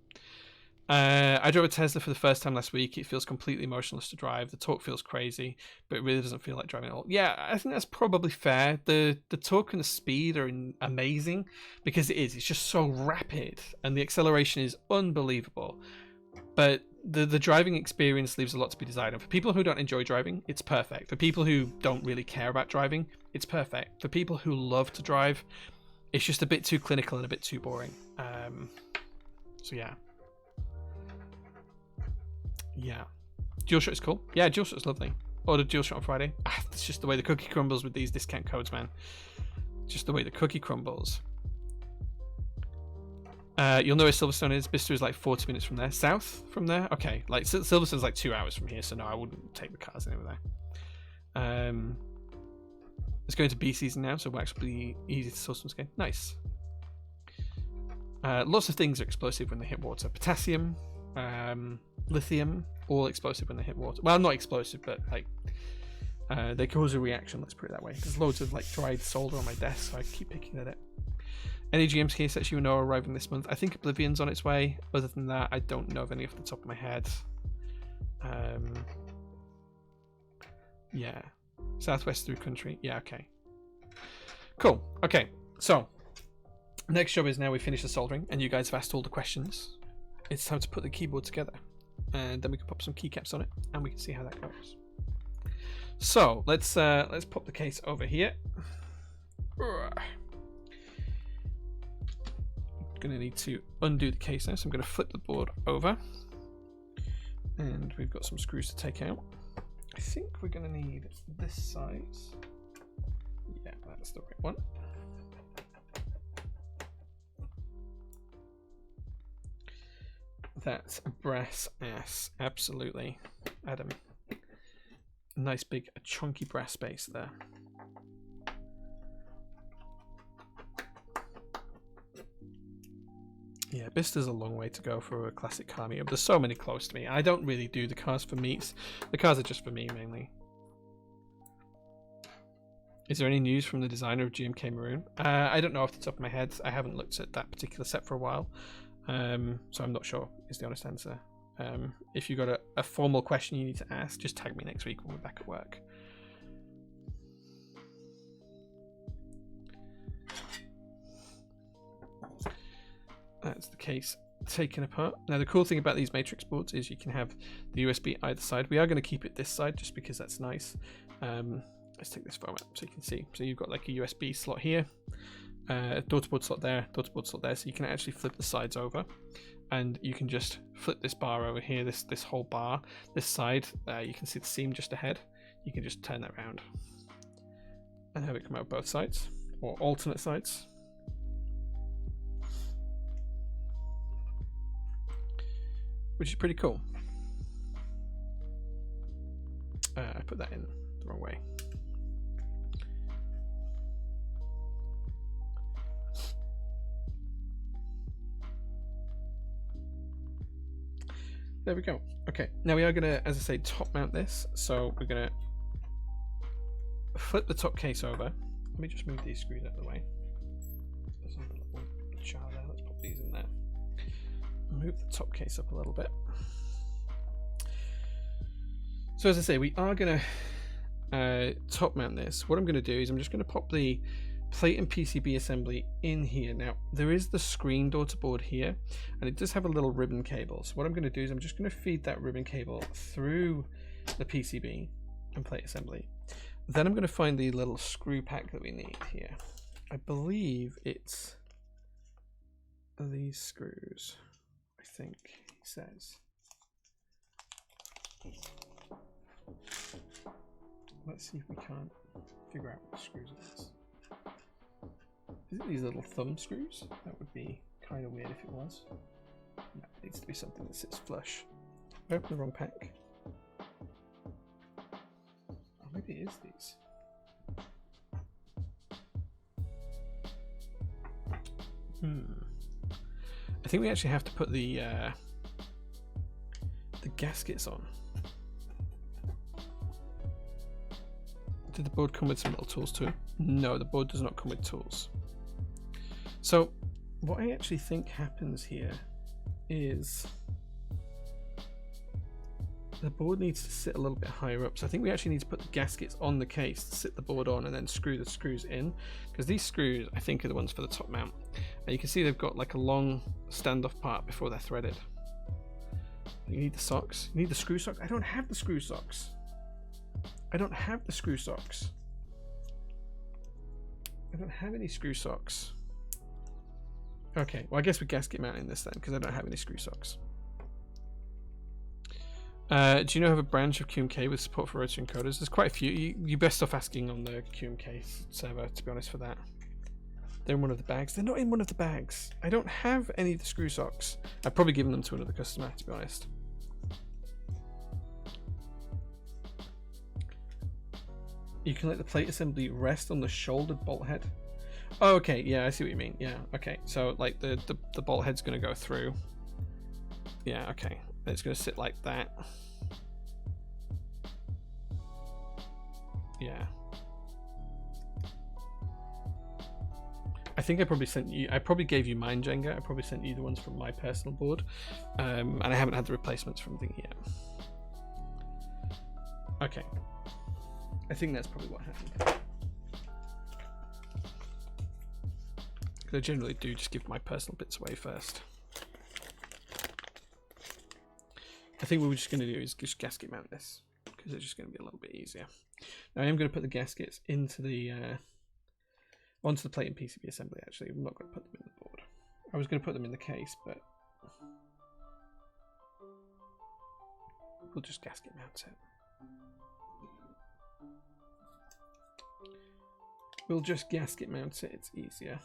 I drove a Tesla for the first time last week. It feels completely emotionless to drive. The torque feels crazy, but it really doesn't feel like driving at all. Yeah, I think that's probably fair. The torque and the speed are amazing because it is. It's just so rapid and the acceleration is unbelievable. But the driving experience leaves a lot to be desired. And for people who don't enjoy driving, it's perfect. For people who don't really care about driving, it's perfect. For people who love to drive, it's just a bit too clinical and a bit too boring. So yeah. Yeah. DualShock is cool. Yeah, DualShock is lovely. Ordered DualShock on Friday. It's just the way the cookie crumbles with these discount codes, man. Just the way the cookie crumbles. You'll know where Silverstone is. Bicester is like 40 minutes from there. South from there? Okay. Like Silverstone's like 2 hours from here, so no, I wouldn't take the cars anywhere there. It's going to be season now, so wax will be easy to source from again. Nice. Lots of things are explosive when they hit water. Potassium, lithium, all explosive when they hit water. Well, not explosive, but like they cause a reaction, let's put it that way. There's loads of like dried solder on my desk, so I keep picking at it. Any GMK sets you know are arriving this month? I think Oblivion's on its way. Other than that, I don't know of any off the top of my head. Yeah. Southwest through country. Yeah, okay. Cool. Okay, so next job is now we finish the soldering and you guys have asked all the questions. It's time to put the keyboard together. And then we can pop some keycaps on it and we can see how that goes. So let's pop the case over here. Gonna need to undo the case now, so I'm gonna flip the board over. And we've got some screws to take out. I think we're gonna need this size. Yeah, that's the right one. That's brass ass, absolutely. Adam. Nice big chunky brass base there. Yeah, Bista's a long way to go for a classic car meetup. There's so many close to me. I don't really do the cars for meets. The cars are just for me mainly. Is there any news from the designer of GMK Maroon? I don't know off the top of my head. I haven't looked at that particular set for a while. So I'm not sure is the honest answer. If you've got a formal question you need to ask, just tag me next week when we're back at work. That's the case taken apart. Now the cool thing about these matrix boards is you can have the USB either side. We are going to keep it this side just because that's nice. Let's take this foam out so you can see. So you've got like a USB slot here, daughterboard slot there, daughterboard slot there, so you can actually flip the sides over and you can just flip this bar over here, this whole bar, this side, you can see the seam just ahead. You can just turn that around and have it come out both sides or alternate sides. Which is pretty cool. I put that in the wrong way. There we go. Okay, now we are gonna, as I say, top mount this. So we're gonna flip the top case over. Let me just move these screws out of the way. There's a little jar there. Let's pop these in there. Move the top case up a little bit. So as I say, we are going to top mount this. What I'm going to do is I'm just going to pop the plate and PCB assembly in here. Now there is the screen daughterboard here and it does have a little ribbon cable. So what I'm going to do is I'm just going to feed that ribbon cable through the PCB and plate assembly. Then I'm going to find the little screw pack that we need here. I believe it's these screws. I think he says. Let's see if we can't figure out what screws it is. Is it these little thumb screws? That would be kind of weird if it was. No, it needs to be something that sits flush. I opened the wrong pack. Oh, maybe it is these. I think we actually have to put the gaskets on. Did the board come with some little tools too? No, the board does not come with tools. So what I actually think happens here is the board needs to sit a little bit higher up. So I think we actually need to put the gaskets on the case to sit the board on and then screw the screws in, because these screws I think are the ones for the top mount. And you can see they've got like a long standoff part before they're threaded. You need the socks. You need the screw socks. I don't have the screw socks. I don't have the screw socks. I don't have any screw socks. Okay, well I guess we're gasket mounting this then because I don't have any screw socks. Do you know of a branch of QMK with support for rotary encoders? There's quite a few. You're best off asking on the QMK server, to be honest, for that. They're in one of the bags. They're not in one of the bags. I don't have any of the screw socks. I've probably given them to another customer, to be honest. You can let the plate assembly rest on the shouldered bolt head. Oh, okay, yeah, I see what you mean. Yeah, okay. So like the bolt head's gonna go through. Yeah, okay. It's gonna sit like that. Yeah. I think I probably sent you, I probably gave you mine, Jenga. I probably sent you the ones from my personal board. And I haven't had the replacements from Thingy yet. Okay. I think that's probably what happened. Because I generally do just give my personal bits away first. I think what we're just going to do is just gasket mount this, because it's just going to be a little bit easier. Now I am going to put the gaskets into the onto the plate and PCB assembly. Actually, I'm not going to put them in the board. I was going to put them in the case, but we'll just gasket mount it. We'll just gasket mount it. It's easier.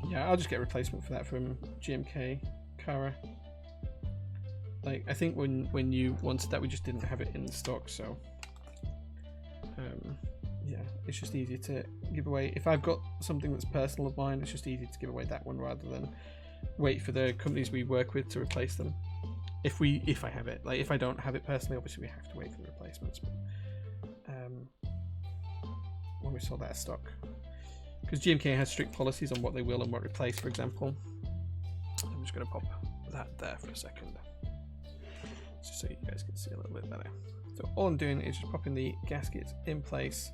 Yeah, I'll just get a replacement for that from GMK Kara. Like, I think when you wanted that, we just didn't have it in stock, so yeah, it's just easier to give away. If I've got something that's personal of mine, it's just easier to give away that one rather than wait for the companies we work with to replace them. If I have it, like if I don't have it personally, obviously we have to wait for the replacements. But when we saw that stock, because GMK has strict policies on what they will and what replace, for example. I'm just going to pop that there for a second, just so you guys can see a little bit better. So all I'm doing is just popping the gaskets in place.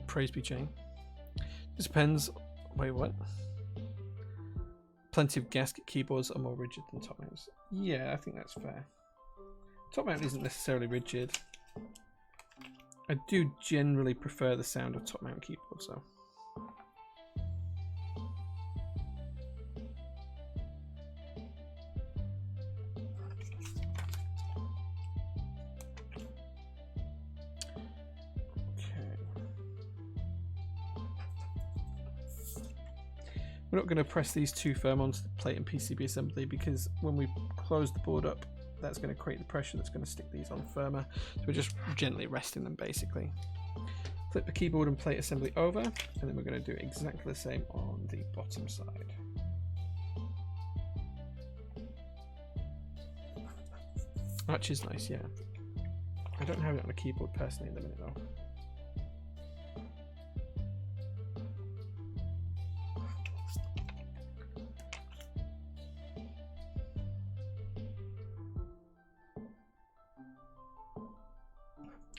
Praise be Jane. This depends. Wait, what? Plenty of gasket keyboards are more rigid than top mounts. Yeah, I think that's fair. Top mount isn't necessarily rigid. I do generally prefer the sound of top mount keyboards though. We're not going to press these too firm onto the plate and PCB assembly, because when we close the board up, that's going to create the pressure that's going to stick these on firmer. So we're just gently resting them basically. Flip the keyboard and plate assembly over, and then we're going to do exactly the same on the bottom side. Which is nice, yeah. I don't have it on a keyboard personally in the minute though.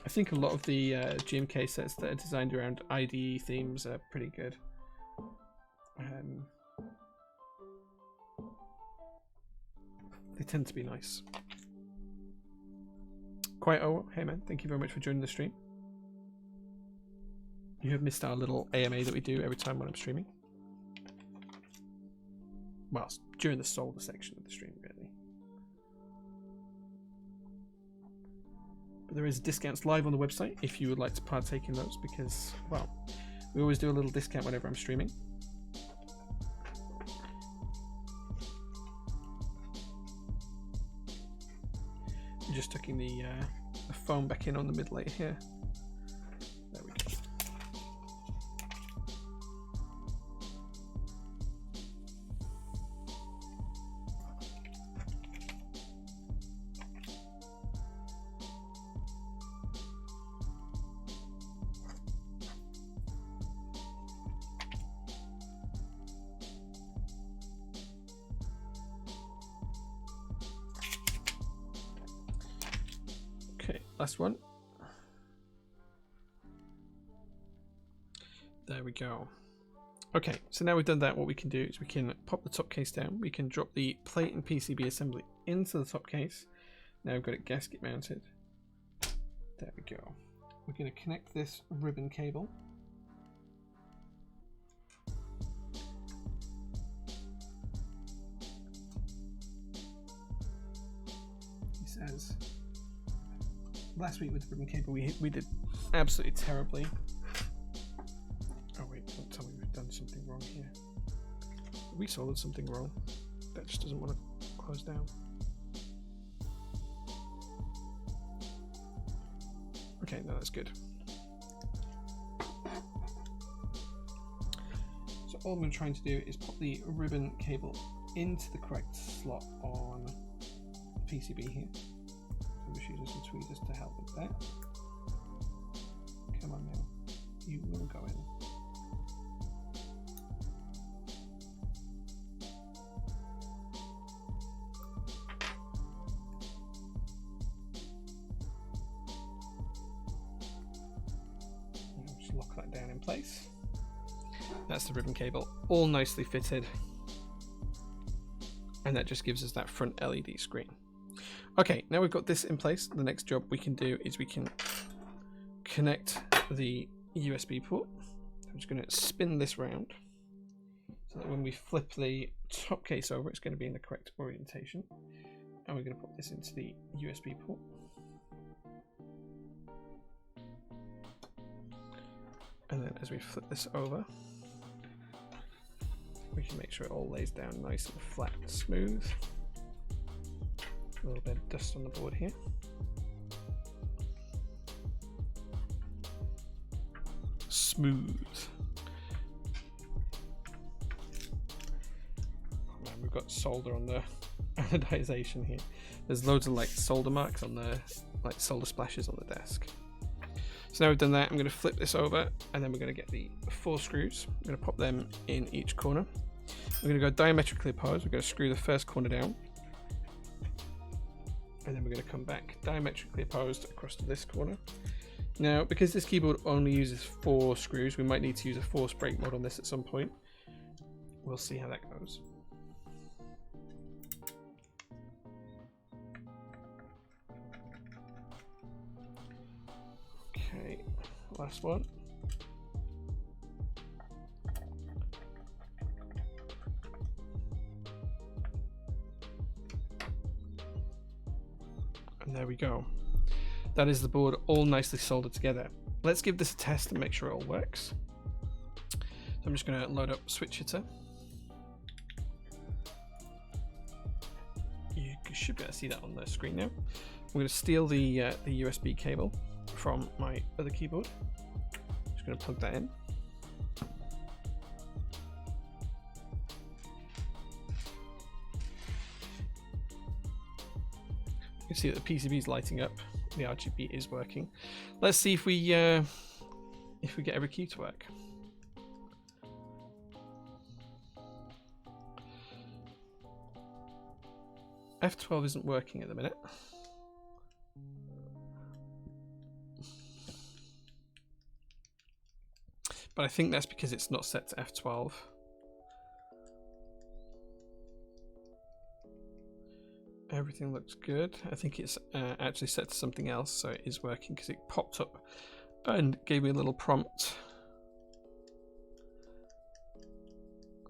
I think a lot of the GMK sets that are designed around IDE themes are pretty good. They tend to be nice. Quite hey man, thank you very much for joining the stream. You have missed our little AMA that we do every time when I'm streaming. Well, during the solder section of the stream, really. But there is discounts live on the website if you would like to partake in those, because, well, we always do a little discount whenever I'm streaming. I'm just tucking the foam back in on the mid layer here. There we go. Last one. There we go. Okay, so now we've done that, what we can do is we can pop the top case down. We can drop the plate and PCB assembly into the top case. Now we've got it gasket mounted. There we go. We're going to connect this ribbon cable. this as last week with the ribbon cable. We did absolutely terribly. Oh wait, don't tell me we've done something wrong here. We soldered something wrong. That just doesn't want to close down. Okay, no, that's good. So all I'm trying to do is pop the ribbon cable into the correct slot on the PCB here. So I'm just using some tweezers to help with that. Come on now, you will go in. Just lock that down in place. That's the ribbon cable, all nicely fitted. And that just gives us that front LED screen. Okay, now we've got this in place. The next job we can do is we can connect the USB port. I'm just going to spin this round so that when we flip the top case over, it's going to be in the correct orientation. And we're going to put this into the USB port. And then as we flip this over, we can make sure it all lays down nice and flat and smooth. A little bit of dust on the board here. Smooth. Oh man, we've got solder on the anodization here. There's loads of like solder marks on the like solder splashes on the desk. So now we've done that, I'm going to flip this over and then we're going to get the 4 screws. I'm going to pop them in each corner. We're going to go diametrically opposed. We're going to screw the first corner down. And then we're going to come back diametrically opposed across to this corner. Now, because this keyboard only uses 4 screws, we might need to use a force break mode on this at some point. We'll see how that goes. Okay, last one. And there we go. That is the board all nicely soldered together. Let's give this a test and make sure it all works. So I'm just going to load up Switch Hitter. You should be able to see that on the screen now. I'm going to steal the USB cable from my other keyboard. Just going to plug that in. You can see that the PCB is lighting up. The RGB is working. Let's see if we get every key to work. F12 isn't working at the minute. But I think that's because it's not set to F12. Everything looks good. I think it's actually set to something else, so it is working because it popped up and gave me a little prompt.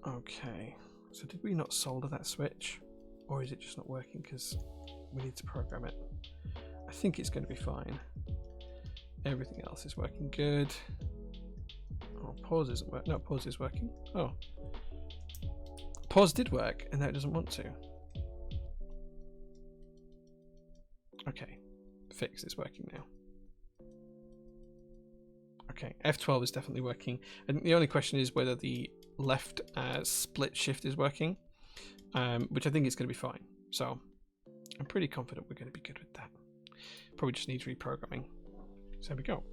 Okay, so did we not solder that switch? Or is it just not working because we need to program it? I think it's going to be fine. Everything else is working good. Oh, pause isn't working. No, pause is working. Oh. Pause did work, and now it doesn't want to. Okay, fix is working now. Okay, F12 is definitely working. And the only question is whether the left split shift is working, which I think is going to be fine. So I'm pretty confident we're going to be good with that. Probably just needs reprogramming. So there we go.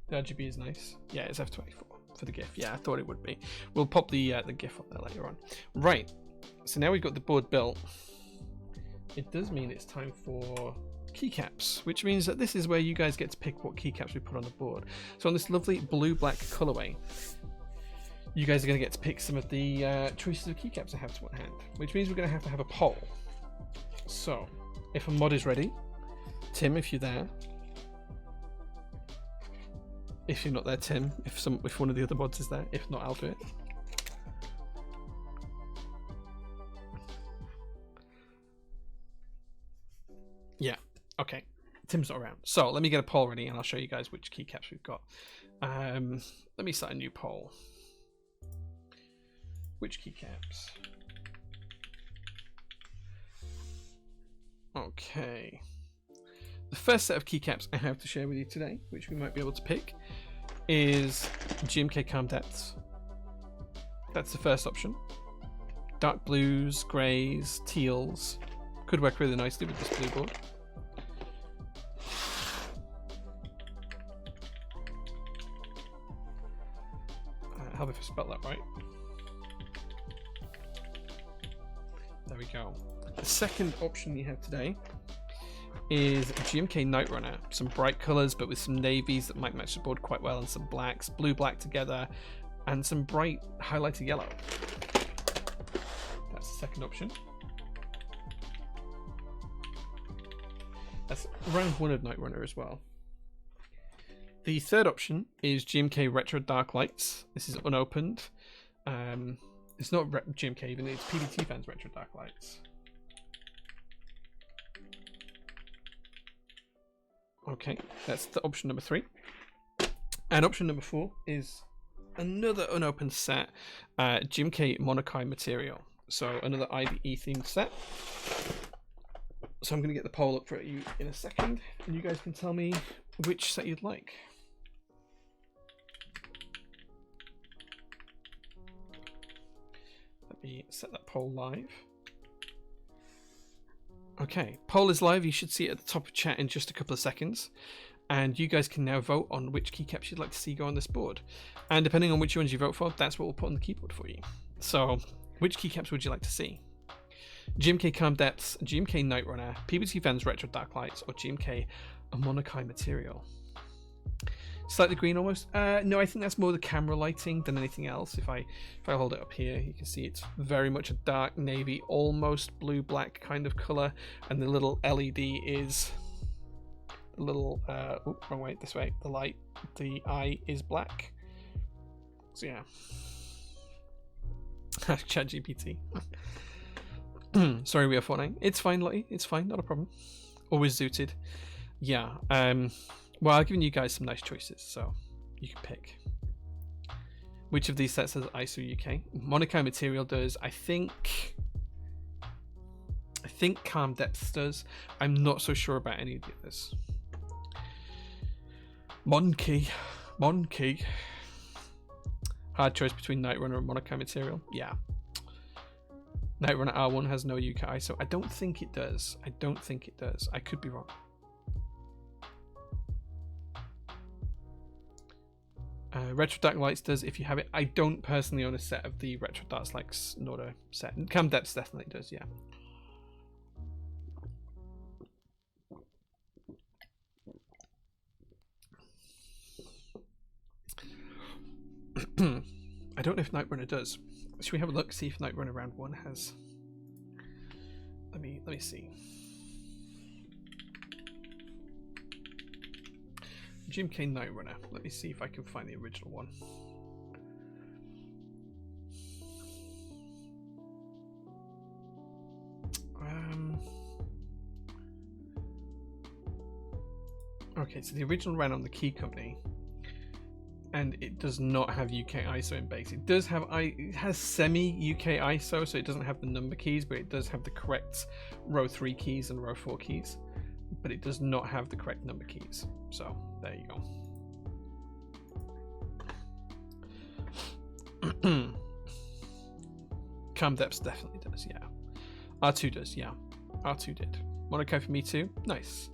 The RGB is nice. Yeah, it's F24 for the GIF. Yeah, I thought it would be. We'll pop the GIF up there later on. Right. So now we've got the board built. It does mean it's time for keycaps, which means that this is where you guys get to pick what keycaps we put on the board. So on this lovely blue-black colorway, you guys are going to get to pick some of the choices of keycaps I have to hand, which means we're going to have a poll. So if a mod is ready, Tim, if you're there. If you're not there, Tim, if one of the other mods is there. If not, I'll do it. Okay, Tim's not around. So let me get a poll ready and I'll show you guys which keycaps we've got. Let me start a new poll. Which keycaps? Okay. The first set of keycaps I have to share with you today, which we might be able to pick, is GMK Calm Depths. That's the first option. Dark blues, greys, teals. Could work really nicely with this blue board. How have I spelled that right? There we go. The second option you have today is GMK Night Runner. Some bright colours, but with some navies that might match the board quite well, and some blacks, blue-black together, and some bright highlighted yellow. That's the second option. That's round one of Night Runner as well. The third option is GMK Retro Dark Lights. This is unopened. It's not GMK even, it's PBT Fans Retro Dark Lights. Okay, that's the option number 3. And option number 4 is another unopened set, GMK Monokai Material. So another IDE themed set. So I'm going to get the poll up for you in a second, and you guys can tell me which set you'd like. Let me set that poll live. Okay, poll is live. You should see it at the top of chat in just a couple of seconds. And you guys can now vote on which keycaps you'd like to see go on this board. And depending on which ones you vote for, that's what we'll put on the keyboard for you. So, which keycaps would you like to see? GMK Calm Depths, GMK Night Runner, PBT Fans Retro Dark Lights, or GMK Monokai Material? Slightly green almost? No, I think that's more the camera lighting than anything else. If I hold it up here, you can see it's very much a dark navy, almost blue-black kind of color, and the little LED is the little, wrong way, this way, the light, the eye is black. So yeah. ChatGPT. Sorry, we are phoning. It's fine, Lottie. It's fine, not a problem. Always zooted. Yeah. Well, I've given you guys some nice choices, so you can pick. Which of these sets has ISO UK? Monokai Material does. I think Calm Depths does. I'm not so sure about any of the others. Monkey. Hard choice between Night Runner and Monokai Material. Yeah. Night Runner R1 has no UK ISO. I don't think it does. I could be wrong. Retro Dark Lights does if you have it. I don't personally own a set of the Retro Dark Lights, not a set. Calm Depths definitely does, yeah. I don't know if Night Runner does. Should we have a look, see if Night Runner round 1 has? Let me see. GMK Night Runner. Let me see if I can find the original one. Okay, so the original ran on the Key Company, and it does not have UK ISO in base. It does have it has semi UK ISO, so it doesn't have the number keys, but it does have the correct row 3 keys and row 4 keys. But it does not have the correct number keys. So there you go. Calm Depths definitely does, yeah. R2 does, yeah. R2 did. Monokai for me too. Nice.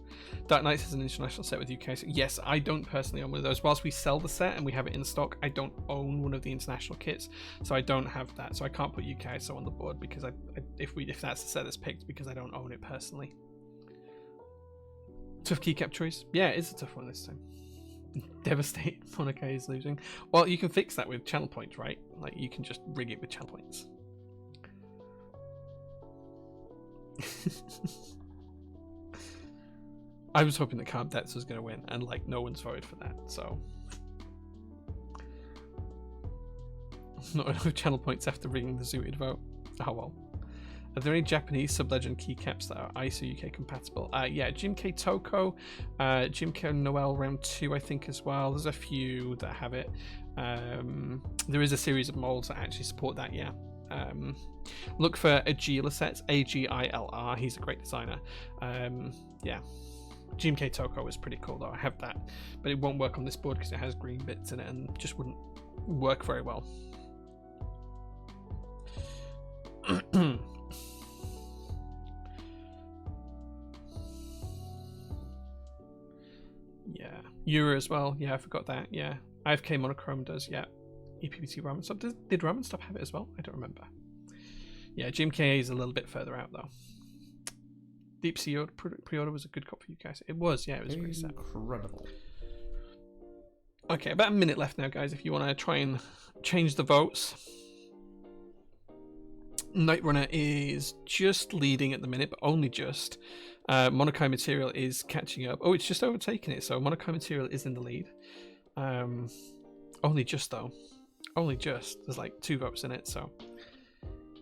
Dark Knights is an international set with UK. So yes, I don't personally own one of those. Whilst we sell the set and we have it in stock, I don't own one of the international kits, so I don't have that. So I can't put UK ISO on the board because if that's the set that's picked, because I don't own it personally. Tough keycap choice. Yeah, it's a tough one this time. Devastated. Monokai is losing. Well, you can fix that with channel points, right? Like, you can just rig it with channel points. I was hoping that Calm Depths was going to win, and like no one's voted for that, so not enough channel points after rigging the zooted vote. Oh well. Are there any Japanese Sub-Legend keycaps that are ISO UK compatible? Yeah, Jim K Toko, Jim K Noel Round 2, I think, as well. There's a few that have it. There is a series of molds that actually support that, yeah. Look for Agila sets, Agilr. He's a great designer. Yeah. Jim K Toko is pretty cool, though. I have that. But it won't work on this board because it has green bits in it and just wouldn't work very well. Yeah, Euro as well. Yeah, I forgot that. Yeah, IFK Monochrome does. Yeah, EPBT Ramen Stop. Did Ramen Stop have it as well? I don't remember. Yeah, Jim K is a little bit further out though. Deep Sea pre-order was a good cop for you guys. It was. Yeah, it was very sad. Incredible. Okay, about a minute left now, guys. If you want to try and change the votes. Night Runner is just leading at the minute, but only just. Monokai Material is catching up. Oh, it's just overtaken it, so Monokai Material is in the lead. Only just, though. Only just. There's like 2 votes in it, so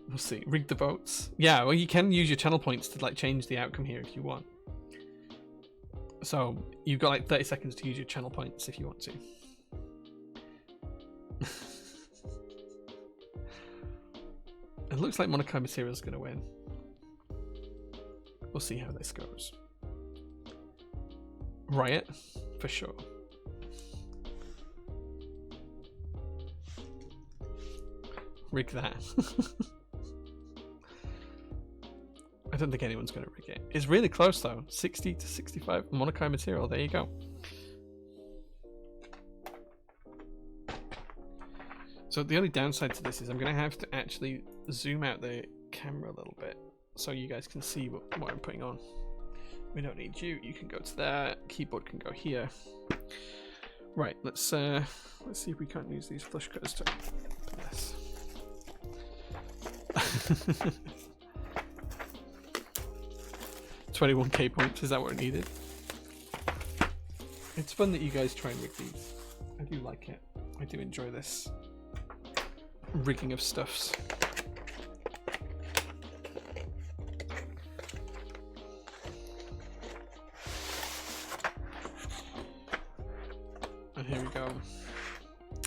we'll see. Rig the votes. Yeah, well, you can use your channel points to like change the outcome here if you want. So you've got like 30 seconds to use your channel points if you want to. It looks like Monokai Material is going to win. We'll see how this goes. Riot, for sure. Rig that. I don't think anyone's going to rig it. It's really close though. 60 to 65 Monokai Material. There you go. So the only downside to this is I'm going to have to actually zoom out the camera a little bit so you guys can see what I'm putting on. We don't need you. You can go to there. Keyboard can go here. Right. Let's see if we can't use these flush cutters to open this. 21k points. Is that what it needed? It's fun that you guys try and rig these. I do like it. I do enjoy this rigging of stuffs. And here we go.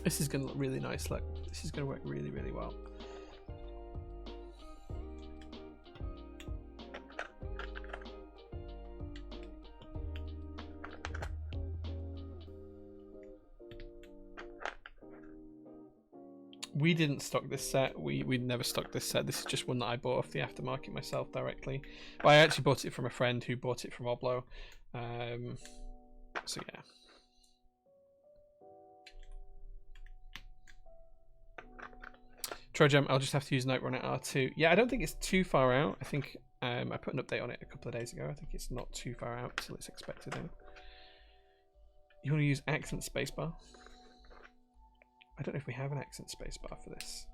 This is going to look really nice. Look, this is going to work really, really well. We didn't stock this set. We never stocked this set. This is just one that I bought off the aftermarket myself directly. Well, I actually bought it from a friend who bought it from Oblo. So yeah. Trojam, I'll just have to use Night Runner R2. Yeah, I don't think it's too far out. I think I put an update on it a couple of days ago. I think it's not too far out till it's expected in. You want to use accent spacebar? I don't know if we have an accent spacebar for this.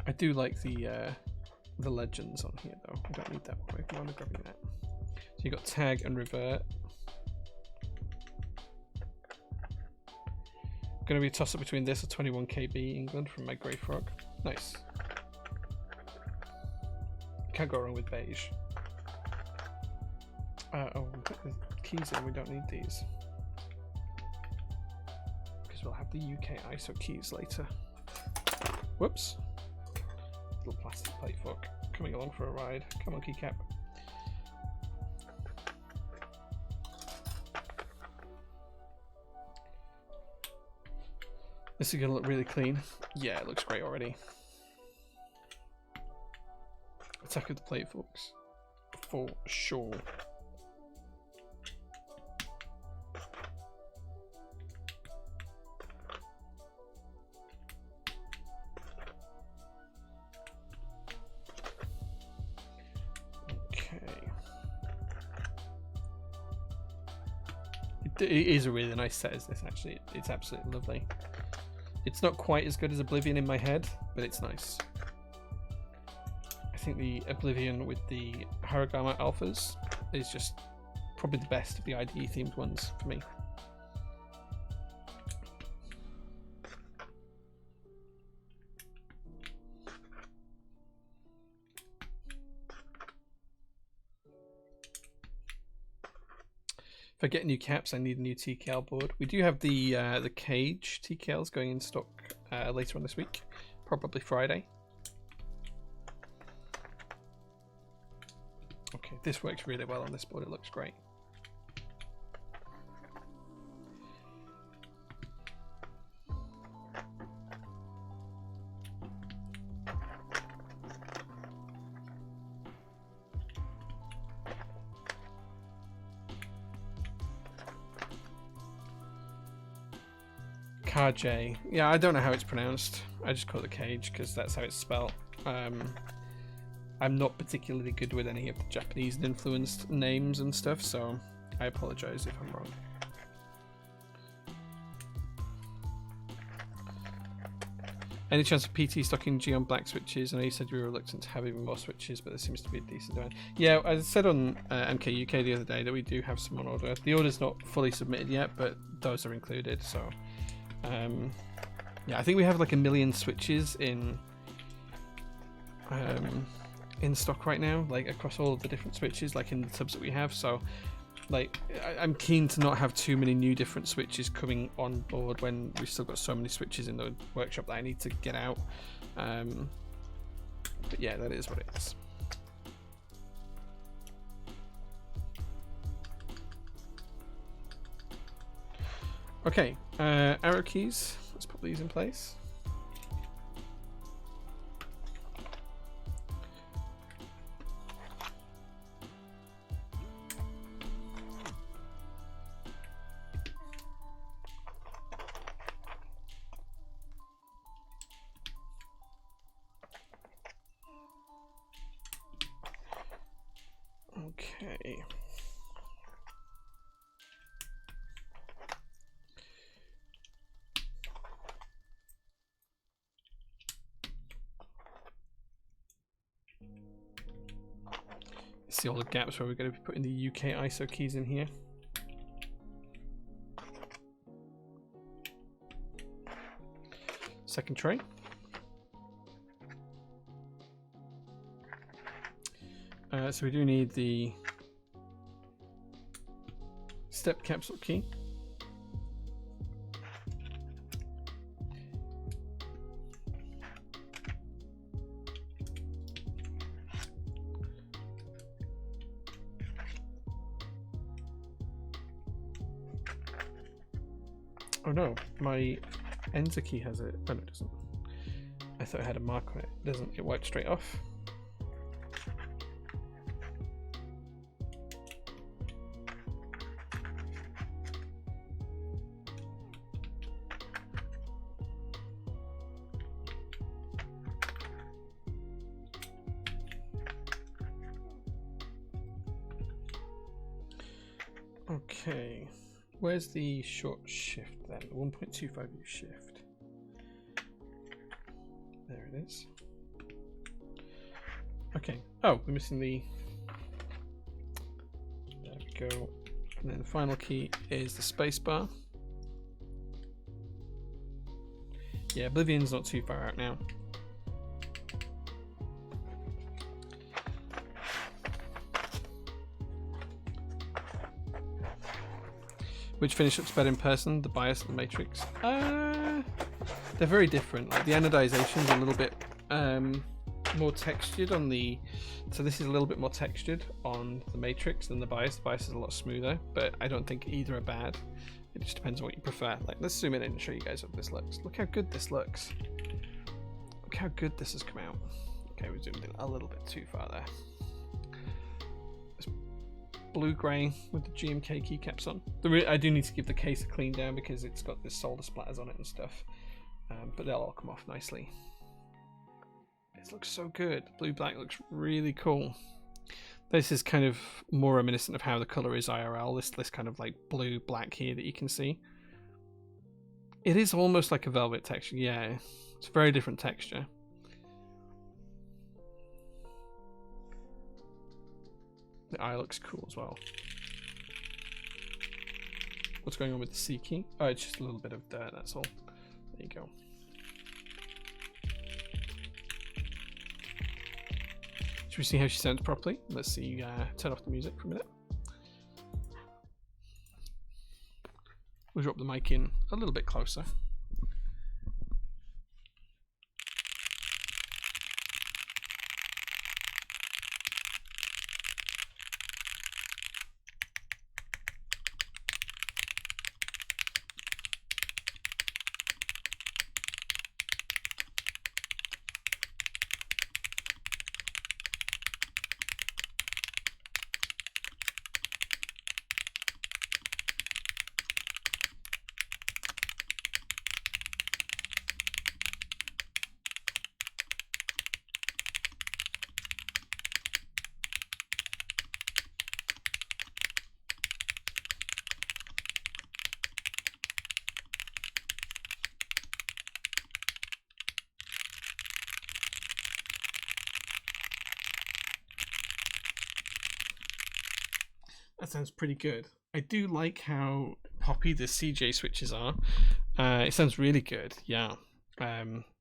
I do like the legends on here though. I don't need that one. I'm grabbing that. So you got tag and revert. Going to be a toss up between this or 21KB England from my Grey Frog. Nice. Can't go wrong with beige. Oh, we put the keys in. We don't need these because we'll have the UK ISO keys later. Whoops. Little plastic plate fuck. Coming along for a ride. Come on, keycap. This is gonna look really clean. Yeah, it looks great already. Attack of the plate, folks. For sure. Okay. It is a really nice set, is this actually? It's absolutely lovely. It's not quite as good as Oblivion in my head, but it's nice. I think the Oblivion with the Haragama alphas is just probably the best of the IDE themed ones for me. If I get new caps, I need a new TKL board. We do have the cage TKLs going in stock later on this week, probably Friday. Okay, this works really well on this board. It looks great. Jae. Yeah, I don't know how it's pronounced. I just call it the cage because that's how it's spelled. I'm not particularly good with any of the Japanese influenced names and stuff, so I apologize if I'm wrong. Any chance of PT stocking Geon black switches? I know you said you were reluctant to have even more switches, but there seems to be a decent demand. Yeah, I said on MK UK the other day that we do have some on order. The order's not fully submitted yet, but those are included, so... yeah, I think we have like 1 million switches in stock right now, like across all of the different switches, like in the tubs that we have. So like I'm keen to not have too many new different switches coming on board when we've still got so many switches in the workshop that I need to get out. But yeah, that is what it is. Okay, arrow keys. Let's put these in place. Okay. See all the gaps where we're going to be putting the UK ISO keys in here. Second tray. So we do need the step capsule key. Oh no, my enter key has it. Oh no, it doesn't. I thought it had a mark on it. It doesn't. It wiped straight off. Okay. Where's the short shift then? The 1.25U shift. There it is. Okay. Oh, we're missing the... There we go. And then the final key is the space bar. Yeah, Oblivion's not too far out now. Which finish looks better in person, the bias and the matrix? They're very different. Like the anodization's a little bit more textured on the... So this is a little bit more textured on the matrix than the bias. The bias is a lot smoother, but I don't think either are bad. It just depends on what you prefer. Like, let's zoom in and show you guys what this looks. Look how good this looks. Look how good this has come out. Okay, we zoomed in a little bit too far there. Blue-grey with the GMK keycaps on. I do need to give the case a clean down because it's got this solder splatters on it and stuff, but they'll all come off nicely. It looks so good. Blue-black looks really cool. This is kind of more reminiscent of how the color is IRL. This kind of like blue-black here that you can see. It is almost like a velvet texture. Yeah, it's a very different texture. The eye looks cool as well. What's going on with the C key? Oh, it's just a little bit of dirt, that's all. There you go. Should we see how she sounds properly? Let's see, turn off the music for a minute. We'll drop the mic in a little bit closer. That sounds pretty good. I do like how poppy the CJ switches are. It sounds really good, yeah.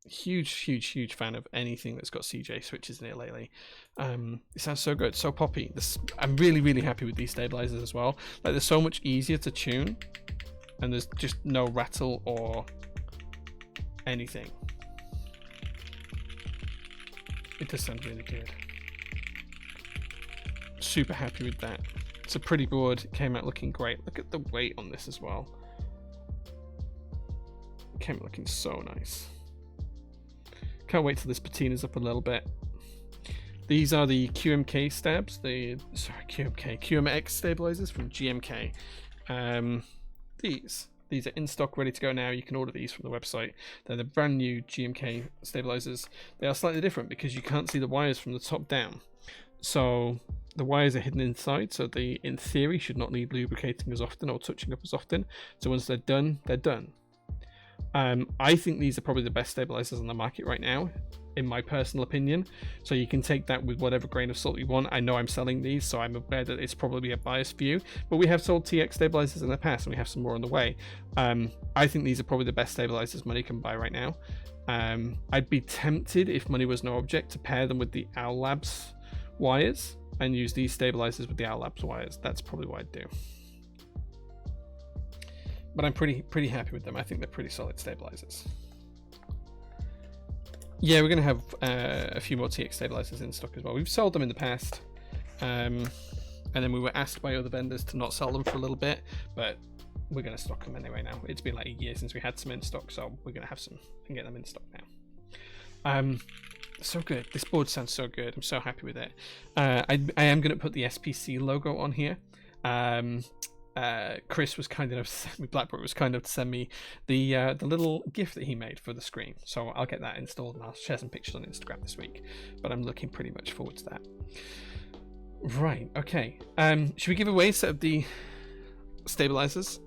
Huge fan of anything that's got CJ switches in it lately. It sounds so good, so poppy. I'm really happy with these stabilizers as well. Like, they're so much easier to tune, and there's just no rattle or anything. It does sound really good. Super happy with that. It's a pretty board. It came out looking great. Look at the weight on this as well. It came out looking so nice. Can't wait till this patina's up a little bit. These are the QMK stabs. QMX stabilizers from GMK. These are in stock, ready to go now. You can order these from the website. They're the brand new GMK stabilizers. They are slightly different because you can't see the wires from the top down. So the wires are hidden inside, so they, in theory, should not need lubricating as often or touching up as often. So once they're done, they're done. I think these are probably the best stabilizers on the market right now, in my personal opinion. So you can take that with whatever grain of salt you want. I know I'm selling these, so I'm aware that it's probably a biased view, but we have sold TX stabilizers in the past, and we have some more on the way. I think these are probably the best stabilizers money can buy right now. I'd be tempted, if money was no object, to pair them with the Owl Labs wires and use these stabilizers with the Owl Labs wires. That's probably what I'd do. But I'm pretty happy with them. I think they're pretty solid stabilizers. Yeah, we're going to have a few more TX stabilizers in stock as well. We've sold them in the past, and then we were asked by other vendors to not sell them for a little bit, but we're going to stock them anyway now. It's been like a year since we had some in stock, so we're going to have some and get them in stock now. So good. This board sounds so good. I'm so happy with it. I am going to put the SPC logo on here. Chris was kind enough, Blackbrook was kind enough to send me the little GIF that he made for the screen. So I'll get that installed and I'll share some pictures on Instagram this week. But I'm looking pretty much forward to that. Right, okay. Should we give away a set of the stabilizers?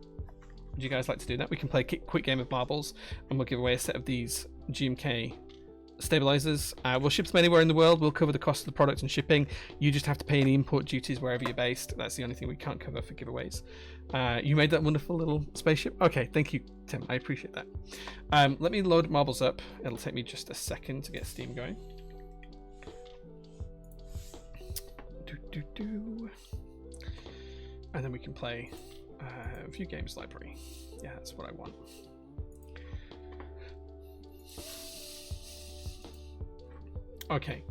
Would you guys like to do that? We can play a quick game of marbles and we'll give away a set of these GMK stabilizers. We'll ship them anywhere in the world. We'll cover the cost of the product and shipping. You just have to pay any import duties wherever you're based. That's the only thing we can't cover for giveaways. You made that wonderful little spaceship. Okay, thank you, Tim. I appreciate that. Let me load marbles up. It'll take me just a second to get Steam going. And then we can play View Games Library. Yeah, that's what I want. Okay.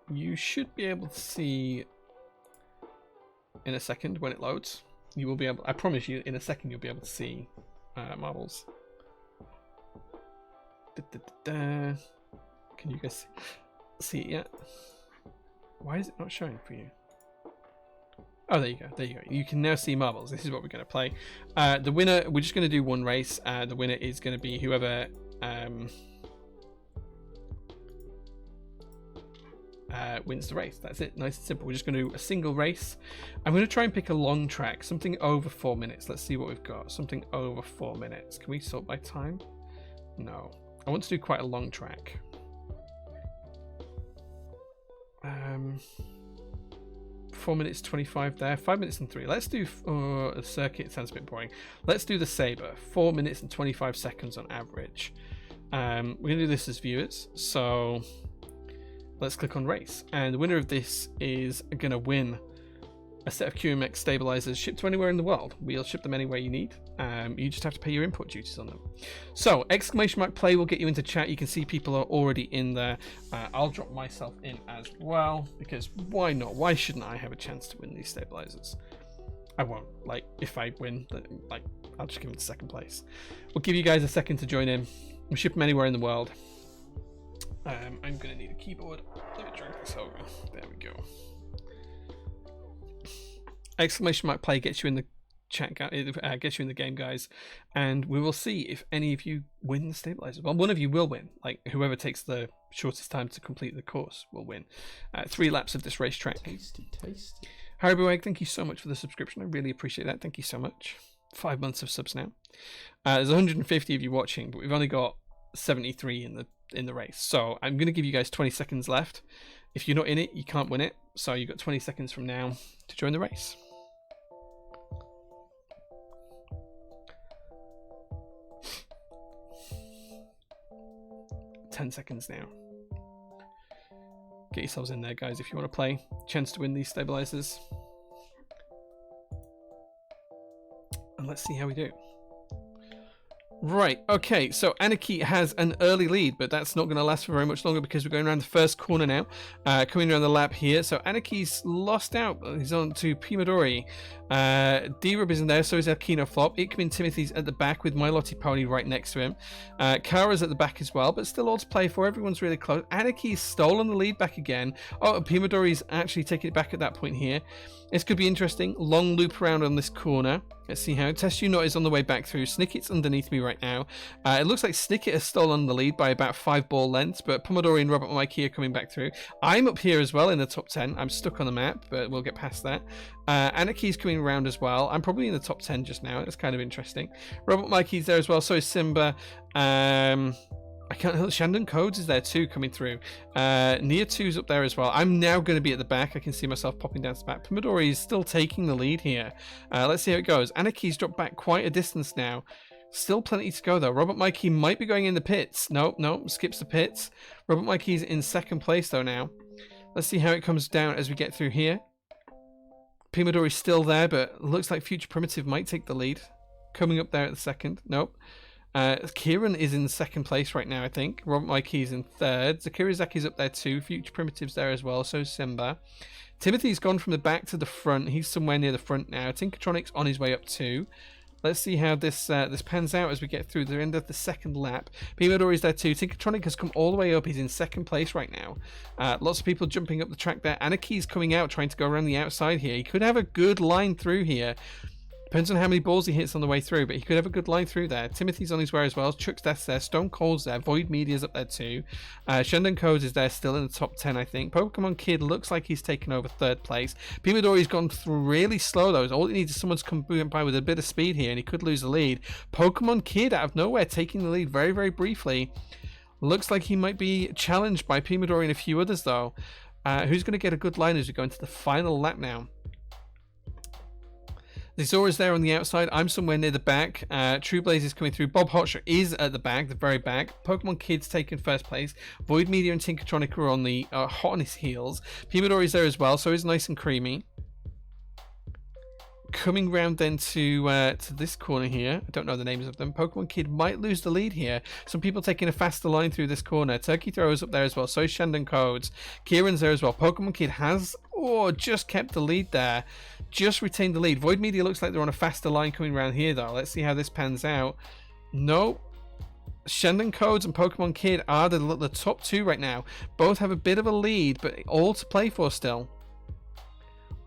You should be able to see in a second when it loads. You will be able, I promise you, in a second you'll be able to see marbles. Can you guys see it yet? Why is it not showing for you? Oh, there you go. There you go. You can now see marbles. This is what we're going to play. The winner, we're just going to do one race. The winner is going to be whoever wins the race. That's it. Nice and simple. We're just going to do a single race. I'm going to try and pick a long track. Something over 4 minutes. Let's see what we've got. Something over 4 minutes. Can we sort by time? No. I want to do quite a long track. 4 minutes 25 there. 5 minutes and 3. Let's do a circuit. Sounds a bit boring. Let's do the saber. 4 minutes and 25 seconds on average. We're gonna do this as viewers. So let's click on race, and the winner of this is gonna win a set of QMX stabilizers shipped to anywhere in the world. We'll ship them anywhere you need. You just have to pay your import duties on them. So !play will get you into chat. You can see people are already in there. I'll drop myself in as well, because why not? Why shouldn't I have a chance to win these stabilizers? I won't. Like, if I win, like, I'll just give it to second place. We'll give you guys a second to join in. We'll ship them anywhere in the world. I'm gonna need a keyboard. Let me drag this over. There we go. !play gets you in the chat, gets you in the game, guys, and we will see if any of you win the stabilizers. Well, one of you will win. Like, whoever takes the shortest time to complete the course will win. 3 laps of this racetrack. Tasty, tasty. Haribo Egg, thank you so much for the subscription. I really appreciate that. Thank you so much. 5 months of subs now. There's 150 of you watching, but we've only got 73 in the race. So I'm going to give you guys 20 seconds left. If you're not in it, you can't win it. So you've got 20 seconds from now to join the race. 10 seconds now. Get yourselves in there, guys, if you want to play. Chance to win these stabilizers. And let's see how we do. Right, okay, so Anarchy has an early lead, but that's not going to last for very much longer because we're going around the first corner now. Coming around the lap here, so Anarchy's lost out. He's on to Pimadori. D-Rub isn't there, so is Akino Flop. Ikmin Timothy's at the back with Milotti Pony right next to him. Kara's at the back as well, but still all to play for. Everyone's really close. Anarchy's stolen the lead back again. Oh, Pimadori's actually taking it back at that point here. This could be interesting. Long loop around on this corner. Let's see how. Test You Not is on the way back through. Snicket's underneath me right now. It looks like Snicket has stolen the lead by about 5 ball lengths, but Pomodori and Robert Mikey are coming back through. I'm up here as well in the top 10. I'm stuck on the map, but we'll get past that. Anarchy's coming around as well. I'm probably in the top 10 just now. It's kind of interesting. Robert Mikey's there as well. So is Simba. I can't help. Shandon Codes is there too, coming through. Nia 2's up there as well. I'm now going to be at the back. I can see myself popping down to the back. Pomodori is still taking the lead here. Let's see how it goes. Anarchy's dropped back quite a distance now. Still plenty to go though. Robert Mikey might be going in the pits. No, skips the pits. Robert Mikey's in second place though now. Let's see how it comes down as we get through here. Pomodori's still there, but looks like Future Primitive might take the lead. Coming up there at the second. Nope. Kieran is in second place right now, I think. Robert Mikey's in third. Zakirazaki's up there too. Future Primitive's there as well. So Simba. Timothy's gone from the back to the front. He's somewhere near the front now. Tinkertronic's on his way up too. Let's see how this pans out as we get through the end of the second lap. Pimadori's there too. Tinkertronic has come all the way up. He's in second place right now. Lots of people jumping up the track there. Anarchy's coming out, trying to go around the outside here. He could have a good line through here. Depends on how many balls he hits on the way through, but he could have a good line through there. Timothy's on his way as well. Chuck's Death's there. Stone Cold's there. Void Media's up there too. Shandon Codes is there, still in the top 10, I think. Pokemon Kid looks like he's taken over third place. Pimadori's gone through really slow though. All he needs is someone to come by with a bit of speed here, and he could lose the lead. Pokemon Kid out of nowhere taking the lead very, very briefly. Looks like he might be challenged by Pimadori and a few others though. Who's going to get a good line as we go into the final lap now? Zora's there on the outside. I'm somewhere near the back. True Blaze is coming through. Bob Hotshot is at the back, the very back. Pokemon Kid's taking first place. Void Media and Tinkertronic are on the hot on his heels. Pimadori's there as well, so he's nice and creamy. Coming round then to this corner here. I don't know the names of them. Pokemon Kid might lose the lead here. Some people taking a faster line through this corner. Turkey Thrower's up there as well. So is Shandon Codes. Kieran's there as well. Pokemon Kid has just kept the lead there. Just retained the lead. Void Media looks like they're on a faster line coming around here though. Let's see how this pans out. No. Shandon Codes and Pokemon Kid are the top 2 right now. Both have a bit of a lead, but all to play for still.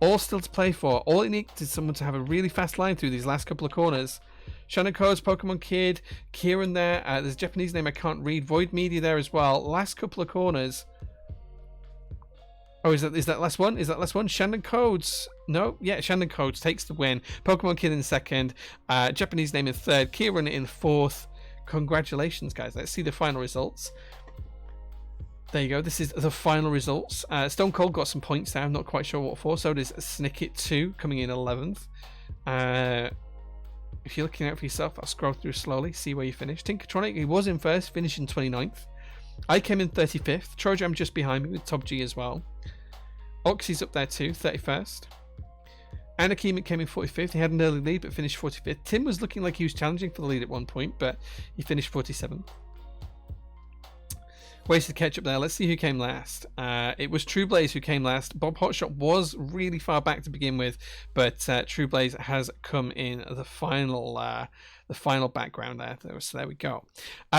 All still to play for. All it needs is someone to have a really fast line through these last couple of corners. Shannon Codes, Pokemon Kid, Kieran there. There's a Japanese name I can't read. Void Media there as well. Last couple of corners. Oh, is that last one? Is that last one? Shandon Codes. No, yeah, Shandon Codes takes the win. Pokemon Kid in second. Japanese name in third. Kieran in fourth. Congratulations, guys. Let's see the final results. there you go. This is the final results. Stone Cold got some points there. I'm not quite sure what for. So does Snicket 2 coming in 11th. If you're looking out for yourself, I'll scroll through slowly, see where you finished. Tinkertronic, he was in first, finishing 29th. I came in 35th. Trojam just behind me with Top G as well. Oxy's up there too, 31st. Anakemic came in 45th. He had an early lead but finished 45th. Tim was looking like he was challenging for the lead at one point, but he finished 47th. Wasted Ketchup there. Let's see who came last. It was True Blaze who came last. Bob Hotshot was really far back to begin with, but True Blaze has come in the final background there. So there we go.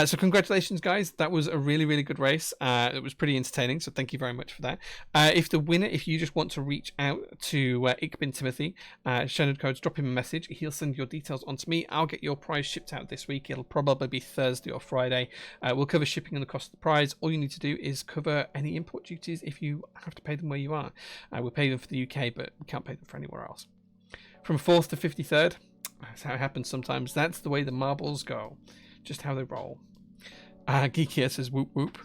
So congratulations, guys. That was a really, really good race. It was pretty entertaining, so thank you very much for that. If you just want to reach out to Ickbin Timothy, Shannon Codes, drop him a message. He'll send your details on to me. I'll get your prize shipped out this week. It'll probably be Thursday or Friday. We'll cover shipping and the cost of the prize. All you need to do is cover any import duties if you have to pay them where you are. We pay them for the UK, but we can't pay them for anywhere else. From 4th to 53rd. That's how it happens sometimes. That's the way the marbles go. Just how they roll. Geekier says whoop whoop.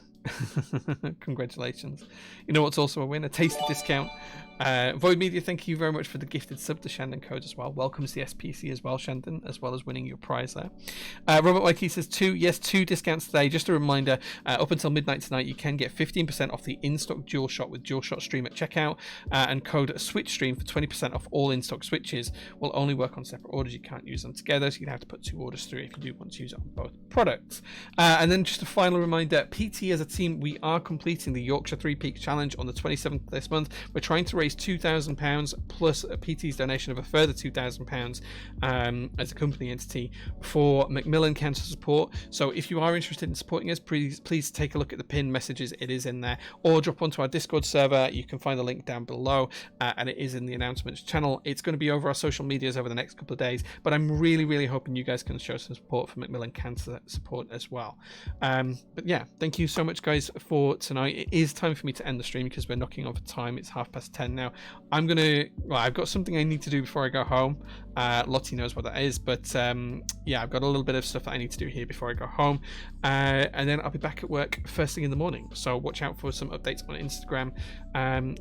Congratulations. You know what's also a win? A tasty discount. Void Media, thank you very much for the gifted sub to Shandon Codes as well. Welcome to the SPC as well, Shandon, as well as winning your prize there. Robert Wakey says 2 discounts today. Just a reminder, up until midnight tonight, you can get 15% off the in-stock DualShock with DualShock Stream at checkout, and code SwitchStream for 20% off all in-stock switches. Will only work on separate orders. You can't use them together, so you'd have to put 2 orders through if you do want to use it on both products. And then just a final reminder, PT as a team, we are completing the Yorkshire 3 Peaks Challenge on the 27th of this month. We're trying to raise £2,000 plus a PT's donation of a further £2,000 as a company entity for Macmillan Cancer Support. So if you are interested in supporting us, please take a look at the pinned messages. It is in there, or drop onto our Discord server. You can find the link down below, and it is in the announcements channel. It's going to be over our social medias over the next couple of days, but I'm really, really hoping you guys can show some support for Macmillan Cancer Support as well. But yeah, thank you so much, guys, for tonight. It is time for me to end the stream because we're knocking on for time. It's 10:30 now. I've got something I need to do before I go home. Lottie knows what that is, but yeah, I've got a little bit of stuff that I need to do here before I go home, and then I'll be back at work first thing in the morning. So watch out for some updates on Instagram.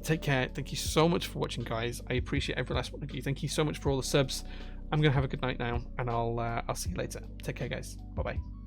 Take care. Thank you so much for watching, guys. I appreciate every last one of you. Thank you so much for all the subs. I'm gonna have a good night now, and I'll see you later. Take care, guys. Bye bye.